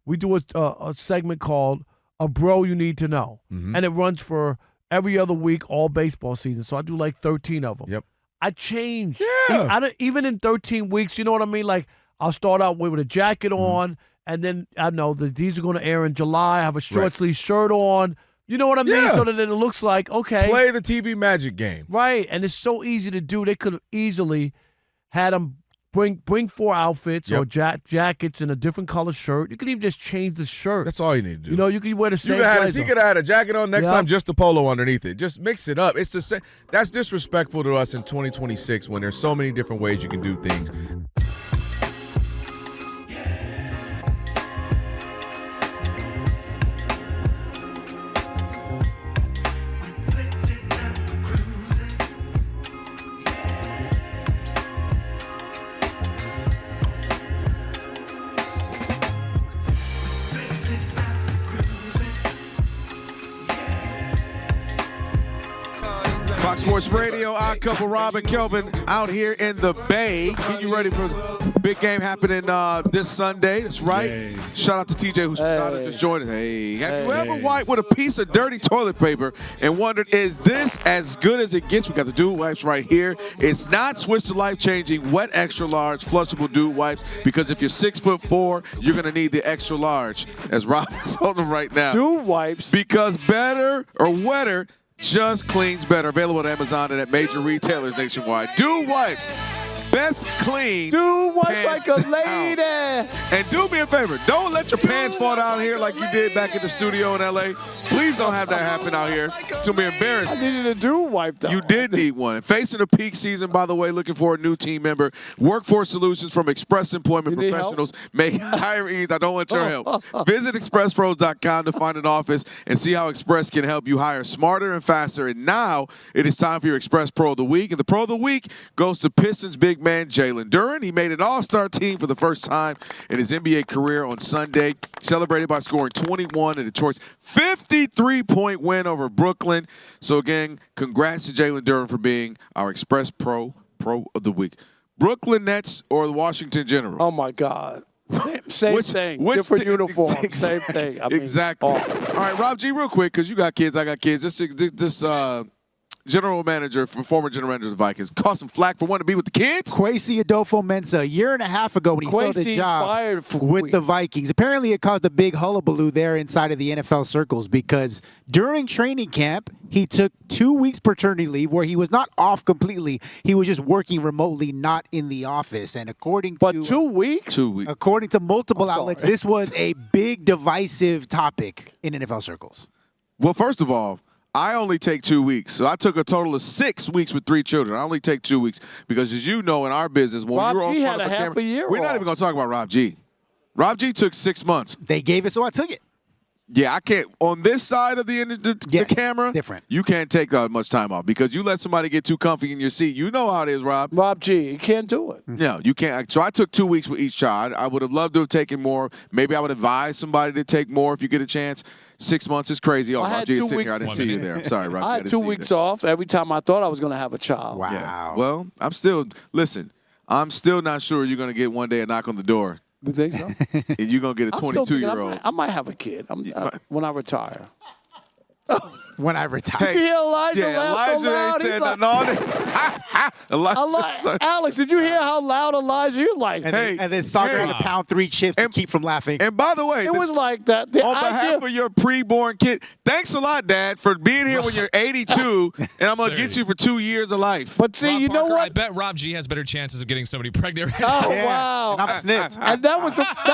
We do a segment called A Bro You Need to Know. Mm-hmm. And it runs for every other week all baseball season. So I do like 13 of them. Yep. I change. Yeah. Even in 13 weeks, you know what I mean? Like, I'll start out with a jacket on, and then I know that these are going to air in July. I have a short sleeve shirt on. You know what I mean? Yeah. So that it looks like, okay. Play the TV Magic game. Right. And it's so easy to do. They could have easily had them bring 4 outfits or jackets and a different color shirt. You could even just change the shirt. That's all you need to do. You could wear the same blazer. He could have had a jacket on next time, just a polo underneath it. Just mix it up. It's the same. That's disrespectful to us in 2026 when there's so many different ways you can do things. Fox Sports Radio, Odd Couple, Rob and Kelvin out here in the Bay. Get you ready for the big game happening this Sunday. That's right. Yay. Shout out to TJ who's just joined us. Hey, have you ever wiped with a piece of dirty toilet paper and wondered, is this as good as it gets? We got the Dude Wipes right here. It's not. Switch to life-changing wet extra large flushable Dude Wipes, because if you're 6'4", you're gonna need the extra large. As Rob is holding right now. Dude Wipes. Because better or wetter just cleans better. Available at Amazon and at major retailers nationwide. Dude Wipes. Best clean. Dude Wipe like a lady. And do me a favor. Don't let your pants fall down here like you did back in the studio in L.A. Please don't have that happen out here. It's going to be embarrassing. I needed a Dude Wipe, though. You did need one. Facing a peak season, by the way, looking for a new team member. Workforce Solutions from Express Employment Professionals make hiring easy. I don't want your help. Visit expresspros.com to find an office and see how Express can help you hire smarter and faster. And now it is time for your Express Pro of the Week. And the Pro of the Week goes to Pistons big man Jalen Duren. He made an all-star team for the first time in his NBA career on Sunday. Celebrated by scoring 21 in Detroit's 53-point win over Brooklyn. So again, congrats to Jalen Duren for being our Express Pro of the Week. Brooklyn Nets or the Washington Generals? Oh my God. Same thing. Different uniform. Same thing. I mean, exactly. Awful. All right, Rob G, real quick, because you got kids, I got kids. This general manager, former general manager of the Vikings, caught some flack for wanting to be with the kids. Kwesi Adolfo-Mensah, a year and a half ago when he started the job with the Vikings. Apparently, it caused a big hullabaloo there inside of the NFL circles because during training camp, he took 2 weeks paternity leave where he was not off completely. He was just working remotely, not in the office. And according to 2 weeks? 2 weeks. According to multiple outlets, this was a big divisive topic in NFL circles. Well, first of all, I only take 2 weeks. So I took a total of 6 weeks with 3 children. I only take 2 weeks because, as you know, in our business, when Rob we were on G front had of the a half camera, a year we're not off. even going to talk about Rob G. Rob G took 6 months. They gave it, so I took it. Yeah, I can't. On this side of the camera, different. You can't take much time off because you let somebody get too comfy in your seat. You know how it is, Rob. Rob G, you can't do it. No, you can't. So I took 2 weeks with each child. I would have loved to have taken more. Maybe I would advise somebody to take more if you get a chance. 6 months is crazy. Oh, Rob G is sitting here. I didn't see you there. I'm sorry, Rob. I had 2 weeks off every time I thought I was going to have a child. Wow. Yeah. Well, I'm still not sure you're going to get one day a knock on the door. You think so? And you're going to get a 22-year-old. I might have a kid when I retire. When I retire. Did you hear Elijah laugh so loud? Ain't said nothing all day. Alex, did you hear how loud Elijah? He was like, and then Stalker had to pound 3 chips to keep from laughing. And by the way, it was like that. On behalf of your preborn kid, thanks a lot, Dad, for being here when you're 82, and I'm going to get you for 2 years of life. But see, Rob you know Parker, what? I bet Rob G has better chances of getting somebody pregnant right Oh, now. wow. And I'm snipped. And that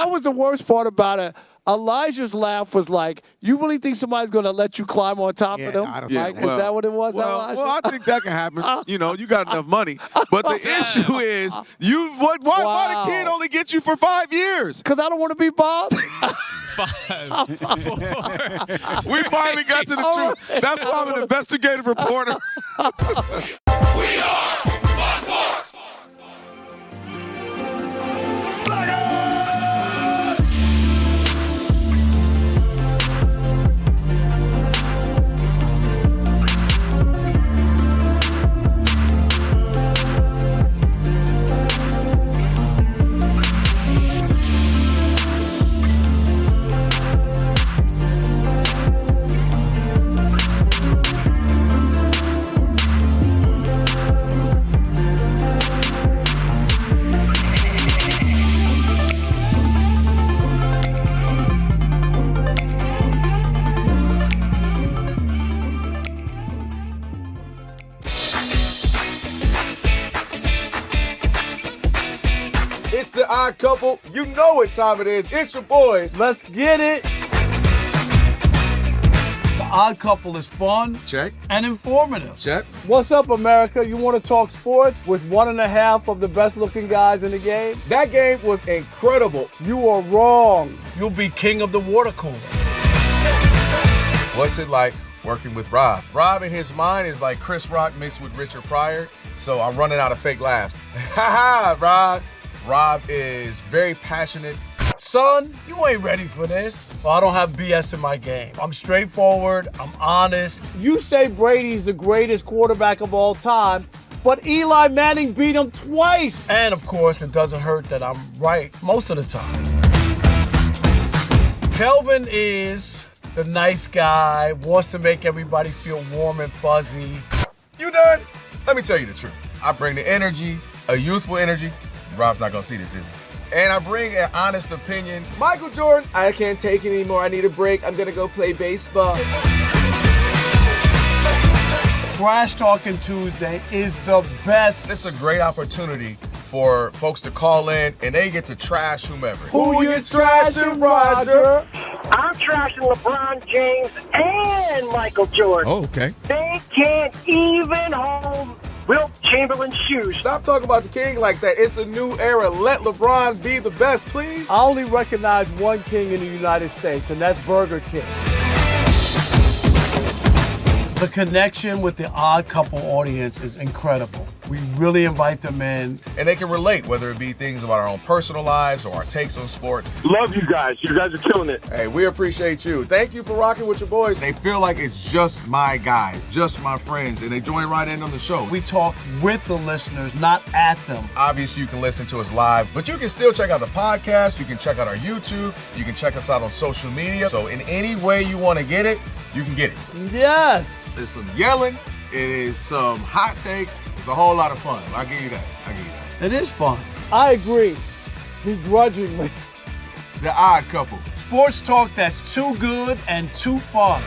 was the worst part about it. Elijah's laugh was like, you really think somebody's going to let you climb on top of them? I don't Like, is that what it was, Elijah? Well, I think that can happen. You got enough money. But the issue is, why the kid only get you for 5 years? Because I don't want to be bothered. 5, 4. We finally got to the truth. That's why I'm an investigative reporter. We are Fox Sports. It's the Odd Couple. You know what time it is. It's your boys. Let's get it. The Odd Couple is fun. Check. And informative. Check. What's up, America? You want to talk sports with 1.5 of the best-looking guys in the game? That game was incredible. You are wrong. You'll be king of the water cooler. What's it like working with Rob? Rob in his mind is like Chris Rock mixed with Richard Pryor, so I'm running out of fake laughs. Ha ha, Rob. Rob is very passionate, Son, you ain't ready for this. Well, I don't have BS in my game. I'm straightforward. I'm honest. You say Brady's the greatest quarterback of all time, but Eli Manning beat him twice. And, of course, it doesn't hurt that I'm right most of the time. Kelvin is the nice guy, wants to make everybody feel warm and fuzzy. You done? Let me tell you the truth. I bring the energy, a youthful energy. Rob's not gonna see this, is he? And I bring an honest opinion. Michael Jordan, I can't take it anymore. I need a break. I'm gonna go play baseball. Trash Talking Tuesday is the best. It's a great opportunity for folks to call in and they get to trash whomever. Who you trashing, Roger? I'm trashing LeBron James and Michael Jordan. Oh, okay. They can't even hold Wilt Chamberlain's shoes. Stop talking about the king like that. It's a new era. Let LeBron be the best, please. I only recognize one king in the United States, and that's Burger King. The connection with the Odd Couple audience is incredible. We really invite them in. And they can relate, whether it be things about our own personal lives or our takes on sports. Love you guys. You guys are killing it. Hey, we appreciate you. Thank you for rocking with your boys. They feel like it's just my guys, just my friends, and they join right in on the show. We talk with the listeners, not at them. Obviously, you can listen to us live, but you can still check out the podcast. You can check out our YouTube. You can check us out on social media. So in any way you want to get it, you can get it. Yes. There's some yelling. It is some hot takes. It's a whole lot of fun. I'll give you that. It is fun. I agree, begrudgingly. The Odd Couple. Sports talk that's too good and too fun.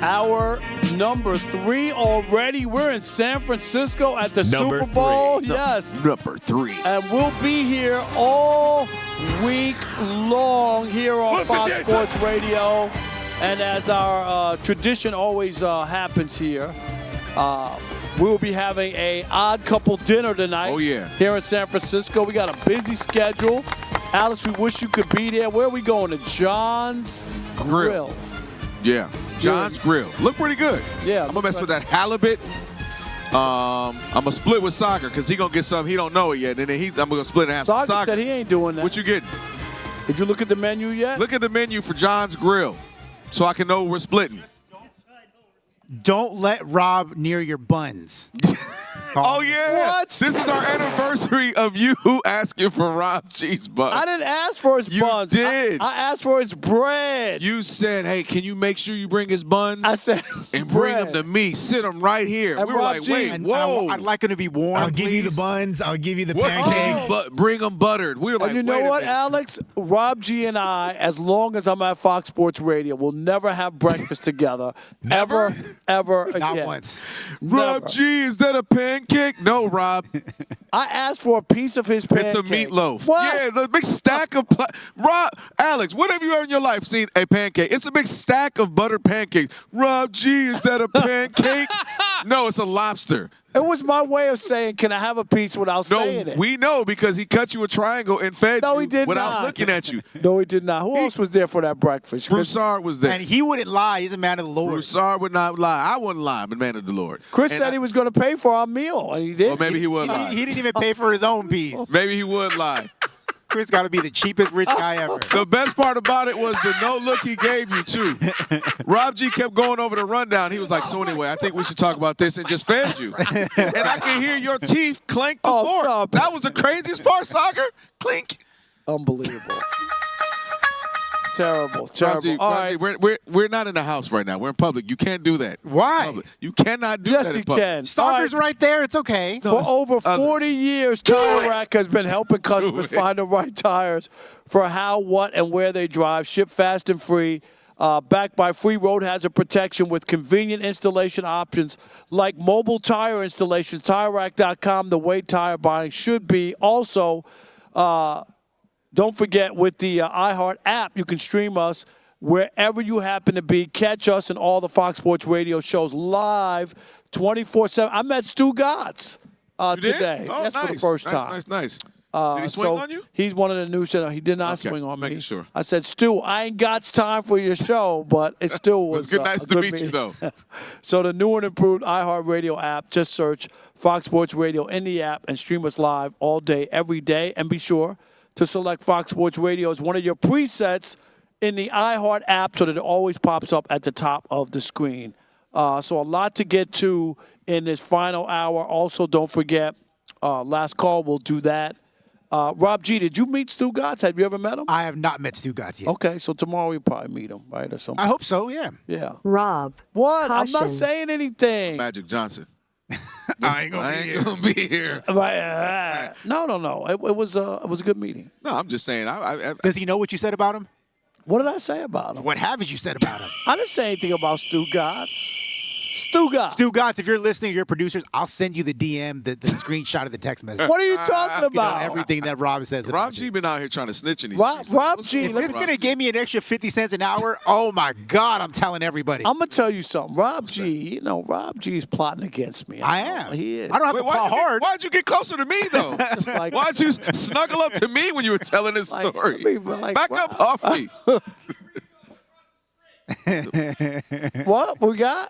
Hour number 3 already. We're in San Francisco at the Number Super Bowl. 3. Yes. Number 3. And we'll be here all week long here on Fox Sports Radio. And as our tradition always happens here, we will be having a odd couple dinner tonight. Oh, yeah. Here in San Francisco. We got a busy schedule. Alex, we wish you could be there. Where are we going? To John's Grill. Yeah. John's Grill. Look pretty good. Yeah. I'm going to mess with that halibut. I'm going to split with Soccer because he's going to get something he don't know it yet. And then I'm going to split in half. Soccer said he ain't doing that. What you getting? Did you look at the menu yet? Look at the menu for John's Grill so I can know we're splitting. Don't let Rob near your buns. Oh, yeah. What? This is our anniversary of you asking for Rob G's buns. I didn't ask for his buns. You did. I asked for his bread. You said, hey, can you make sure you bring his buns? I said, and bring them to me. Sit them right here. And we were Rob like, G, wait, whoa. I'd like them to be warm. I'll give you the buns. I'll give you the pancake. But bring them buttered. We were like, and you know wait a what, minute. Alex? Rob G and I, as long as I'm at Fox Sports Radio, will never have breakfast together. Ever again. Not once. Rob G, is that a pancake? No, Rob. I asked for a piece of his pancake. It's a meatloaf. What? Yeah, the big stack of Rob, Alex, when have you ever in your life seen a pancake? It's a big stack of buttered pancakes. Rob G, is that a pancake? No, it's a lobster. It was my way of saying, can I have a piece without saying it? We know because he cut you a triangle and fed No, you he did without not. looking at you. No, he did not. Who else was there for that breakfast? Broussard was there. And he wouldn't lie. He's a man of the Lord. Broussard would not lie. I wouldn't lie. I'm a man of the Lord. Chris And said he was going to pay for our meal, and he did. Well, maybe he would lie. He didn't even pay for his own piece. Maybe he would lie. Chris got to be the cheapest rich guy ever. The best part about it was the no look he gave you, too. Rob G kept going over the rundown. He was like, so anyway, I think we should talk about this, and just fed you. And I can hear your teeth clank the fork. stop. That was the craziest part, Soccer. Clink. Unbelievable. Terrible. Rob G, All Rob G, right. we're not in the house right now. We're in public. You can't do that. Why? Public. You cannot do Yes, that in you public. can. Soccer's right there. It's okay. For over 40 years, Tire Rack has been helping customers find the right tires for how, what, and where they drive. Ship fast and free. Backed by free road hazard protection with convenient installation options like mobile tire installations. TireRack.com, the way tire buying should be. Also, don't forget, with the iHeart app, you can stream us wherever you happen to be. Catch us and all the Fox Sports Radio shows live 24/7. I met Stu Gotts today. Oh, That's nice. for the first time. Nice. Did he swing on you? He's one of the new channel. He did not Okay, swing on me. making sure. I said, Stu, I ain't got time for your show, but it still was It was nice a to good meet you, meeting. though. So the new and improved iHeartRadio app, just search Fox Sports Radio in the app and stream us live all day, every day. And be sure to select Fox Sports Radio as one of your presets in the iHeart app so that it always pops up at the top of the screen. So a lot to get to in this final hour. Also, don't forget, last call, we'll do that. Rob G, did you meet Stu Gotts? Have you ever met him? I have not met Stu Gotts yet. Okay, so tomorrow we'll probably meet him, right? Or something. I hope so, yeah. Yeah. Rob. What? I'm not Caution. saying anything. Magic Johnson. I ain't gonna be here. Right. No. It was a good meeting. No, I'm just saying. Does he know what you said about him? What did I say about him? What haven't you said about him? I didn't say anything about Stu Gotts. Stu Gotts. Stu Gotts, if you're listening, your producers, I'll send you the DM, the screenshot of the text message. What are you talking about? Everything that Rob says about Rob G been out here trying to snitch in these Rob streets. G, If it's going to give me an extra 50 cents an hour, oh, my God, I'm telling everybody. I'm going to tell you something. Rob G, Rob G's plotting against me. I am. He is. I don't have to plot hard. Why'd you get closer to me, though? Why'd you snuggle up to me when you were telling this story? Back up off me. What we got?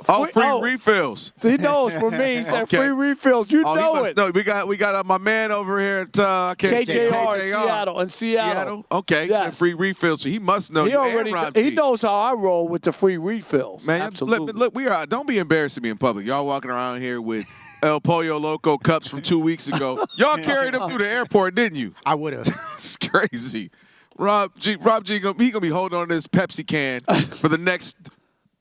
Oh, free refills. He knows for me. He said Okay. free refills. You Oh, he know must it. know. We got my man over here at KJR in Seattle. Okay, Yes. said free refills. So he must know. He you and already Rob he G. knows how I roll with the free refills. Man, Absolutely. look, we are. Don't be embarrassing me in public. Y'all walking around here with El Pollo Loco cups from 2 weeks ago. Y'all carried them through the airport, didn't you? I would have. It's crazy. Rob G, he gonna be holding on to this Pepsi can for the next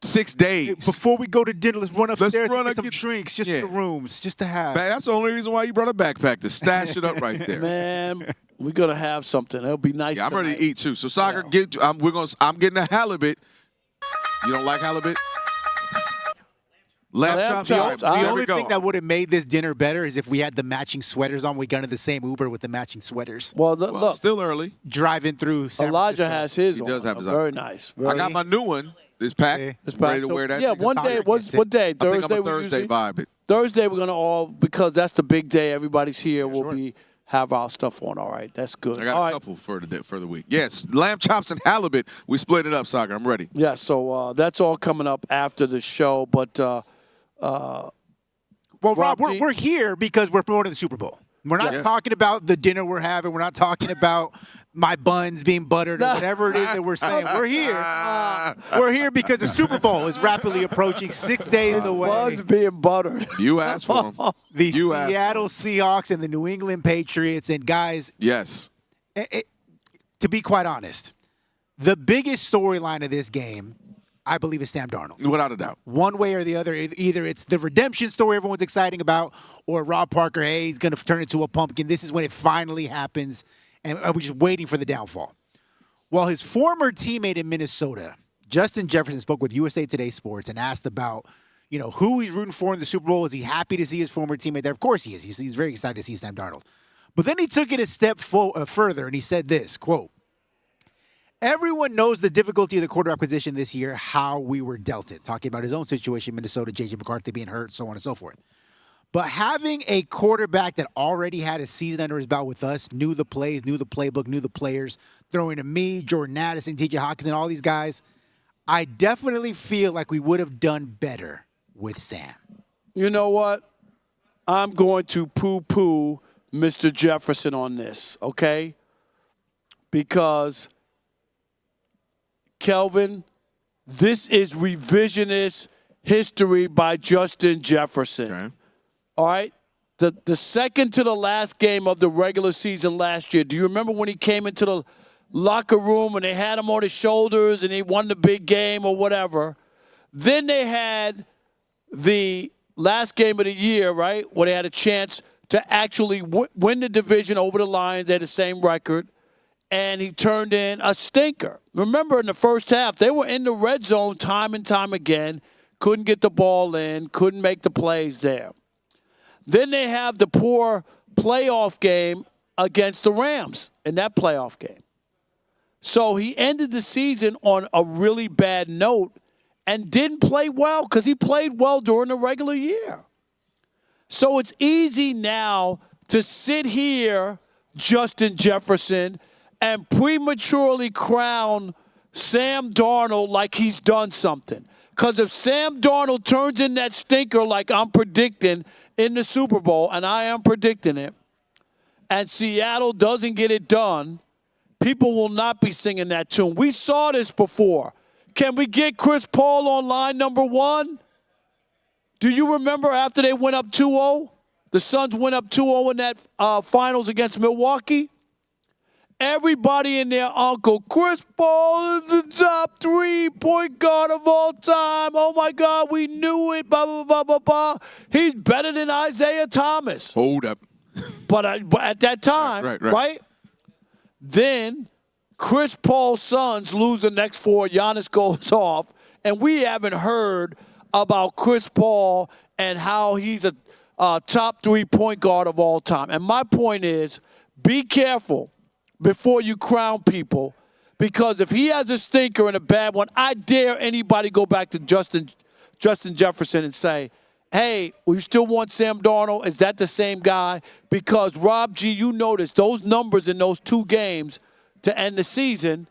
6 days. Before we go to dinner, let's run upstairs and get some get- drinks, just Yeah. for the rooms, just to have. Man, that's the only reason why you brought a backpack, to stash it up right there. Man, we're gonna have something. It'll be nice. Yeah, I'm ready to tonight. eat too. So, Soccer, I'm getting a halibut. You don't like halibut? Lamb chops. The only thing that would have made this dinner better is if we had the matching sweaters on. We got in the same Uber with the matching sweaters. Well, look. Still early. Driving through San Elijah Francisco. has his He on. does have his Very on. nice. I got my new one. This pack. Ready to wear that. Yeah, one day. What day? I think Thursday. I'm a Thursday vibe. Thursday we're gonna all, because that's the big day. Everybody's here. We'll have our stuff on. All right, that's good. I got a couple for the week. Yes, lamb chops and halibut. We split it up, Soccer. I'm ready. Yeah, so that's all coming up after the show. But well, Rob, we're here because we're promoting the Super Bowl. We're not talking about the dinner we're having. We're not talking about my buns being buttered or whatever it is that we're saying. We're here. We're here because the Super Bowl is rapidly approaching, 6 days away. Buns being buttered. You asked for them. The Seattle Seahawks and the New England Patriots. And guys, yes, to be quite honest, the biggest storyline of this game, I believe, is Sam Darnold. Without a doubt. One way or the other, either it's the redemption story everyone's exciting about, or Rob Parker, hey, he's going to turn into a pumpkin. This is when it finally happens, and we're just waiting for the downfall. Well, his former teammate in Minnesota, Justin Jefferson, spoke with USA Today Sports and asked about, who he's rooting for in the Super Bowl. Is he happy to see his former teammate there? Of course he is. He's very excited to see Sam Darnold. But then he took it a step further, and he said this, quote, "Everyone knows the difficulty of the quarterback position this year, how we were dealt it." Talking about his own situation in Minnesota, J.J. McCarthy being hurt, so on and so forth. But having a quarterback that already had a season under his belt with us, knew the plays, knew the playbook, knew the players, throwing to me, Jordan Addison, T.J. Hawkinson, all these guys, I definitely feel like we would have done better with Sam. You know what? I'm going to poo-poo Mr. Jefferson on this, okay? Because Kelvin, this is revisionist history by Justin Jefferson. Okay. All right? The second to the last game of the regular season last year, do you remember when he came into the locker room and they had him on his shoulders and he won the big game or whatever? Then they had the last game of the year, right, where they had a chance to actually win the division over the Lions. They had the same record. And he turned in a stinker. Remember, in the first half, they were in the red zone time and time again, couldn't get the ball in, couldn't make the plays there. Then they have the poor playoff game against the Rams in that playoff game. So he ended the season on a really bad note and didn't play well because he played well during the regular year. So it's easy now to sit here, Justin Jefferson, and prematurely crown Sam Darnold like he's done something. Because if Sam Darnold turns in that stinker like I'm predicting in the Super Bowl, and I am predicting it, and Seattle doesn't get it done, people will not be singing that tune. We saw this before. Can we get Chris Paul on line number one? Do you remember after they went up 2-0? The Suns went up 2-0 in that finals against Milwaukee. Everybody and their uncle, Chris Paul is the top 3-point guard of all time. Oh, my God, we knew it, blah, blah, blah, blah, blah. He's better than Isaiah Thomas. Hold up. But at that time, right? Then Chris Paul's Suns lose the next 4. Giannis goes off, and we haven't heard about Chris Paul and how he's a top 3-point guard of all time. And my point is, be careful before you crown people, because if he has a stinker and a bad one, I dare anybody go back to Justin Jefferson and say, hey, you still want Sam Darnold? Is that the same guy? Because, Rob G., you notice those numbers in those 2 games to end the season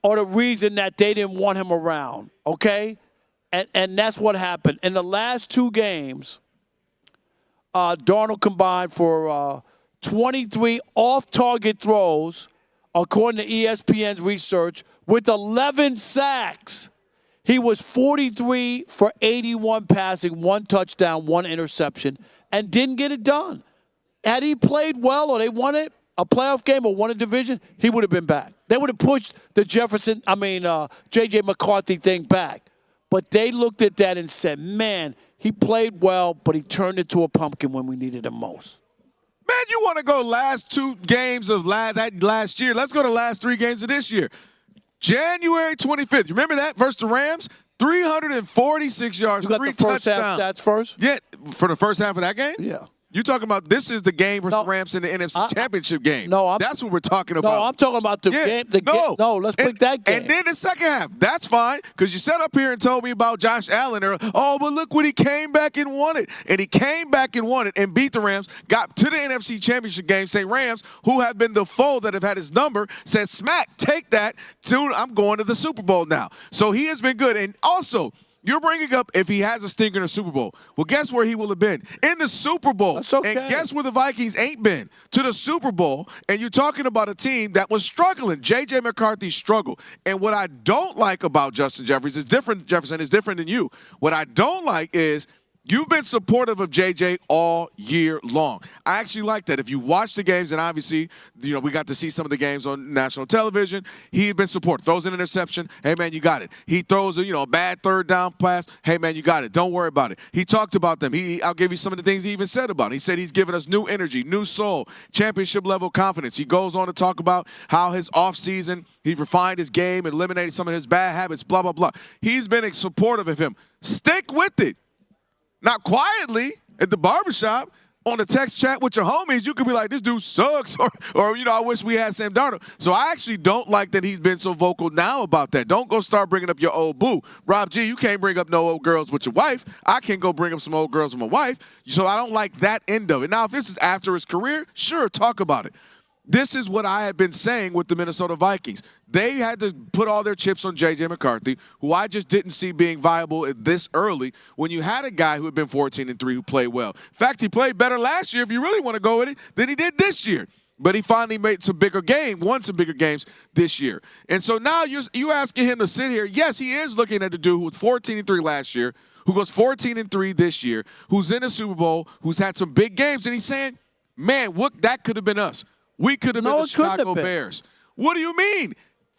are the reason that they didn't want him around, okay? And that's what happened. In the last 2 games, Darnold combined for 23 off-target throws, according to ESPN's research, with 11 sacks. He was 43 for 81 passing, 1 touchdown, 1 interception, and didn't get it done. Had he played well or they won it, a playoff game or won a division, he would have been back. They would have pushed the J.J. McCarthy thing back. But they looked at that and said, man, he played well, but he turned into a pumpkin when we needed him most. Man, you want to go last 2 games of last year. Let's go to the last 3 games of this year. January 25th. You remember that versus the Rams? 346 yards, You got 3 the first touchdowns. half stats first? Yeah, for the first half of that game? Yeah. You're talking about this is the game versus the Rams in the NFC Championship game. No, that's what we're talking about. No, I'm talking about the game. No, let's pick that game. And then the second half, that's fine because you sat up here and told me about Josh Allen. Oh, but look what he came back and won it. And he came back and won it and beat the Rams, got to the NFC Championship game. Say Rams, who have been the foe that have had his number, said, smack, take that. Dude, I'm going to the Super Bowl now. So he has been good. And also, you're bringing up if he has a stinker in the Super Bowl. Well, guess where he will have been? In the Super Bowl. That's okay. And guess where the Vikings ain't been? To the Super Bowl. And you're talking about a team that was struggling. J.J. McCarthy struggled. And what I don't like about Justin Jefferson is different than you. What I don't like is you've been supportive of J.J. all year long. I actually like that. If you watch the games, and obviously, we got to see some of the games on national television, he's been supportive. Throws an interception, hey, man, you got it. He throws a bad third down pass, hey, man, you got it. Don't worry about it. He talked about them. I'll give you some of the things he even said about it. He said he's given us new energy, new soul, championship-level confidence. He goes on to talk about how his offseason, he refined his game, eliminated some of his bad habits, blah, blah, blah. He's been supportive of him. Stick with it. Not quietly at the barbershop on the text chat with your homies, you could be like, this dude sucks, or I wish we had Sam Darnold. So I actually don't like that he's been so vocal now about that. Don't go start bringing up your old boo. Rob G, you can't bring up no old girls with your wife. I can go bring up some old girls with my wife. So I don't like that end of it. Now, if this is after his career, sure, talk about it. This is what I have been saying with the Minnesota Vikings. They had to put all their chips on J.J. McCarthy, who I just didn't see being viable this early when you had a guy who had been 14-3 who played well. In fact, he played better last year, if you really want to go with it, than he did this year. But he finally made won some bigger games this year. And so now you're asking him to sit here. Yes, he is looking at the dude who was 14-3 last year, who goes 14-3 this year, who's in the Super Bowl, who's had some big games, and he's saying, man, that could have been us. We could have been the Chicago Bears. What do you mean?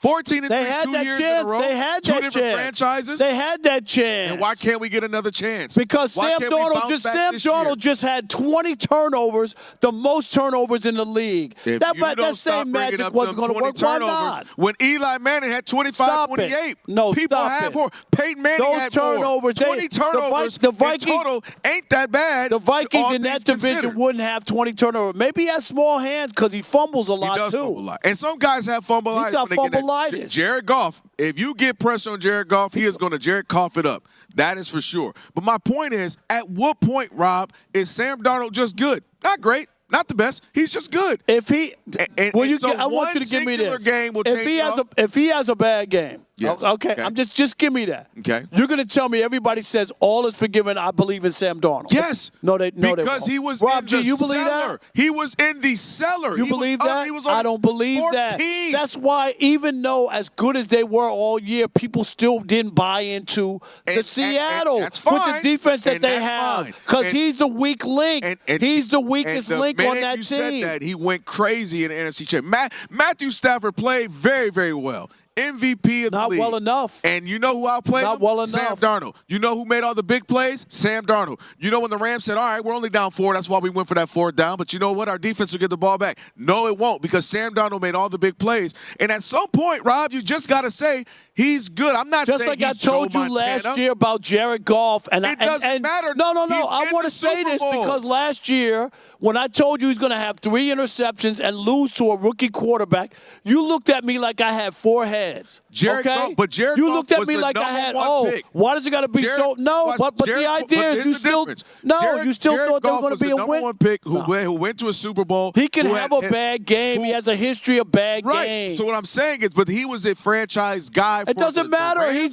14-3, 2 years in a row, They had two that different chance. franchises. They had that chance. And why can't we get another chance? Because Sam Darnold just had 20 turnovers, the most turnovers in the league. That same magic wasn't going to work. Why not? When Eli Manning had 25-28, people had more. Peyton Manning had turnovers, 20 turnovers in total ain't that bad. The Vikings in that division wouldn't have 20 turnovers. Maybe he has small hands because he fumbles a lot, he does too. Fumble a lot. And some guys have fumbleitis. He's got fumbleitis. Jared Goff, if you get pressure on Jared Goff, he is going to Jared Goff it up. That is for sure. But my point is, at what point, Rob, is Sam Darnold just good? Not great. Not the best. He's just good. If he, I want you to give me this. Game will if he has a bad game, yes. okay. I'm just give me that. Okay. You're going to tell me everybody says all is forgiven. I believe in Sam Darnold. Yes. Because he was Rob in G, the you believe cellar. that? He was in the cellar. You believe that? He was on I don't believe 14. that. That's why even though as good as they were all year, people still didn't buy into the Seattle that's fine. with the defense that they have. Because he's the weak link. He's the weakest link on that team. That he went crazy in the NFC Championship. Matthew Stafford played very, very well. MVP of the league. Not well enough. And you know who outplayed him? Not well enough. Sam Darnold. You know who made all the big plays? Sam Darnold. You know when the Rams said, all right, we're only down 4. That's why we went for that 4th down. But you know what? Our defense will get the ball back. No, it won't, because Sam Darnold made all the big plays. And at some point, Rob, you just got to say he's good. I'm not just saying like I told you last year about Jared Goff. And it doesn't matter. No. I want to say this because last year when I told you he's going to have 3 interceptions and lose to a rookie quarterback, you looked at me like I had 4 heads. Jared Goff, but Jared you Goff looked at was me the like I had. pick. Why does it got to be so? No, but the idea is you still you still thought they were going to be a win. #1 pick who went to a Super Bowl. He can have a bad game. He has a history of bad games. So what I'm saying is, but he was a franchise guy. It doesn't matter. You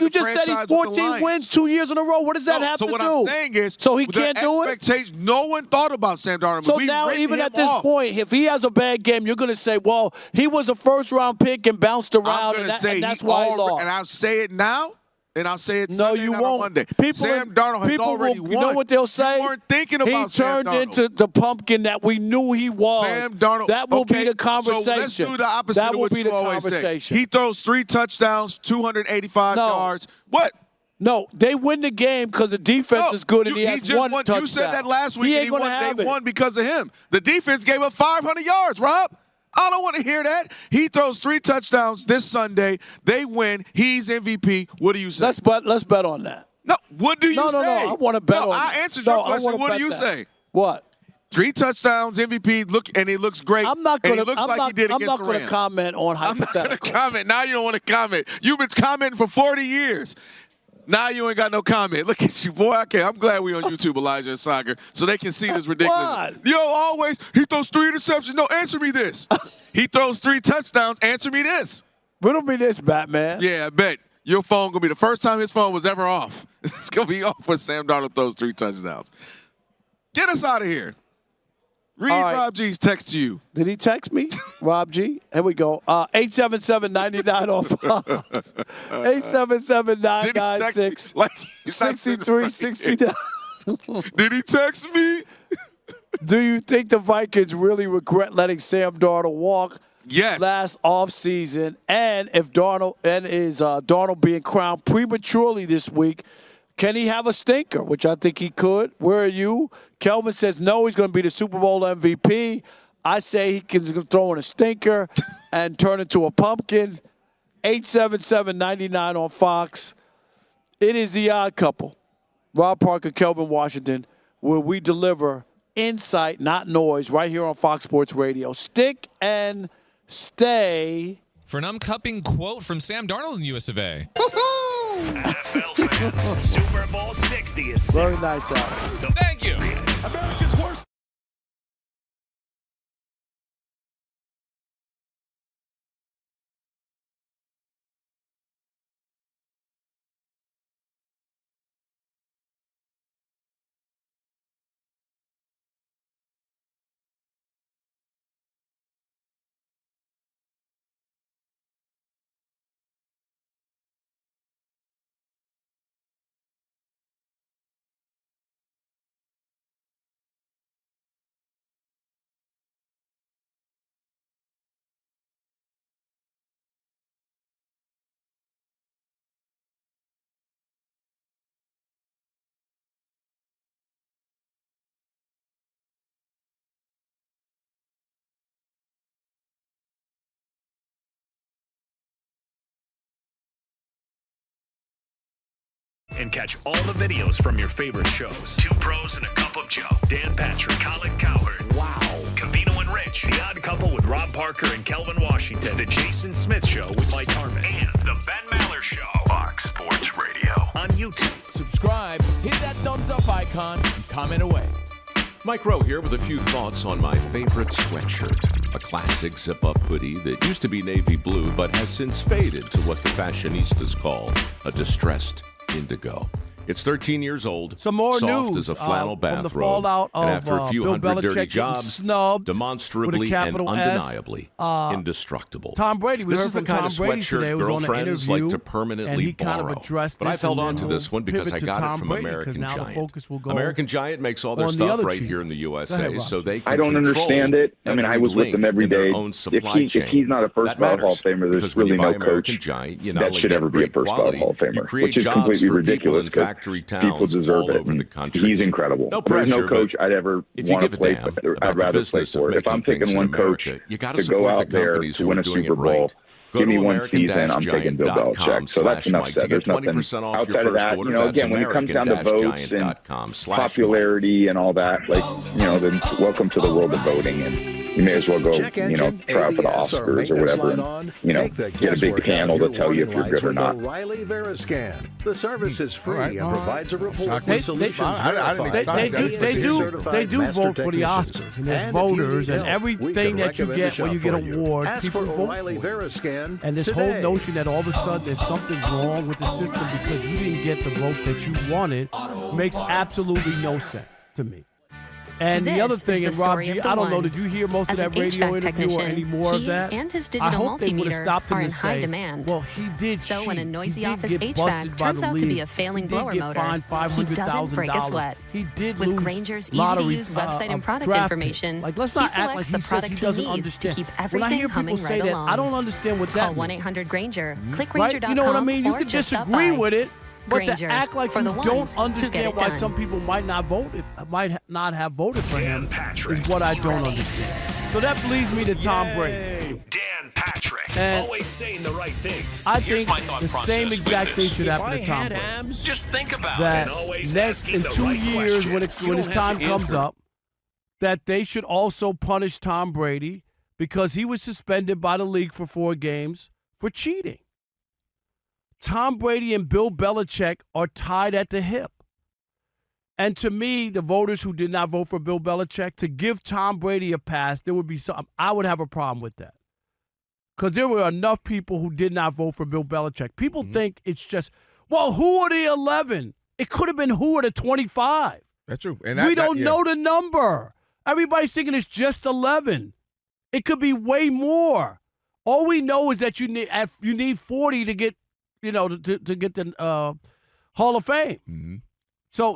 just said he's 14 wins 2 years in a row. What does that have to do? So what I'm saying is, so he can't do it. No one thought about Sam Darnold. So now, even at this point, if he has a bad game, you're going to say, well, he was a first-round pick and bounced around, and that's why he lost. And I'll say it now, and I'll say it no, Sunday, you not won't. on Monday. Sam Darnold has already won. You know what they'll say? You weren't thinking about Sam Darnold. He turned into the pumpkin that we knew he was. Sam Darnold. That will be the conversation. So let's do the opposite that of will what be you the always conversation. say. He throws 3 touchdowns, 285 yards. What? No, they win the game because the defense is good and he has one touchdown. You said that last week. He ain't going to have they won because of him. The defense gave up 500 yards, Rob. I don't want to hear that. He throws 3 touchdowns this Sunday. They win. He's MVP. What do you say? Let's bet on that. No, what do you say? No. I want to bet on I that. answered your question. What do you say? What? 3 touchdowns, MVP. Look, and he looks great. I'm not going to. He looks like he did against the Rams. I'm not going to comment on hypotheticals. I'm not going to comment. Now you don't want to comment. You've been commenting for 40 years. Now you ain't got no comment. Look at you, boy. I'm glad we on YouTube, Elijah and Sagar, so they can see this ridiculous. What? Yo, always, he throws 3 interceptions. No, answer me this. He throws 3 touchdowns. Answer me this. Riddle me this, Batman. Yeah, I bet. Your phone going to be the first time his phone was ever off. It's going to be off when Sam Darnold throws 3 touchdowns. Get us out of here. Read Rob G's text to you. Did he text me, Rob G? Here we go. 877-99 on 877-996-6369. Did he text me? Do you think the Vikings really regret letting Sam Darnold walk? Yes. Last offseason, and if Darnold being crowned prematurely this week, can he have a stinker? Which I think he could. Where are you? Kelvin says no, he's going to be the Super Bowl MVP. I say he can throw in a stinker and turn into a pumpkin. 877-99 on Fox. It is The Odd Couple. Rob Parker, Kelvin Washington, where we deliver insight, not noise, right here on Fox Sports Radio. Stick and stay. For an uncupping quote from Sam Darnold in the US of A. NFL fans, Super Bowl 60 is very nice, Alex. Thank you. America's worst. And catch all the videos from your favorite shows. 2 Pros and a Cup of Joe. Dan Patrick, Colin Cowherd. Wow. Cavino and Rich. The Odd Couple with Rob Parker and Kelvin Washington. The Jason Smith Show with Mike Harmon. And the Ben Maller Show. Fox Sports Radio. On YouTube. Subscribe, hit that thumbs up icon, and comment away. Mike Rowe here with a few thoughts on my favorite sweatshirt. A classic zip-up hoodie that used to be navy blue but has since faded to what the fashionistas call a distressed indigo. It's 13 years old, some more soft news as a flannel from the bathrobe, fallout of and after a few Bill hundred Belichick dirty jobs, snubbed demonstrably and undeniably indestructible. Tom Brady, we this heard is the from kind Tom of Brady today, sweatshirt was on an girlfriends like interview, to permanently and he borrow. kind of addressed But I've this, held and on to then this one because pivot I to got Tom it from Brady, American 'cause now the Giant. focus will go American Giant makes all their on the stuff other right team. here in the Go USA, ahead, Rob. so they can I don't understand it. I mean, I was with them every day. If he's not a first-ballot Hall of Famer, there's really no coach that should ever be a first-ballot Hall of Famer, which is completely ridiculous because people deserve it. He's incredible. There's no coach I'd ever want to play for. I'd rather play for. If I'm picking one coach to go out there to win a Super Bowl, give me one season, I'm taking Bill Belichick. So that's enough said. There's nothing outside of that. You know, again, when it comes down to votes and popularity and all that, like, you know, then welcome to the world of voting, and you may as well go, you know, try out for the Oscars or whatever, and, you know, get a big panel to tell you if you're good or not. O'Reilly Veriscan. The service is free and provides a report They with solutions They do vote for the Oscars, and there's voters, and everything that you get when you get an award, people vote for it. And this whole notion that all of a sudden there's something wrong with the system because you didn't get the vote that you wanted makes absolutely no sense to me. And the other thing, and Rob G, I don't know, did you hear most of that radio interview or any more of that? And his I digital hope they would have multimeter stopped him are in to high say, demand. well, he did So when a noisy office get HVAC busted by turns the out to be league. a failing He blower did get motor, fined he doesn't break a $500,000. sweat. He did With lose Granger's lottery, easy-to-use website and product draft information, picks. Like, let's he not act like selects he the says product he he doesn't needs understand. to keep When I everything hear humming people say right that, along. I don't understand what that Call means. 1-800-GRANGER. Click Right? Granger.com You know what I mean? You or can just stop disagree by. with it, but Granger, to act like for you the ones don't who get understand it why done. some people might not vote, might not have voted for him, is what I don't understand. So that leads me to Tom Brady. Dan Patrick, And always saying the right things. I Here's think my thought the process same with exact this. thing should If happen I to Tom had Brady. abs, just think about That it. Always next asking in the 2 right years, when questions. You his don't have time to comes answer. up, that they should also punish Tom Brady because he was suspended by the league for 4 games for cheating. Tom Brady and Bill Belichick are tied at the hip. And to me, the voters who did not vote for Bill Belichick, to give Tom Brady a pass, there would be some. I would have a problem with that. Because there were enough people who did not vote for Bill Belichick. People think it's just, well, who are the 11? It could have been who are the 25. That's true. And We don't know the number. Everybody's thinking it's just 11. It could be way more. All we know is that you need 40 to get, to get the Hall of Fame. Mm-hmm.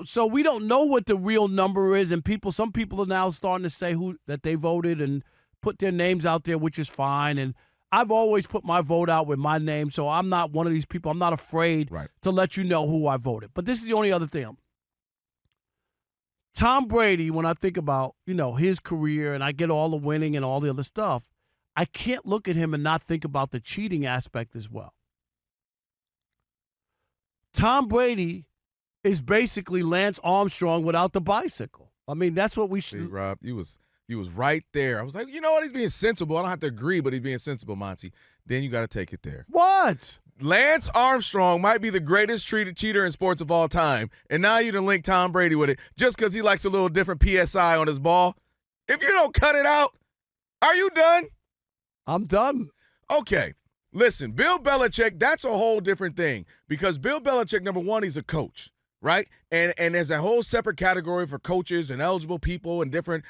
So we don't know what the real number is, and some people are now starting to say that they voted and put their names out there, which is fine. And I've always put my vote out with my name, so I'm not one of these people. I'm not afraid to let you know who I voted. But this is the only other thing. Tom Brady, when I think about, his career and I get all the winning and all the other stuff, I can't look at him and not think about the cheating aspect as well. Tom Brady is basically Lance Armstrong without the bicycle. I mean, that's what we should. See, Rob, he was right there. I was like, you know what? He's being sensible. I don't have to agree, but he's being sensible, Monty. Then you got to take it there. What? Lance Armstrong might be the greatest cheater in sports of all time, and now you done link Tom Brady with it just because he likes a little different PSI on his ball. If you don't cut it out, are you done? I'm done. Okay. Listen, Bill Belichick, that's a whole different thing because Bill Belichick, number one, he's a coach. Right? And there's a whole separate category for coaches and eligible people and different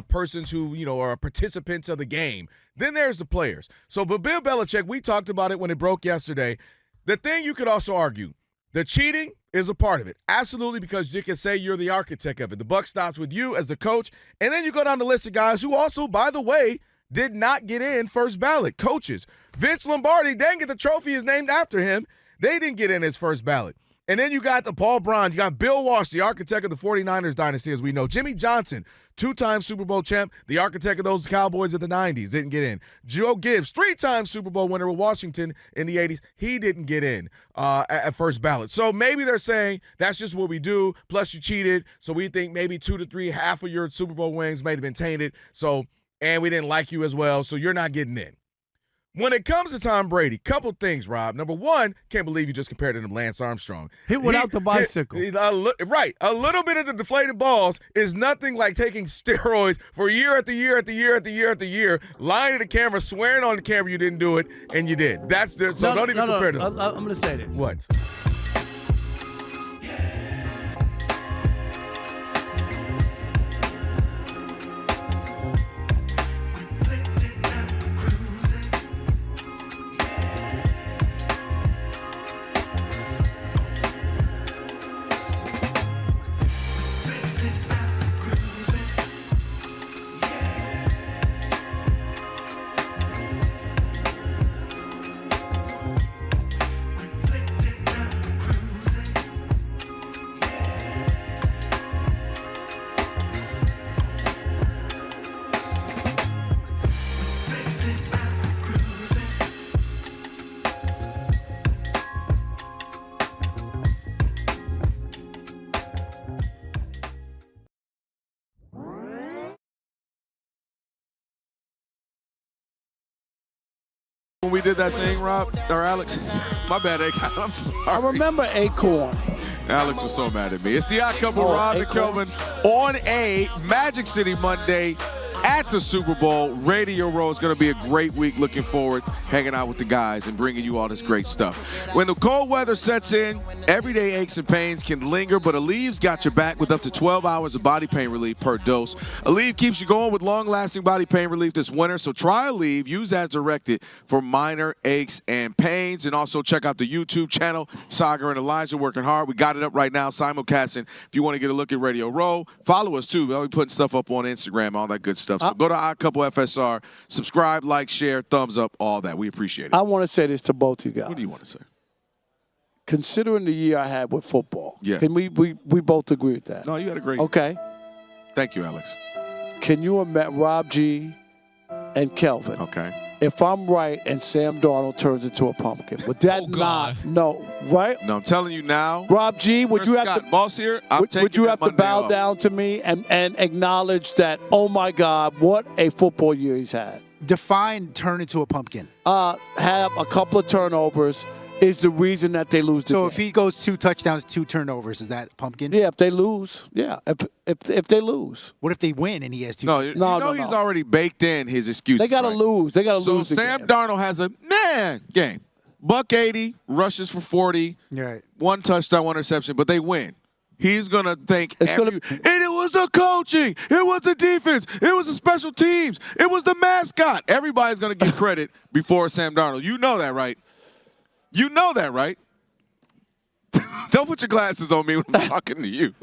persons who, are participants of the game. Then there's the players. So, but Bill Belichick, we talked about it when it broke yesterday. The thing you could also argue, the cheating is a part of it. Absolutely, because you can say you're the architect of it. The buck stops with you as the coach. And then you go down the list of guys who also, by the way, did not get in first ballot. Coaches. Vince Lombardi, dang it, the trophy is named after him. They didn't get in his first ballot. And then you got the Paul Brown. You got Bill Walsh, the architect of the 49ers dynasty, as we know. Jimmy Johnson, 2-time Super Bowl champ, the architect of those Cowboys of the 90s, didn't get in. Joe Gibbs, 3-time Super Bowl winner with Washington in the 80s. He didn't get in at first ballot. So maybe they're saying that's just what we do. Plus you cheated. So we think maybe 2 to 3, half of your Super Bowl wins may have been tainted. And we didn't like you as well. So you're not getting in. When it comes to Tom Brady, couple things, Rob. Number one, can't believe you just compared him to Lance Armstrong. Hit without the bicycle. Right. A little bit of the deflated balls is nothing like taking steroids for year after year after year after year after year, lying to the camera, swearing on the camera you didn't do it, and you did. Don't even compare to them. I'm going to say this. What? When we did that thing, Rob, or Alex, my bad, I'm sorry. I remember Acorn. Alex was so mad at me. It's the Odd Couple, Rob and Kelvin, on a Magic City Monday at the Super Bowl. Radio Row is going to be a great week. Looking forward, hanging out with the guys and bringing you all this great stuff. When the cold weather sets in, everyday aches and pains can linger, but Alev's got your back with up to 12 hours of body pain relief per dose. Aleve keeps you going with long-lasting body pain relief this winter, so try Aleve. Use as directed for minor aches and pains. And also check out the YouTube channel, Saga and Elijah working hard. We got it up right now, simulcasting. If you want to get a look at Radio Row, follow us too. We'll be putting stuff up on Instagram, all that good stuff. So go to Odd Couple FSR, subscribe, like, share, thumbs up, all that. We appreciate it. I want to say this to both you guys. What do you want to say? Considering the year I had with football, yeah. Can we both agree with that? No, you had a great. Okay. Thank you, Alex. Can you imagine Rob G, and Kelvin. Okay. If I'm right and Sam Darnold turns into a pumpkin, would that right? No, I'm telling you now. Rob G, would you have Scott, to boss here? would you have to bow down to me and acknowledge that? Oh my God, what a football year he's had. Define turn into a pumpkin. Have a couple of turnovers is the reason that they lose the game. So if he goes 2 touchdowns, 2 turnovers, is that pumpkin? Yeah, if they lose. Yeah, if they lose. What if they win and he has 2? No, he's already baked in his excuse. They got to lose. They got to lose. So Sam Darnold has a game. $180, rushes for 40, right. 1 touchdown, 1 interception, but they win. He's going to think, and it was the coaching, it was the defense, it was the special teams, it was the mascot. Everybody's going to get credit before Sam Darnold. You know that, right? You know that, right? Don't put your glasses on me when I'm talking to you.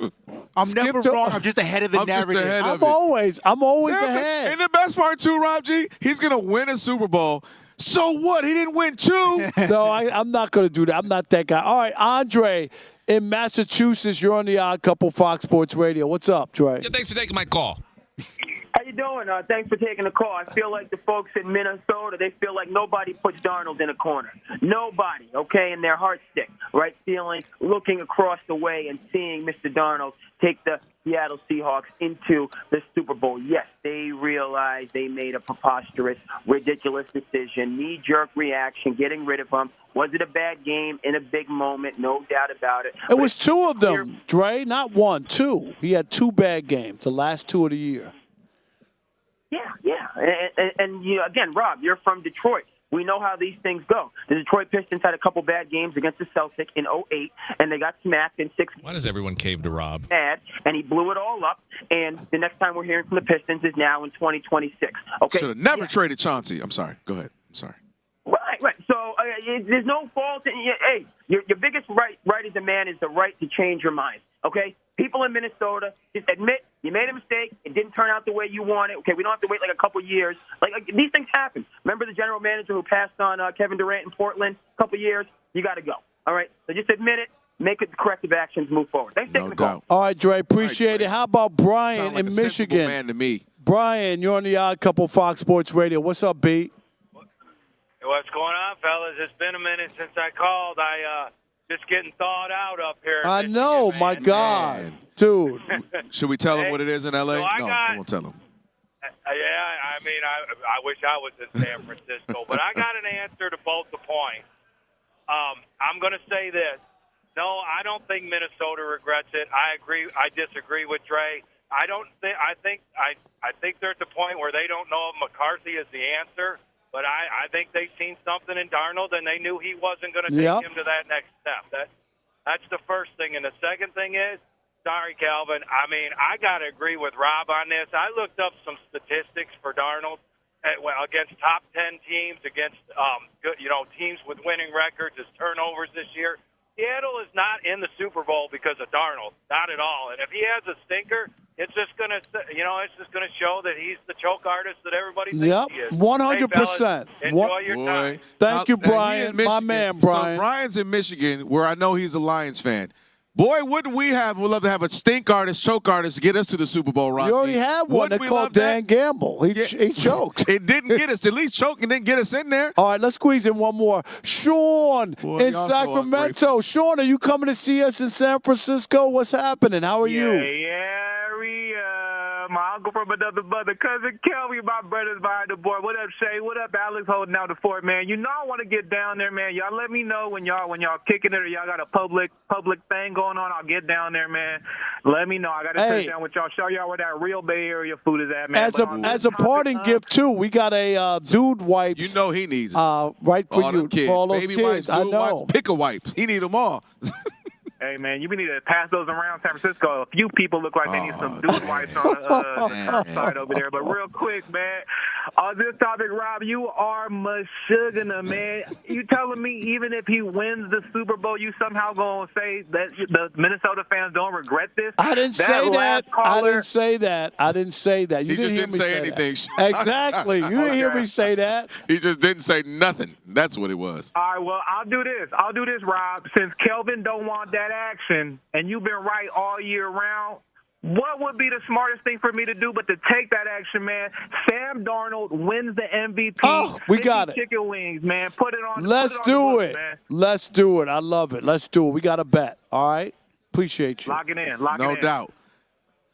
I'm never wrong. I'm just ahead of the narrative. I'm always ahead. And the best part, too, Rob G, he's going to win a Super Bowl. So what? He didn't win 2? No, I'm not going to do that. I'm not that guy. All right, Andre, in Massachusetts, you're on the Odd Couple Fox Sports Radio. What's up, Dre? Yeah, thanks for taking my call. How you doing? Thanks for taking the call. I feel like the folks in Minnesota, they feel like nobody puts Darnold in a corner. Nobody, okay, in their heart stick, right? Looking across the way and seeing Mr. Darnold take the Seattle Seahawks into the Super Bowl. Yes, they realize they made a preposterous, ridiculous decision, knee-jerk reaction, getting rid of him. Was it a bad game in a big moment? No doubt about it. It was 2 of them, Dre, not 1, 2. He had 2 bad games, the last 2 of the year. Yeah. And you know, again, Rob, you're from Detroit. We know how these things go. The Detroit Pistons had a couple bad games against the Celtics in 2008, and they got smacked in 6 games. Why does everyone cave to Rob? And he blew it all up, and the next time we're hearing from the Pistons is now in 2026. Okay. Should have never traded Chauncey. I'm sorry. Go ahead. I'm sorry. Right. So there's no fault. Hey, your biggest right as a man is the right to change your mind. Okay? People in Minnesota, just admit you made a mistake. It didn't turn out the way you wanted. Okay, we don't have to wait like a couple years. Like these things happen. Remember the general manager who passed on Kevin Durant in Portland a couple years? You got to go. All right? So just admit it. Make it corrective actions. Move forward. Thanks for taking the call. All right, Dre. Appreciate it. How about Brian Sound like in a sensible Michigan? man to me. Brian, you're on the Odd Couple Fox Sports Radio. What's up, B? What's going on, fellas? It's been a minute since I called. Just getting thawed out up here. I know, my God. Dude. Should we tell him what it is in L.A.? So I won't tell him. I mean, I wish I was in San Francisco. But I got an answer to both the points. I'm going to say this. No, I don't think Minnesota regrets it. I agree. I disagree with Dre. I think they're at the point where they don't know if McCarthy is the answer. But I think they've seen something in Darnold, and they knew he wasn't going to take him to that next step. That's the first thing. And the second thing is, sorry, Kelvin, I mean, I got to agree with Rob on this. I looked up some statistics for Darnold against top 10 teams, against teams with winning records, his turnovers this year. Seattle is not in the Super Bowl because of Darnold, not at all. And if he has a stinker, it's just gonna show that he's the choke artist that everybody thinks he is. 100%. Enjoy your time. Thank you, Brian. My man, Brian. So Brian's in Michigan, where I know he's a Lions fan. Boy, wouldn't we love to have a stink artist, choke artist to get us to the Super Bowl, Rob? You already had one. They called Dan Gamble. He choked. It didn't get us. At least choke and didn't get us in there. All right, let's squeeze in one more. Sean in Sacramento. Sean, are you coming to see us in San Francisco? What's happening? How are you? My uncle from another mother, cousin Kelvin, my brother's behind the board. What up, Shay? What up, Alex, holding out the fort, man? You know I want to get down there, man. Y'all let me know when y'all kicking it or y'all got a public thing going on. I'll get down there, man. Let me know. I got to sit down with y'all, show y'all where that real Bay Area food is at, man. As a parting gift too, we got a dude wipes. You know he needs it. Right for all you, kids. for all those Baby kids. Wipes, I dude know. Wipes, pick a wipes. He need them all. Hey, man, you need to pass those around San Francisco. A few people look like they need some dude wipes on the side over there. But real quick, man, on this topic, Rob, you are Meshuggah, man. You telling me even if he wins the Super Bowl, you somehow going to say that the Minnesota fans don't regret this? I didn't say that. I didn't say that. I didn't say that. You He didn't hear just me didn't say anything. that. Exactly. You didn't hear me say that. He just didn't say nothing. That's what it was. All right, well, I'll do this, Rob. Since Kelvin don't want that action, and you've been right all year round, What would be the smartest thing for me to do but to take that action, man? Sam Darnold wins the MVP. Oh, we got it. Chicken wings, man. Put it on. Let's do it. Let's do it. I love it. Let's do it. We got a bet. All right? Appreciate you. Lock it in. Lock it in. No doubt.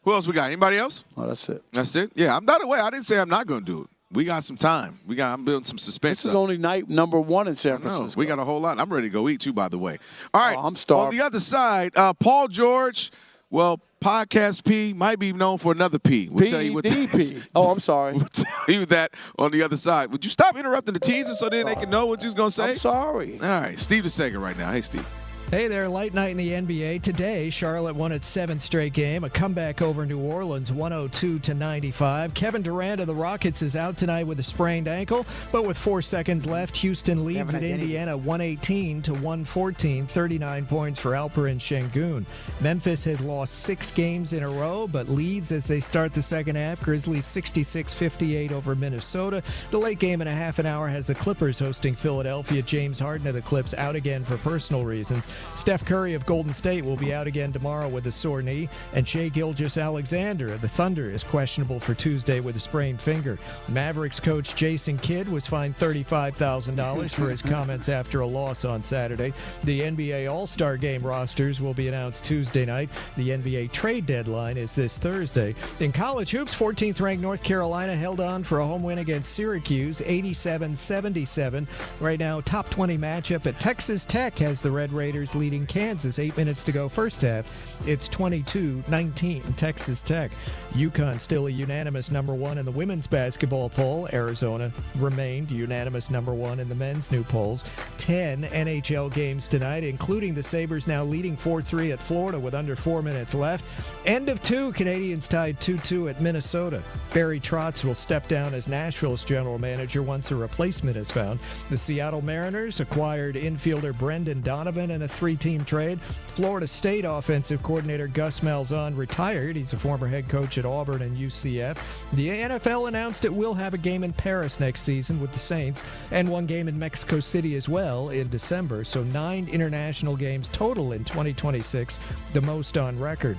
Who else we got? Anybody else? Oh, that's it. That's it? Yeah, by the way, I didn't say I'm not going to do it. We got some time. I'm building some suspense. This is only night number 1 in San Francisco. We got a whole lot. I'm ready to go eat, too, by the way. All right. I'm starved. On the other side, Paul George, well, Podcast P might be known for another P. We'll tell you what that is. Oh, I'm sorry. We'll tell you that on the other side. Would you stop interrupting the teasers so then they can know what you're going to say? I'm sorry. All right. Steve the second right now. Hey, Steve. Hey there, light night in the NBA. Today, Charlotte won its 7th straight game. A comeback over New Orleans, 102-95. Kevin Durant of the Rockets is out tonight with a sprained ankle, but with 4 seconds left, Houston leads at Indiana 118-114, 39 points for Alperen Şengün. Memphis has lost 6 games in a row, but leads as they start the second half. Grizzlies 66-58 over Minnesota. The late game in a half an hour has the Clippers hosting Philadelphia. James Harden of the Clips out again for personal reasons. Steph Curry of Golden State will be out again tomorrow with a sore knee, and Shai Gilgeous-Alexander of the Thunder is questionable for Tuesday with a sprained finger. Mavericks coach Jason Kidd was fined $35,000 for his comments after a loss on Saturday. The NBA All-Star Game rosters will be announced Tuesday night. The NBA trade deadline is this Thursday. In college hoops, 14th-ranked North Carolina held on for a home win against Syracuse, 87-77. Right now, top 20 matchup at Texas Tech has the Red Raiders leading Kansas. 8 minutes to go first half. It's 22-19 Texas Tech. UConn still a unanimous number 1 in the women's basketball poll. Arizona remained unanimous number 1 in the men's new polls. 10 NHL games tonight, including the Sabres now leading 4-3 at Florida with under 4 minutes left. End of 2, Canadians tied 2-2 at Minnesota. Barry Trotz will step down as Nashville's general manager once a replacement is found. The Seattle Mariners acquired infielder Brendan Donovan in a 3-team trade. Florida State offensive coordinator Gus Malzahn retired. He's a former head coach at Auburn and UCF. The NFL announced it will have a game in Paris next season with the Saints and 1 game in Mexico City as well in December. So 9 international games total in 2026, the most on record.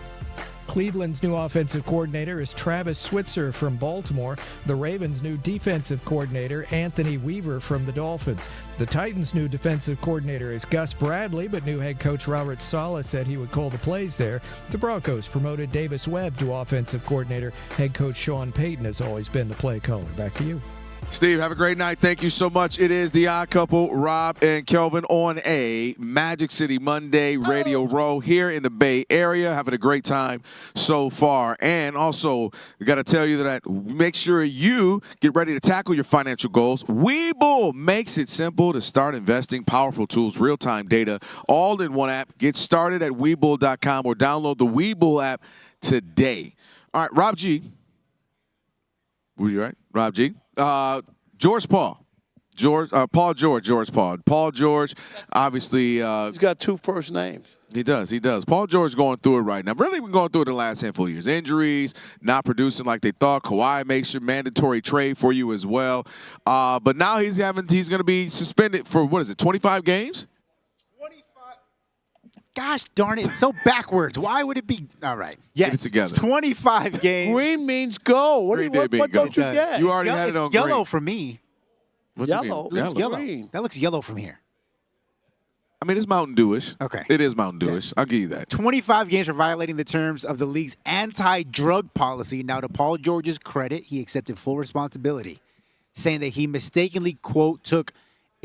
Cleveland's new offensive coordinator is Travis Switzer from Baltimore. The Ravens' new defensive coordinator, Anthony Weaver from the Dolphins. The Titans' new defensive coordinator is Gus Bradley, but new head coach Robert Saleh said he would call the plays there. The Broncos promoted Davis Webb to offensive coordinator. Head coach Sean Payton has always been the play caller. Back to you. Steve, have a great night. Thank you so much. It is the Odd Couple, Rob and Kelvin, on a Magic City Monday Radio Row here in the Bay Area. Having a great time so far. And also, we got to tell you that make sure you get ready to tackle your financial goals. Webull makes it simple to start investing. Powerful tools, real-time data, all in one app. Get started at Webull.com or download the Webull app today. All right, Rob G. Were you right? Rob G. George Paul. Paul George, obviously. He's got 2 first names. He does. Paul George going through it right now. Really been going through it the last handful of years. Injuries, not producing like they thought. Kawhi makes your mandatory trade for you as well. But now he's going to be suspended for, 25 games? Gosh darn it, it's so backwards. Why would it be? All right. Yes, get it together. 25 games. Green means go. What don't you get? You already had it on green. Yellow for me. What's yellow. Yellow. That looks yellow from here. I mean, it's Mountain Dewish. Okay. It is Mountain Dewish. Yes. I'll give you that. 25 games for violating the terms of the league's anti-drug policy. Now, to Paul George's credit, he accepted full responsibility, saying that he mistakenly, quote, took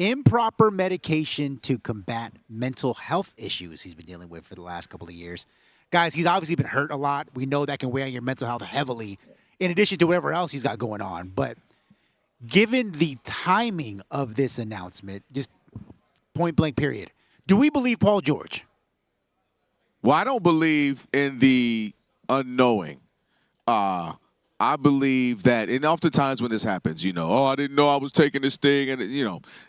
improper medication to combat mental health issues he's been dealing with for the last couple of years. Guys, he's obviously been hurt a lot. We know that can weigh on your mental health heavily, in addition to whatever else he's got going on. But given the timing of this announcement, just point blank period, do we believe Paul George? Well, I don't believe in the unknowing. I believe that, and oftentimes when this happens, I didn't know I was taking this thing, and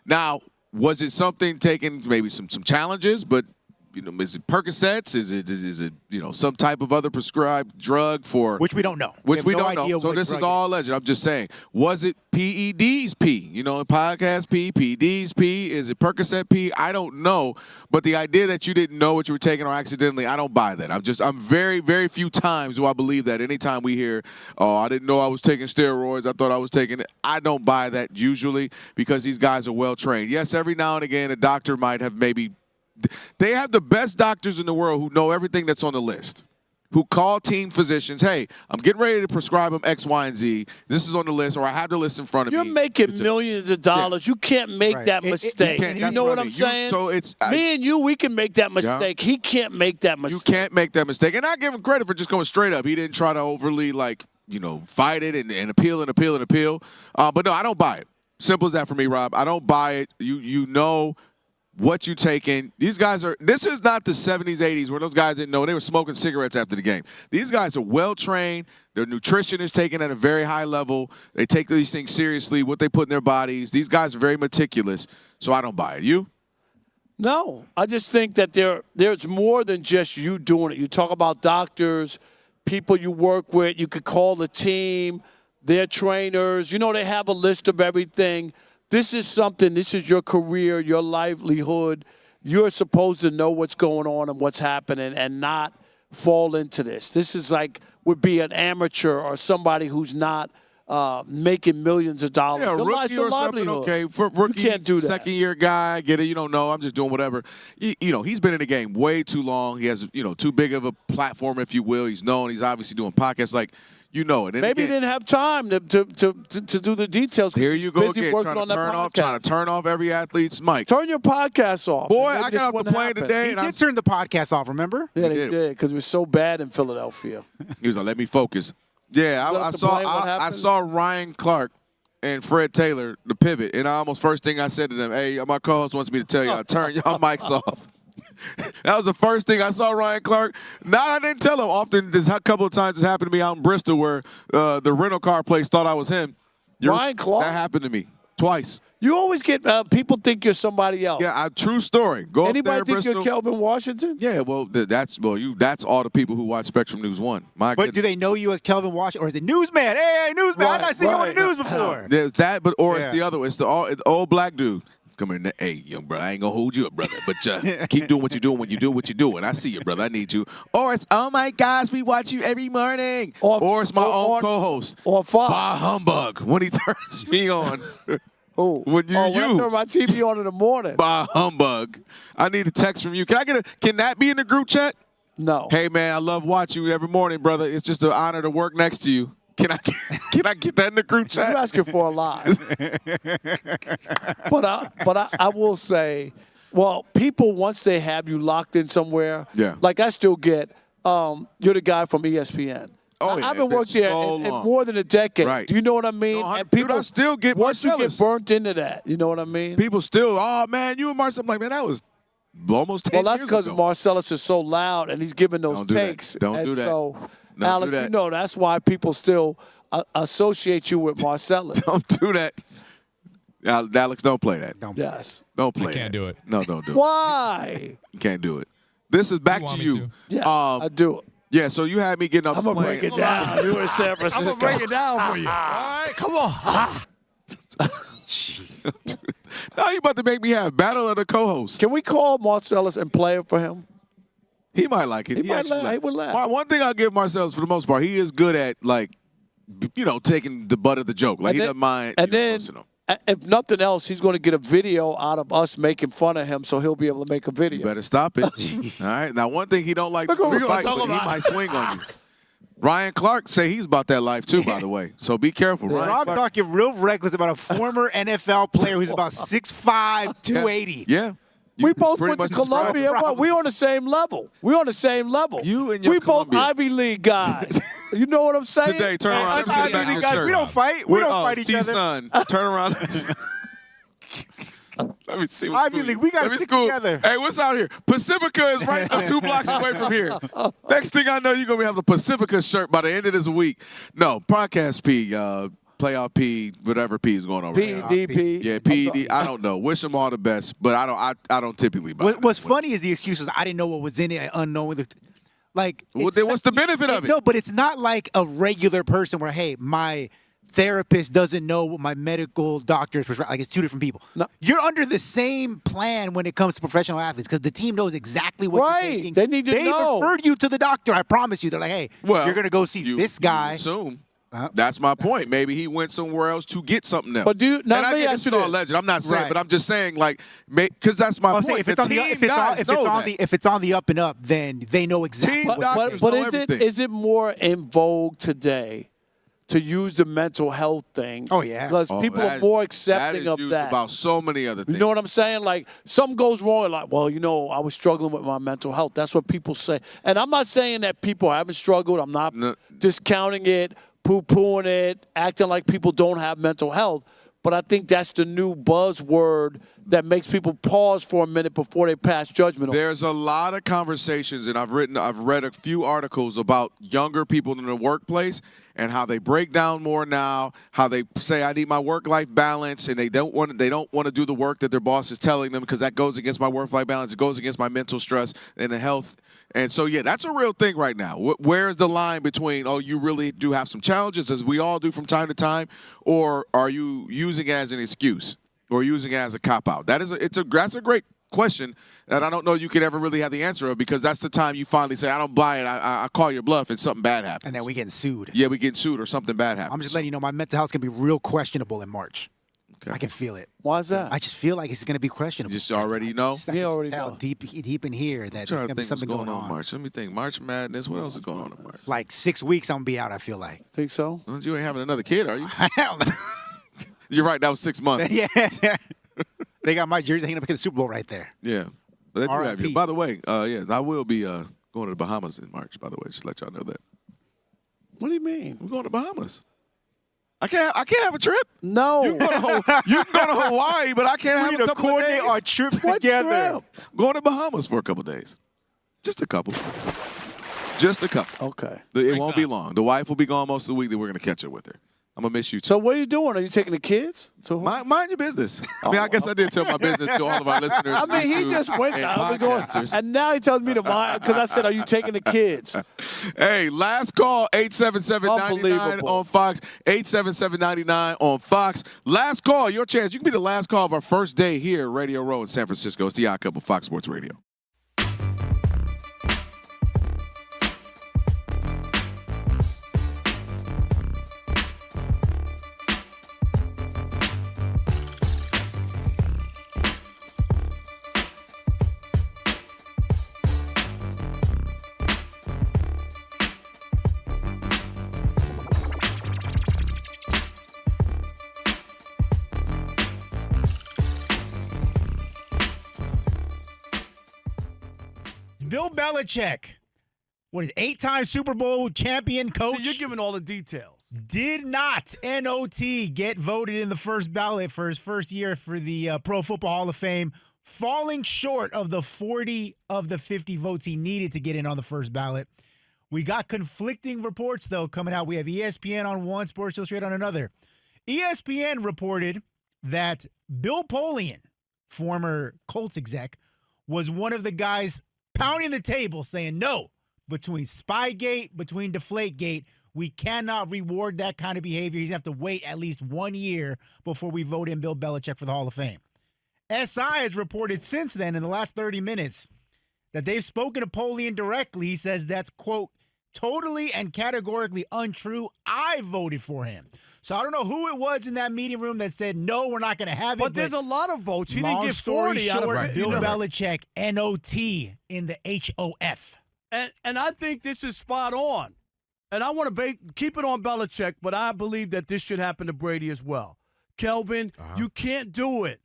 now, was it something taking maybe some challenges, but is it Percocets? Is it some type of other prescribed drug for which we don't know. Which we don't idea know. So this is drug all alleged. I'm just saying. Was it PEDs P? In podcast P, PEDs P. Is it Percocet P? I don't know. But the idea that you didn't know what you were taking or accidentally, I don't buy that. I'm very, very few times do I believe that. Anytime we hear, oh, I didn't know I was taking steroids, I thought I was taking it. I don't buy that usually because these guys are well trained. Yes, every now and again a doctor might have maybe. They have the best doctors in the world who know everything that's on the list, who call team physicians, hey, I'm getting ready to prescribe them X, Y, and Z. This is on the list, or I have the list in front of me. You're making millions of dollars. Yeah. You can't make that mistake. You know what I'm saying? So it's me and you, we can make that mistake. Yeah. He can't make that mistake. You can't make that mistake. And I give him credit for just going straight up. He didn't try to overly, fight it and appeal. But no, I don't buy it. Simple as that for me, Rob. I don't buy it. You know what you taking. These guys this is not the 70s, 80s where those guys didn't know. They were smoking cigarettes after the game. These guys are well-trained. Their nutrition is taken at a very high level. They take these things seriously, what they put in their bodies. These guys are very meticulous, so I don't buy it. You? No. I just think that there's more than just you doing it. You talk about doctors, people you work with. You could call the team, their trainers. They have a list of everything. This is your career, your livelihood. You're supposed to know what's going on and what's happening and not fall into this. This is would be an amateur or somebody who's not making millions of dollars. Yeah, rookie or something, okay. For rookie, you can't do that. Second-year guy, I get it. You don't know. I'm just doing whatever. He's been in the game way too long. He has, too big of a platform, if you will. He's known. He's obviously doing podcasts you know it. And maybe he didn't have time to do the details. Here you go again, trying to turn off every athlete's mic. Turn your podcast off. Boy, I got off the plane today. He did turn the podcast off, remember? Yeah, he did, because it was so bad in Philadelphia. He was like, let me focus. Yeah, I saw Ryan Clark and Fred Taylor, the pivot, and first thing I said to them, hey, my co-host wants me to tell y'all, turn y'all mics off. That was the first thing I saw Ryan Clark. I didn't tell him. Often, a couple of times it's happened to me out in Bristol where the rental car place thought I was him. Ryan Clark? That happened to me twice. You always get people think you're somebody else. Yeah, true story. Go Anybody up there, think Bristol. you're Kelvin Washington? Yeah, that's all the people who watch Spectrum News 1. But do they know you as Kelvin Washington, or is it Newsman? Hey, Newsman! I've not seen you on the news before. There's that, it's the other one. It's the old black dude. Come here, hey, young brother, I ain't gonna hold you up, brother, but keep doing what you're doing when you do what you're doing. I see you, brother. I need you. Or it's, oh my gosh, we watch you every morning. Or it's my own co-host. Or Fox. Bah humbug when he turns me on. When I turn my TV on in the morning. Bah humbug. I need a text from you. Can that be in the group chat? No. Hey man, I love watching you every morning, brother. It's just an honor to work next to you. Can I get that in the group chat? You're asking for a lot. But I will say, people, once they have you locked in somewhere, I still get, you're the guy from ESPN. Oh, yeah, I've been working there in more than a decade. Right. Do you know what I mean? No, and people I still get once Marcellus. you get burnt into that, you know what I mean? People still, oh man, you and Marcellus. I'm like, man, that was almost 10 years ago. Well, that's because Marcellus is so loud and he's giving those takes. Don't do that. So, Alex, that's why people still associate you with Marcellus. Don't do that. Alex, don't play that. Don't play that. Can't do it. No, don't do it. Why? You can't do it. This is back to you. Yeah, I do it. Yeah, so you had me getting up I'm the going plane. to break it down. You in San Francisco. I'm going to break it down for you. All right, come on. Now you about to make me have battle of the co-hosts. Can we call Marcellus and play it for him? He might like it. He would laugh. One thing I'll give Marcellus for the most part, he is good at, taking the butt of the joke. He doesn't mind. And then, if nothing else, he's going to get a video out of us making fun of him, so he'll be able to make a video. You better stop it. All right? Now, one thing he don't like to fight, but he might swing on you. Ryan Clark say he's about that life, too, by the way. So be careful. Yeah. Rob talking real reckless about a former NFL player who's about 6'5", 280. Yeah. We both went to Columbia. We on the same level. We on the same level. You and your We both Columbia. Ivy League guys. You know what I'm saying? Today, turn around. Us Ivy League guys, we don't fight. We don't fight each other. Son, turn around. Let me see. Ivy League, we got to stick together. Hey, what's out here? Pacifica is right 2 blocks away from here. Next thing I know, you're going to have the Pacifica shirt by the end of this week. No, Podcast P, playoff P, whatever P is going on right now. PDP. Yeah, PED. I don't know. Wish them all the best, but I don't typically buy it. What's funny is the excuses. I didn't know what was in it, unknowing. Like, what's the benefit of it? No, but it's not like a regular person where, hey, my therapist doesn't know what my medical doctor is prescribing. Like, it's two different people. No. You're under the same plan when it comes to professional athletes because the team knows exactly what you're taking. They need to know. They referred you to the doctor. I promise you. They're like, hey, you're going to go see this guy. You assume. That's my point. Maybe he went somewhere else to get something else. But let me ask you this. Alleged. I'm not saying, but I'm just saying, like, because that's my point. If it's on the up and up, then they know exactly. But is it more in vogue today to use the mental health thing? Oh yeah, because people are more accepting of that. About so many other things. You know what I'm saying? Like, something goes wrong, like, well, I was struggling with my mental health. That's what people say. And I'm not saying that people haven't struggled. I'm not discounting it, poo-pooing it, acting like people don't have mental health. But I think that's the new buzzword that makes people pause for a minute before they pass judgment on it. There's a lot of conversations, and I've read a few articles about younger people in the workplace and how they break down more now, how they say, I need my work-life balance, and they don't want to do the work that their boss is telling them because that goes against my work-life balance. It goes against my mental stress and the health. And so, yeah, that's a real thing right now. Where's the line between, you really do have some challenges, as we all do from time to time, or are you using it as an excuse or using it as a cop-out? That's a great question that I don't know you could ever really have the answer of, because that's the time you finally say, I don't buy it, I call your bluff, and something bad happens. And then we getting sued. Yeah, we getting sued or something bad happens. I'm just letting you know my mental health is going to be real questionable in March. Okay. I can feel it. Why is that? I just feel like it's going to be questionable. Just already know? He already know. Deep in here that there's going to be something going on. March. Let me think. March Madness. What else is going on in March? Like 6 weeks, I'm going to be out, I feel like. Think so? You ain't having another kid, are you? Hell no. You're right. That was 6 months. Yeah. They got my jersey hanging up in the Super Bowl right there. Yeah. But they do have you. By the way, I will be going to the Bahamas in March, by the way. Just to let y'all know that. What do you mean? We're going to Bahamas. I can't have a trip. No. You can go to Hawaii, but I can't have a couple of days. Coordinate our trips together. Going to Bahamas for a couple of days. Just a couple. Just a couple. Okay. It won't be long. The wife will be gone most of the week. Then we're going to catch up with her. I'm going to miss you too. So what are you doing? Are you taking the kids? Mind your business. I mean, I guess I did tell my business to all of our listeners. I mean, he just went and now he tells me to mind, because I said, are you taking the kids? Hey, last call, 877-99 on Fox, 877-99 on Fox. Last call, your chance. You can be the last call of our first day here at Radio Row in San Francisco. It's the Odd Couple, Fox Sports Radio. Bill Belichick, what is 8-time Super Bowl champion coach? So you're giving all the details. Did not, N-O-T, get voted in the first ballot for his first year for the Pro Football Hall of Fame, falling short of the 40 of the 50 votes he needed to get in on the first ballot. We got conflicting reports, though, coming out. We have ESPN on one, Sports Illustrated on another. ESPN reported that Bill Polian, former Colts exec, was one of the guys pounding the table saying, no, between Spygate, between Deflategate, we cannot reward that kind of behavior. He's going to have to wait at least 1 year before we vote in Bill Belichick for the Hall of Fame. SI has reported since then, in the last 30 minutes, that they've spoken to Polian directly. He says that's, quote, totally and categorically untrue. I voted for him. So I don't know who it was in that meeting room that said, no, we're not going to have it. But there's a lot of votes. He didn't get 40 out of it. Bill Belichick, N-O-T in the H-O-F. And I think this is spot on. And I want to keep it on Belichick, but I believe that this should happen to Brady as well. Kelvin, you can't do it.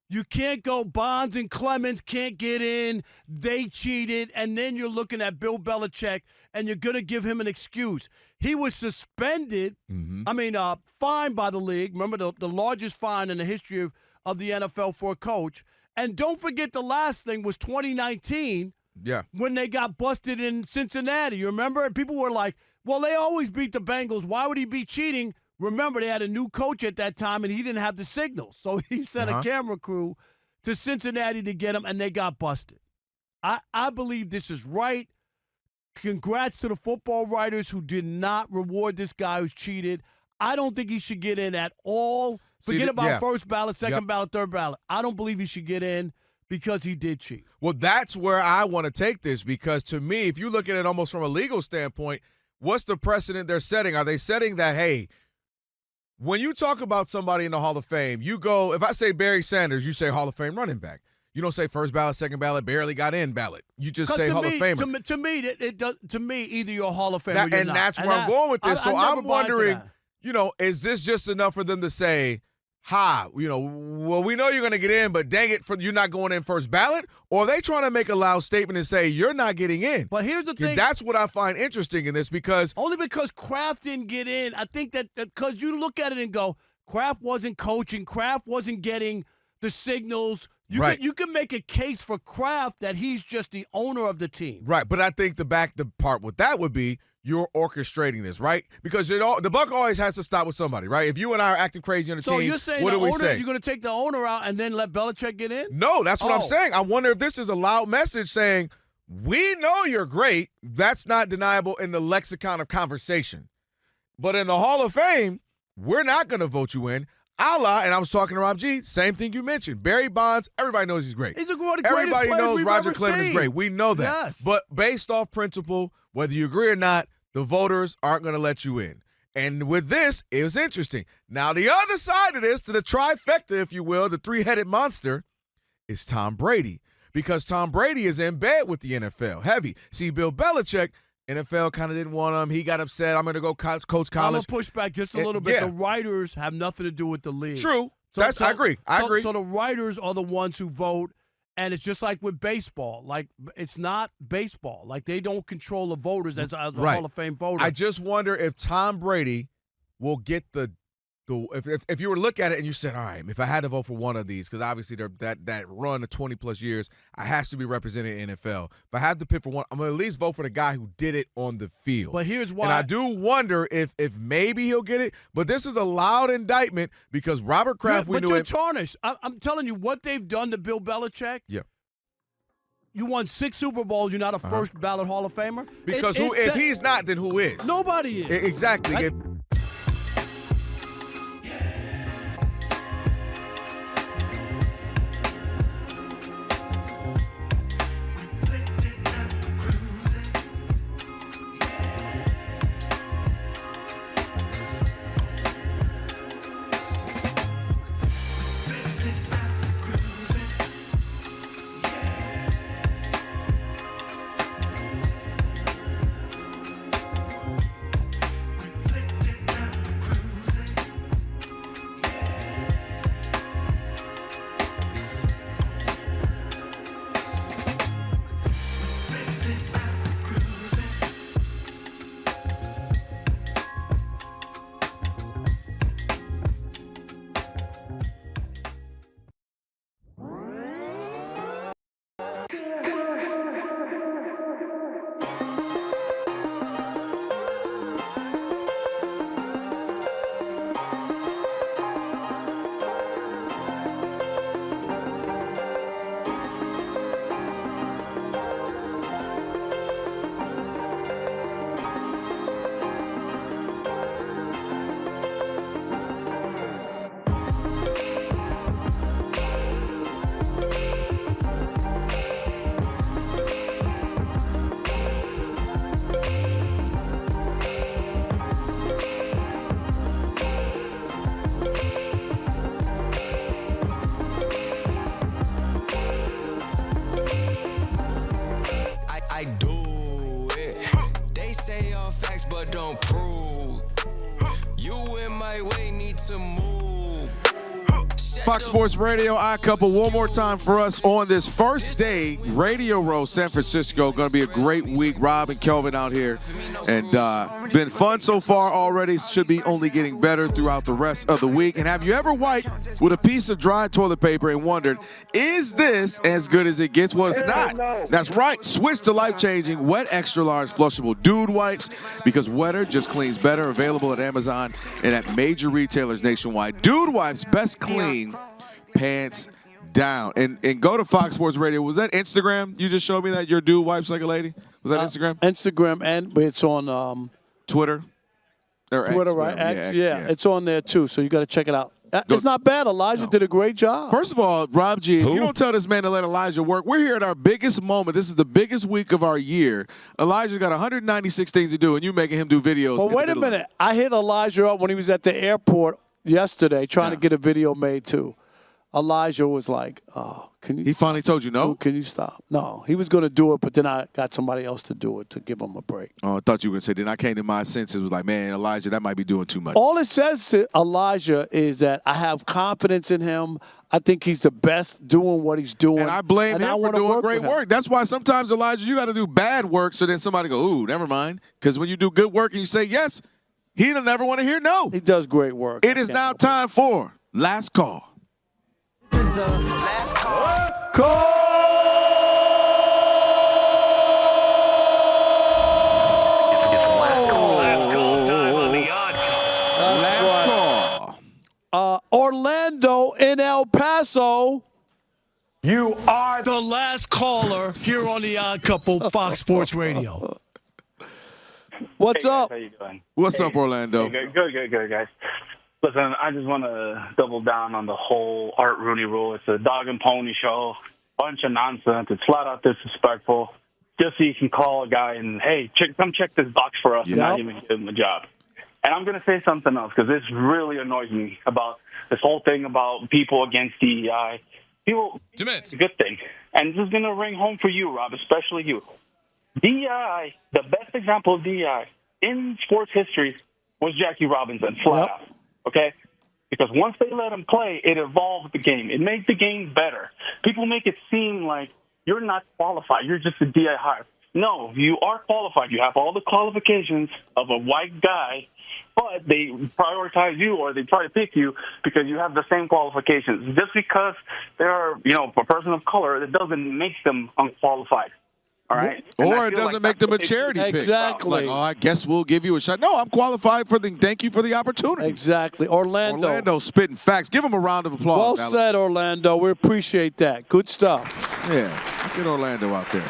You can't go Bonds and Clemens can't get in. They cheated. And then you're looking at Bill Belichick, and you're going to give him an excuse. He was suspended, fined by the league. Remember, the largest fine in the history of the NFL for a coach. And don't forget the last thing was 2019 when they got busted in Cincinnati. You remember? And people were like, well, they always beat the Bengals. Why would he be cheating? Remember, they had a new coach at that time, and he didn't have the signal. So he sent a camera crew to Cincinnati to get him, and they got busted. I believe this is right. Congrats to the football writers who did not reward this guy who's cheated. I don't think he should get in at all. Forget about first ballot, second ballot, third ballot. I don't believe he should get in because he did cheat. Well, that's where I want to take this, because to me, if you look at it almost from a legal standpoint, what's the precedent they're setting? Are they setting that, hey, when you talk about somebody in the Hall of Fame, you go, if I say Barry Sanders, you say Hall of Fame running back. You don't say first ballot, second ballot, barely got in ballot. You just say Hall of Famer. To me, either you're a Hall of Famer or you're not. And that's where I'm going with this. So I'm wondering, is this just enough for them to say, well, we know you're going to get in, but dang it, you're not going in first ballot? Or are they trying to make a loud statement and say, you're not getting in? But here's the thing. That's what I find interesting in this, because only because Kraft didn't get in. I think that because you look at it and go, Kraft wasn't coaching. Kraft wasn't getting the signals. You can make a case for Kraft that he's just the owner of the team. Right, but I think the part with that would be you're orchestrating this, right? Because the buck always has to stop with somebody, right? If you and I are acting crazy on the team, you're saying what do we say? You're going to take the owner out and then let Belichick get in? No, that's what I'm saying. I wonder if this is a loud message saying, we know you're great. That's not deniable in the lexicon of conversation. But in the Hall of Fame, we're not going to vote you in. And I was talking to Rob G, same thing you mentioned. Barry Bonds, everybody knows he's great. He's one of the Everybody greatest knows we've Roger ever Clemens is seen. great. We know that. Yes. But based off principle, whether you agree or not, the voters aren't going to let you in. And with this, it was interesting. Now, the other side of this, to the trifecta, if you will, the three-headed monster, is Tom Brady. Because Tom Brady is in bed with the NFL, heavy. See, Bill Belichick, NFL kind of didn't want him. He got upset. I'm going to go coach college. I'm going to push back just a little bit. The writers have nothing to do with the league. True. I agree. I agree. So the writers are the ones who vote, and it's just like with baseball. Like, it's not baseball. Like, they don't control the voters as a Hall of Fame voter. I just wonder if Tom Brady will get if you were to look at it and you said, all right, if I had to vote for one of these, because obviously that run of 20-plus years, I has to be represented in NFL. If I have to pick for one, I'm going to at least vote for the guy who did it on the field. But here's why. And I do wonder if maybe he'll get it, but this is a loud indictment because Robert Kraft, but you're tarnished. I'm telling you, what they've done to Bill Belichick. Yeah. You won 6 Super Bowls. You're not a first-ballot Hall of Famer? Because if he's not, then who is? Nobody is. Exactly. but don't prove. You in my way, need to move. Fox Sports Radio, iCouple, one more time for us on this first day Radio Row, San Francisco. Going to be a great week. Rob and Kelvin out here. And been fun so far already. Should be only getting better throughout the rest of the week. And have you ever wiped with a piece of dry toilet paper and wondered, is this as good as it gets? Well, it's not. That's right. Switch to life-changing Wet Extra Large Flushable Dude Wipes because wetter just cleans better. Available at Amazon and at major retailers nationwide. Dude Wipes, best clean, pants down. And go to Fox Sports Radio. Was that Instagram? You just showed me that your dude wipes like a lady? Was that Instagram? Instagram, and it's on Twitter. Twitter, right? Yeah, it's on there too. So you got to check it out. It's not bad. Elijah did a great job. First of all, Rob G, if you don't tell this man to let Elijah work, we're here at our biggest moment. This is the biggest week of our year. Elijah's got 196 things to do, and you making him do videos. Well, wait a minute. I hit Elijah up when he was at the airport yesterday trying to get a video made too. Elijah was like, "Oh, can you?" He finally told you no. Oh, can you stop? No, he was going to do it, but then I got somebody else to do it to give him a break. Oh, I thought you were going to say. Then I came to my senses. Was like, man, Elijah, that might be doing too much. All it says to Elijah is that I have confidence in him. I think he's the best doing what he's doing. And I blame him for doing great work. That's why sometimes, Elijah, you got to do bad work so then somebody go, ooh, never mind. Because when you do good work and you say yes, he'll never want to hear no. He does great work. It is now time for Last Call. This is the last call. It's last call time on the Odd Couple. Last call. Orlando in El Paso. You are the last caller here on the Odd Couple, Fox Sports Radio. What's up? How you doing? What's up, Orlando? Hey, good, guys. Listen, I just want to double down on the whole Art Rooney rule. It's a dog and pony show, bunch of nonsense. It's flat out disrespectful. Just so you can call a guy and, hey, come check this box for us and not even give him a job. And I'm going to say something else because this really annoys me about this whole thing about people against DEI. It's a good thing. And this is going to ring home for you, Rob, especially you. DEI, the best example of DEI in sports history was Jackie Robinson, flat out. Okay? Because once they let him play, it evolved the game. It made the game better. People make it seem like you're not qualified. You're just a DI hire. No, you are qualified. You have all the qualifications of a white guy, but they prioritize you or they try to pick you because you have the same qualifications. Just because they're, a person of color, it doesn't make them unqualified. All right. Or it doesn't make them a charity pick. Exactly. Like, I guess we'll give you a shot. No, I'm qualified for the. Thank you for the opportunity. Exactly. Orlando spitting facts. Give him a round of applause. Well said, Orlando. We appreciate that. Good stuff. Yeah. Get Orlando out there.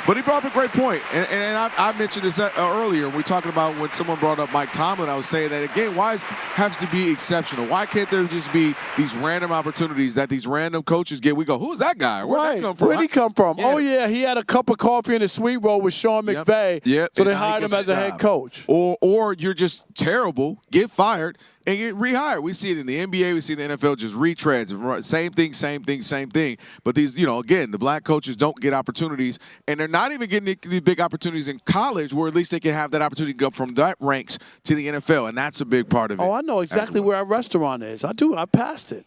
But he brought up a great point. And I mentioned this earlier. We're talking about when someone brought up Mike Tomlin. I was saying that, again, why has to be exceptional? Why can't there just be these random opportunities that these random coaches get? We go, who's that guy? Where'd that come from? Where'd he come from? Yeah. Oh, yeah, he had a cup of coffee in a sweet roll with Sean McVay. Yep. So they hired him as a head coach. Or you're just terrible, get fired, and get rehired. We see it in the NBA. We see the NFL just retreads. Same thing. But these, again, the black coaches don't get opportunities, and they're not even getting these big opportunities in college where at least they can have that opportunity to go from that ranks to the NFL, and that's a big part of it. Oh, I know exactly where our restaurant is. I do. I passed it.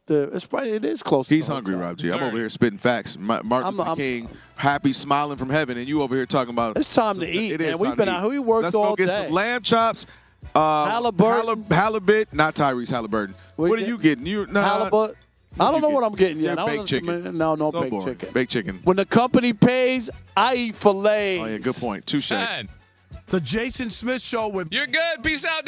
It's right. It is close. He's hungry, Rob G. I'm over here spitting facts. Martin Luther King, happy, smiling from heaven, and you over here talking about. It's time to eat, man. We've been out here. We worked all day. Let's go get some lamb chops. Halibut, not Tyrese Halliburton. What are you getting? Halibut. I don't know what I'm getting yet. Baked chicken. No baked chicken. Baked chicken. When the company pays, I eat fillets. Oh yeah, good point. Touche. The Jason Smith Show with. You're good. Peace out.